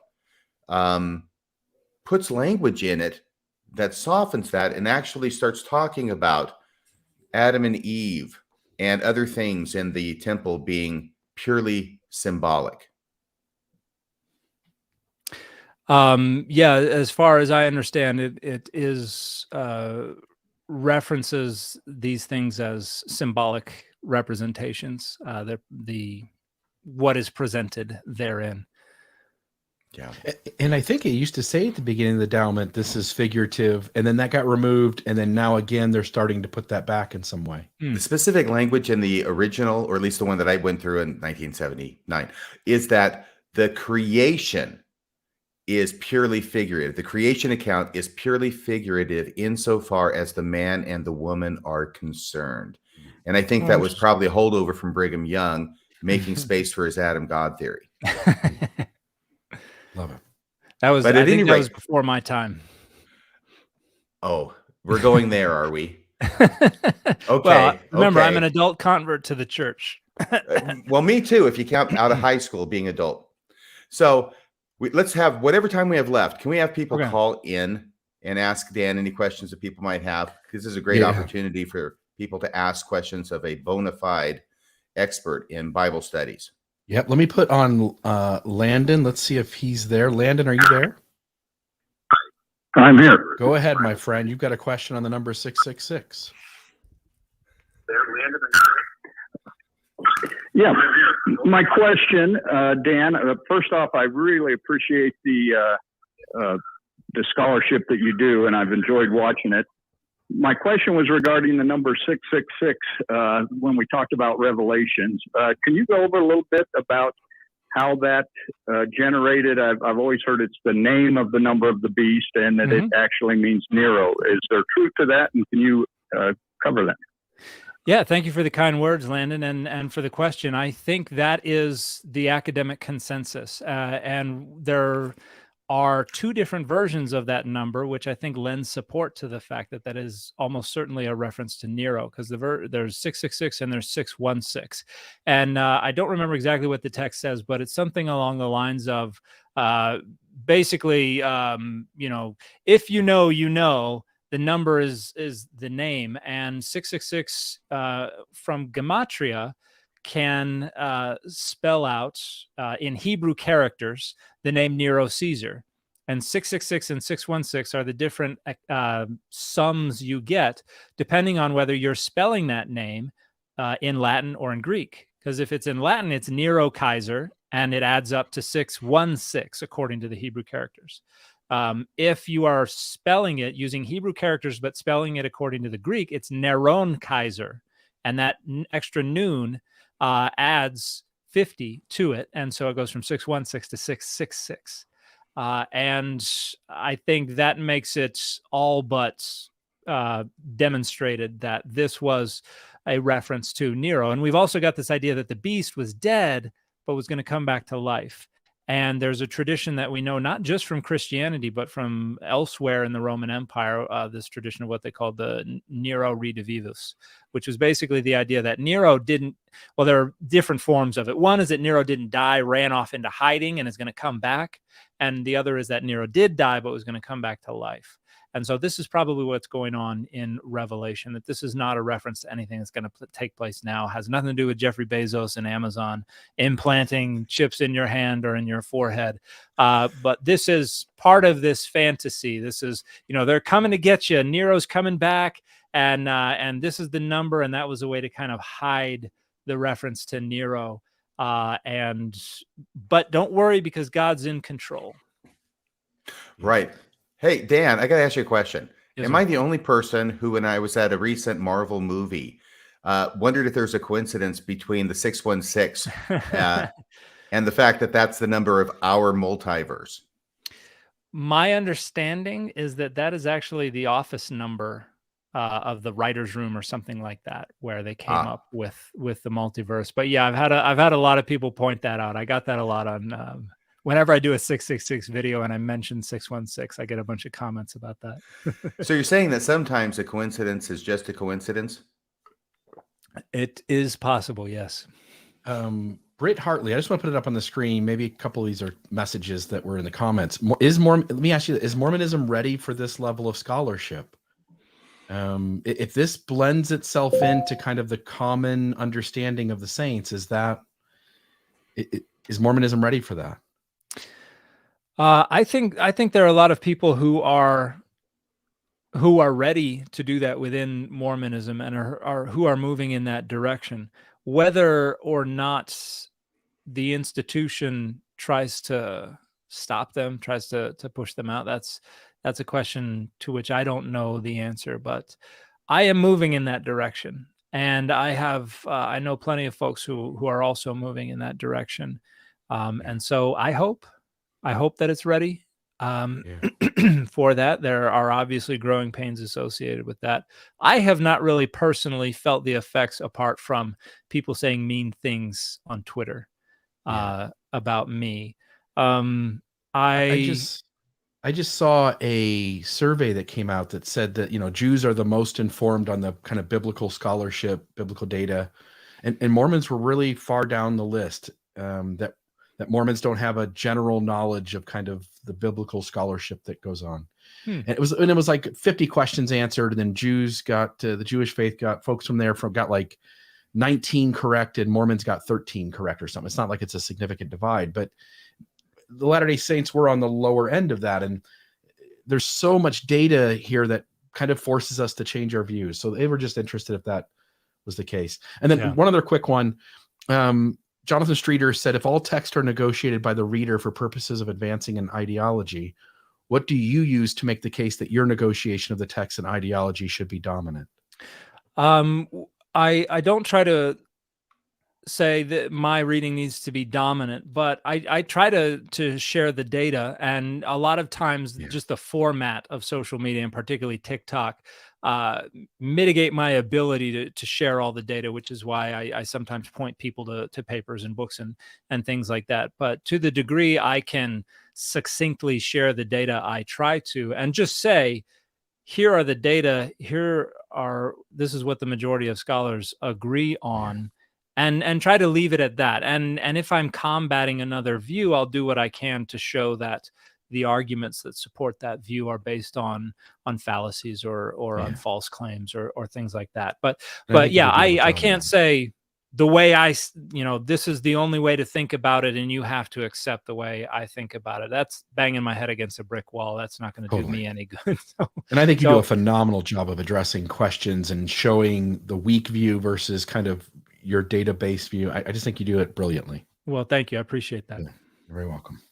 puts language in it that softens that and actually starts talking about Adam and Eve and other things in the temple being purely symbolic. Yeah, as far as I understand it, it is references these things as symbolic representations. The what is presented therein. Yeah. And I think it used to say at the beginning of the endowment, this is figurative, and then that got removed, and then now again they're starting to put that back in some way. The specific language in the original, or at least the one that I went through in 1979, is that the creation is purely figurative. The creation account is purely figurative insofar as the man and the woman are concerned. And I think that was probably a holdover from Brigham Young, making space for his Adam God theory. Love it. That was, But I at any think that rate- was before my time. Oh, we're going there, are we? Okay. Well, remember, I'm okay. an adult convert to the church. Well, me too, if you count out of high school being adult. So let's have whatever time we have left. Can we have people Okay. call in and ask Dan any questions that people might have? This is a great opportunity for people to ask questions of a bona fide expert in Bible studies. Yep. Let me put on Landon. Let's see if he's there. Landon, are you there? I'm here. Go ahead, my friend. You've got a question on the number 666. Yeah. My question, Dan, first off, I really appreciate the scholarship that you do, and I've enjoyed watching it. My question was regarding the number 666 when we talked about Revelations. Can you go over a little bit about how that generated? I've always heard it's the name of the number of the beast and that it actually means Nero. Is there truth to that? And can you cover that? Yeah, thank you for the kind words, Landon, and for the question. I think that is the academic consensus. And there are two different versions of that number, which I think lends support to the fact that that is almost certainly a reference to Nero, because there's 666 and there's 616. And I don't remember exactly what the text says, but it's something along the lines of basically, if you know, you know. The number is the name, and 666 from Gematria can spell out in Hebrew characters the name Nero Caesar. And 666 and 616 are the different sums you get depending on whether you're spelling that name in Latin or in Greek. Because if it's in Latin, it's Nero Kaiser, and it adds up to 616 according to the Hebrew characters. If you are spelling it using Hebrew characters but spelling it according to the Greek, it's Neron Kaiser, and that extra noon adds 50 to it, and so it goes from 616 to 666. And I think that makes it all but demonstrated that this was a reference to Nero. And we've also got this idea that the beast was dead but was going to come back to life. And there's a tradition that we know not just from Christianity, but from elsewhere in the Roman Empire, this tradition of what they called the Nero redivivus, which was basically the idea that Nero didn't, well, there are different forms of it. One is that Nero didn't die, ran off into hiding, and is going to come back. And the other is that Nero did die, but was going to come back to life. And so this is probably what's going on in Revelation, that this is not a reference to anything that's going to take place now. It has nothing to do with Jeffrey Bezos and Amazon implanting chips in your hand or in your forehead. But this is part of this fantasy. This is, they're coming to get you. Nero's coming back, and this is the number, and that was a way to kind of hide the reference to Nero. But don't worry, because God's in control. Right. Hey, Dan, I got to ask you a question. Yes, Am sir. I the only person who, when I was at a recent Marvel movie, wondered if there's a coincidence between the 616 and the fact that that's the number of our multiverse? My understanding is that that is actually the office number of the writer's room or something like that, where they came up with the multiverse. But yeah, I've had a lot of people point that out. I got that a lot on whenever I do a 666 video and I mention 616, I get a bunch of comments about that. So you're saying that sometimes a coincidence is just a coincidence? It is possible, yes. Britt Hartley, I just want to put it up on the screen. Maybe a couple of these are messages that were in the comments. Let me ask you, is Mormonism ready for this level of scholarship? If this blends itself into kind of the common understanding of the saints, is Mormonism ready for that? I think there are a lot of people who are ready to do that within Mormonism and who are moving in that direction. Whether or not the institution tries to stop them, tries to push them out, that's a question to which I don't know the answer. But I am moving in that direction, and I know plenty of folks who are also moving in that direction, and so I hope that it's ready for that. There are obviously growing pains associated with that. I have not really personally felt the effects apart from people saying mean things on Twitter about me. I just saw a survey that came out that said that, Jews are the most informed on the kind of biblical scholarship, biblical data, and Mormons were really far down the list, that Mormons don't have a general knowledge of kind of the biblical scholarship that goes on. And it was like 50 questions answered. And then the Jewish faith got folks from there got like 19 correct, and Mormons got 13 correct or something. It's not like it's a significant divide, but the Latter-day Saints were on the lower end of that. And there's so much data here that kind of forces us to change our views. So they were just interested if that was the case. And then one other quick one, Jonathan Streeter said, if all texts are negotiated by the reader for purposes of advancing an ideology, what do you use to make the case that your negotiation of the text and ideology should be dominant? I don't try to say that my reading needs to be dominant, but I try to share the data, and a lot of times just the format of social media, and particularly TikTok, mitigate my ability to share all the data, which is why I sometimes point people to papers and books and things like that. But to the degree I can succinctly share the data, I try to, and just say, here are the data, this is what the majority of scholars agree on, and try to leave it at that. And if I'm combating another view, I'll do what I can to show that the arguments that support that view are based on fallacies or on false claims or things like that. But yeah, I can't say the way this is the only way to think about it, and you have to accept the way I think about it. That's banging my head against a brick wall. That's not going to do me any good. And I think you do a phenomenal job of addressing questions and showing the weak view versus kind of your database view. I just think you do it brilliantly. Well, thank you. I appreciate that. Yeah, you're very welcome.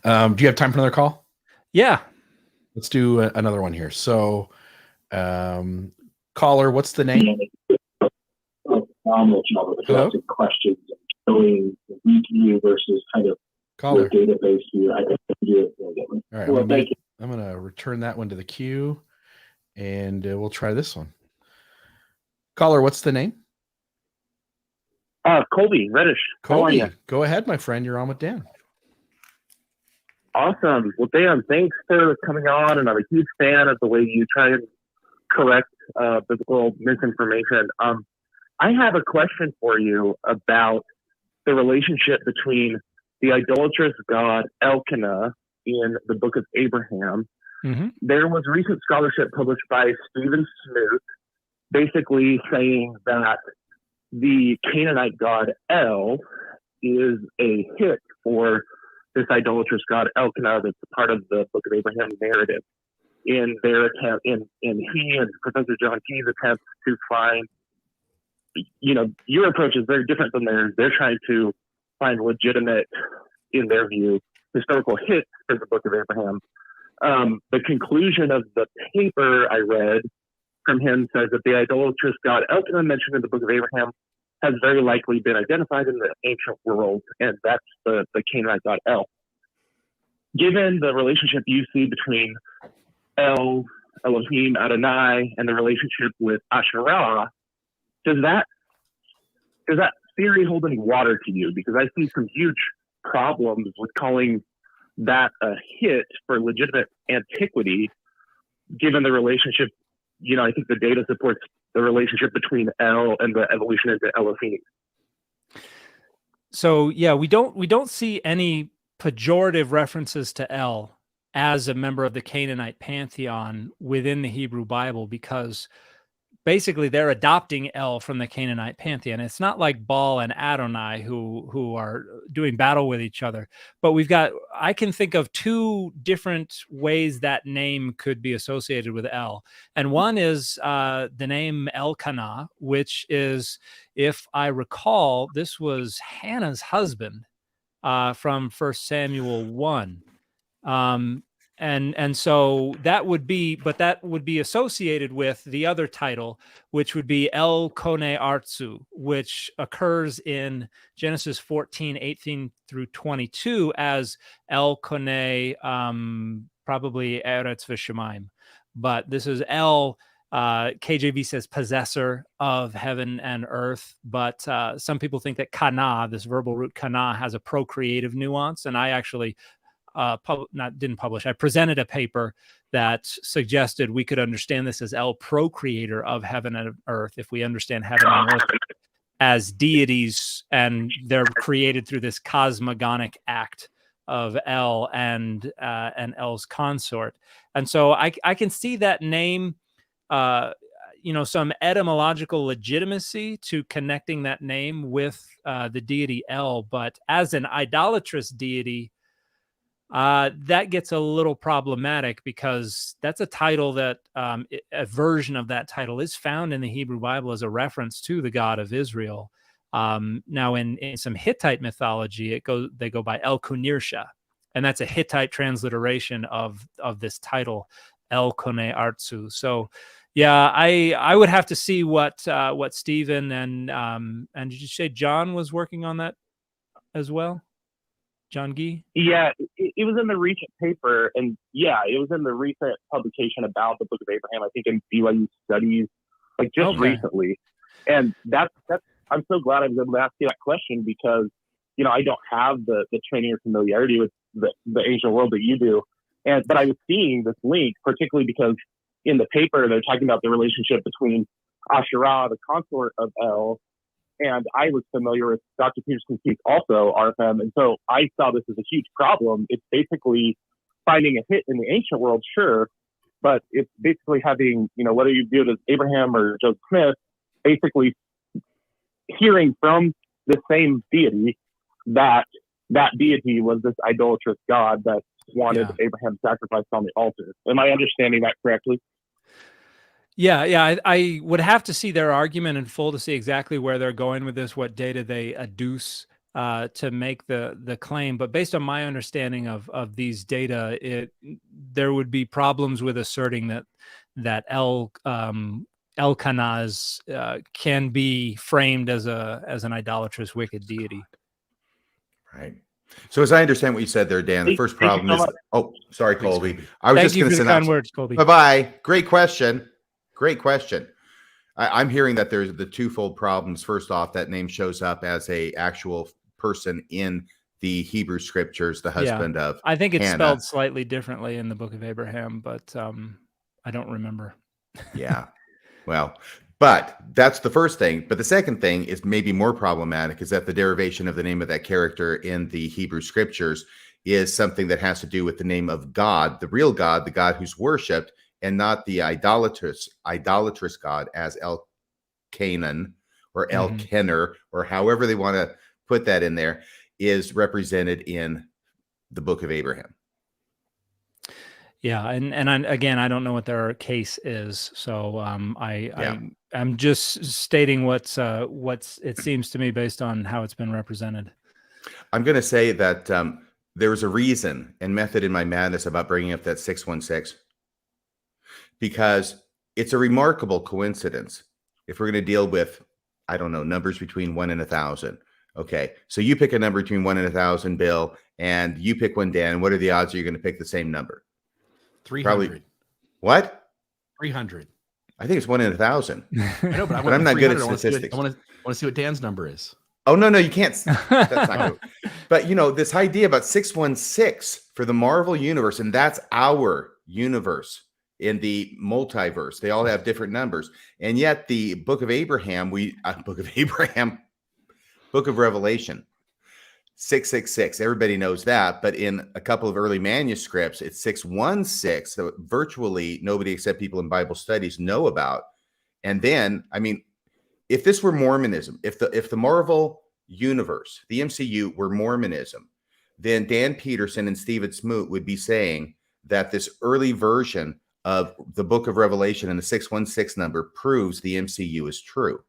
Do you have time for another call? Yeah. Let's do another one here. So, caller, what's the name? Hello? Questions showing the weak view versus kind of Caller. your database view. I think you do it brilliantly. All right, I'm going to return that one to the queue, and we'll try this one. Caller, what's the name? Colby Reddish. How are Colby, you? go ahead, my friend. You're on with Dan. Awesome. Well, Dan, thanks for coming on, and I'm a huge fan of the way you try and correct biblical misinformation. I have a question for you about the relationship between the idolatrous god Elkanah in the Book of Abraham. Mm-hmm. There was recent scholarship published by Stephen Smoot, basically saying that the Canaanite god El is a hit for this idolatrous god Elkanah that's part of the Book of Abraham narrative. In their attempt, in he and Professor John Key's attempt to find, your approach is very different than theirs. They're trying to find legitimate, in their view, historical hits for the Book of Abraham. The conclusion of the paper I read from him says that the idolatrous god Elkanah mentioned in the Book of Abraham has very likely been identified in the ancient world, and that's the Canaanite god El. Given the relationship you see between El, Elohim, Adonai, and the relationship with Asherah, does that theory hold any water to you? Because I see some huge problems with calling that a hit for legitimate antiquity, given the relationship. I think the data supports the relationship between El and the evolution into Elohim. So yeah, we don't see any pejorative references to El as a member of the Canaanite pantheon within the Hebrew Bible, because basically they're adopting El from the Canaanite pantheon. It's not like Baal and Adonai who are doing battle with each other. But I can think of two different ways that name could be associated with El. And one is the name Elkanah, which is, if I recall, this was Hannah's husband from 1 Samuel 1. And so that would be associated with the other title, which would be El Kone Artsu, which occurs in Genesis 14:18 through 22 as El Kone, probably Eretz V'Shemaim. But this is El, KJV says possessor of heaven and earth. But some people think that kana, this verbal root kana, has a procreative nuance. And I actually I presented a paper that suggested we could understand this as El, procreator of heaven and earth, if we understand heaven and earth as deities, and they're created through this cosmogonic act of El and El's consort. And so I can see that name, some etymological legitimacy to connecting that name with the deity El, but as an idolatrous deity, that gets a little problematic, because that's a title that a version of that title is found in the Hebrew Bible as a reference to the God of Israel. Now, in some Hittite mythology, they go by El Kunirsha, and that's a Hittite transliteration of this title, El Kone Artsu. So, yeah, I would have to see what Stephen and did you say John was working on that as well? John Gee? Yeah, it was in the recent paper, and it was in the recent publication about the Book of Abraham, I think in BYU Studies, recently. And that's I'm so glad I was able to ask you that question, because, I don't have the training or familiarity with the ancient world that you do. But I was seeing this link, particularly because in the paper, they're talking about the relationship between Asherah, the consort of El, and I was familiar with Dr. Peterson's piece also, RFM, and so I saw this as a huge problem. It's basically finding a hit in the ancient world, sure, but it's basically having, whether you view it as Abraham or Joseph Smith, basically hearing from the same deity that deity was this idolatrous god that wanted Abraham's sacrifice on the altar. Am I understanding that correctly? Yeah. I would have to see their argument in full to see exactly where they're going with this, what data they adduce to make the claim. But based on my understanding of these data, there would be problems with asserting that Elkanah's can be framed as an idolatrous, wicked deity. Right. So as I understand what you said there, Dan, the first problem is, oh, sorry, Colby. I was Thank just you going to for the send kind out. words, Colby. Bye-bye. Great question. Great question. I'm hearing that there's the twofold problems. First off, that name shows up as a actual person in the Hebrew scriptures, the husband of I think it's Hannah. spelled slightly differently in the Book of Abraham, but I don't remember. Yeah. Well, but that's the first thing. But the second thing is maybe more problematic, is that the derivation of the name of that character in the Hebrew scriptures is something that has to do with the name of God, the real God, the God who's worshipped, and not the idolatrous God as El-Canaan or El-Kenner, or however they want to put that in there, is represented in the Book of Abraham. Yeah, and again, I don't know what their case is, so I'm just stating what's it seems to me based on how it's been represented. I'm going to say that there was a reason and method in my madness about bringing up that 616, because it's a remarkable coincidence. If we're going to deal with, I don't know, numbers between 1 and 1,000. Okay, so you pick a number between 1 and 1,000, Bill, and you pick one, Dan. What are the odds you're going to pick the same number? 300. Probably. What? 300. I think it's 1 in 1,000. I know, but I'm not good at statistics. I want to see what Dan's number is. Oh, no, you can't. That's not good. But, this idea about 616 for the Marvel universe, and that's our universe in the multiverse. They all have different numbers. And yet the Book of Abraham, Book of Revelation, 666. Everybody knows that. But in a couple of early manuscripts, it's 616 that virtually nobody except people in Bible studies know about. And then, if this were Mormonism, if the Marvel universe, the MCU, were Mormonism, then Dan Peterson and Stephen Smoot would be saying that this early version of the Book of Revelation and the 616 number proves the MCU is true.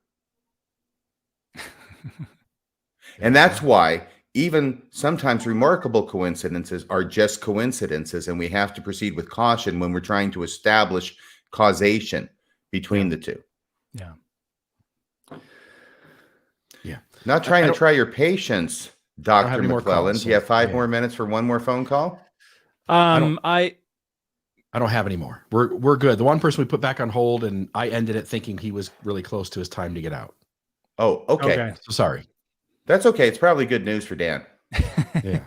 And that's why even sometimes remarkable coincidences are just coincidences, and we have to proceed with caution when we're trying to establish causation between the two. Yeah. Yeah. Not trying to try your patience, Dr. McClellan. Do you have 5 more minutes for one more phone call? I don't have any more. We're good. The one person we put back on hold, and I ended it thinking he was really close to his time to get out. Oh, okay. So sorry. That's okay. It's probably good news for Dan. Yeah.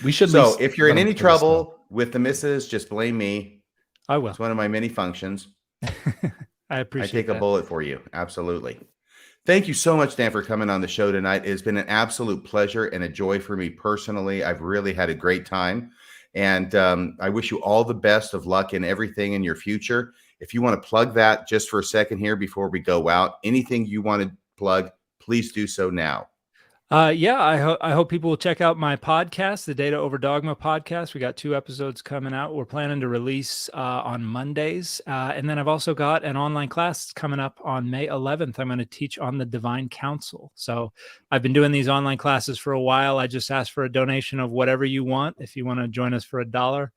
We should. So if you're in any trouble with the missus, just blame me. I will. It's one of my many functions. I appreciate I take a bullet for you. Absolutely. Thank you so much, Dan, for coming on the show tonight. It's been an absolute pleasure and a joy for me personally. I've really had a great time. And I wish you all the best of luck in everything in your future. If you want to plug that just for a second here before we go out, anything you want to plug, please do so now. I hope people will check out my podcast, the Data Over Dogma podcast. We got 2 episodes coming out. We're planning to release on Mondays. And then I've also got an online class coming up on May 11th. I'm going to teach on the Divine Council. So I've been doing these online classes for a while. I just asked for a donation of whatever you want. If you want to join us for $1,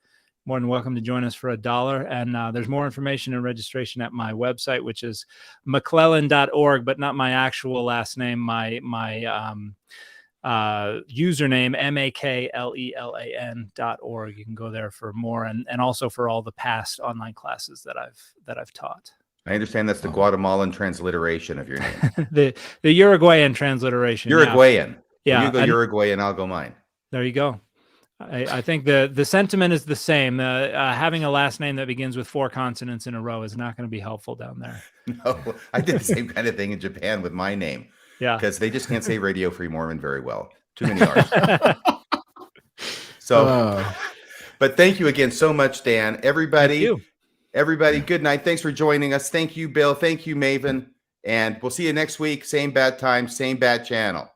more than welcome to join us for $1. And there's more information and registration at my website, which is McClellan.org, but not my actual last name, my username, MAKLELAN.org. You can go there for more, and also for all the past online classes that I've taught. I understand that's the Guatemalan transliteration of your name. the Uruguayan transliteration. Uruguayan. Yeah. You go Uruguayan, I'll go mine. There you go. I think the sentiment is the same. Having a last name that begins with 4 consonants in a row is not going to be helpful down there. No, I did the same kind of thing in Japan with my name. Yeah. Because they just can't say Radio Free Mormon very well. Too many R's. But thank you again so much, Dan. Everybody, good night. Thanks for joining us. Thank you, Bill. Thank you, Maven. And we'll see you next week. Same bad time, same bad channel.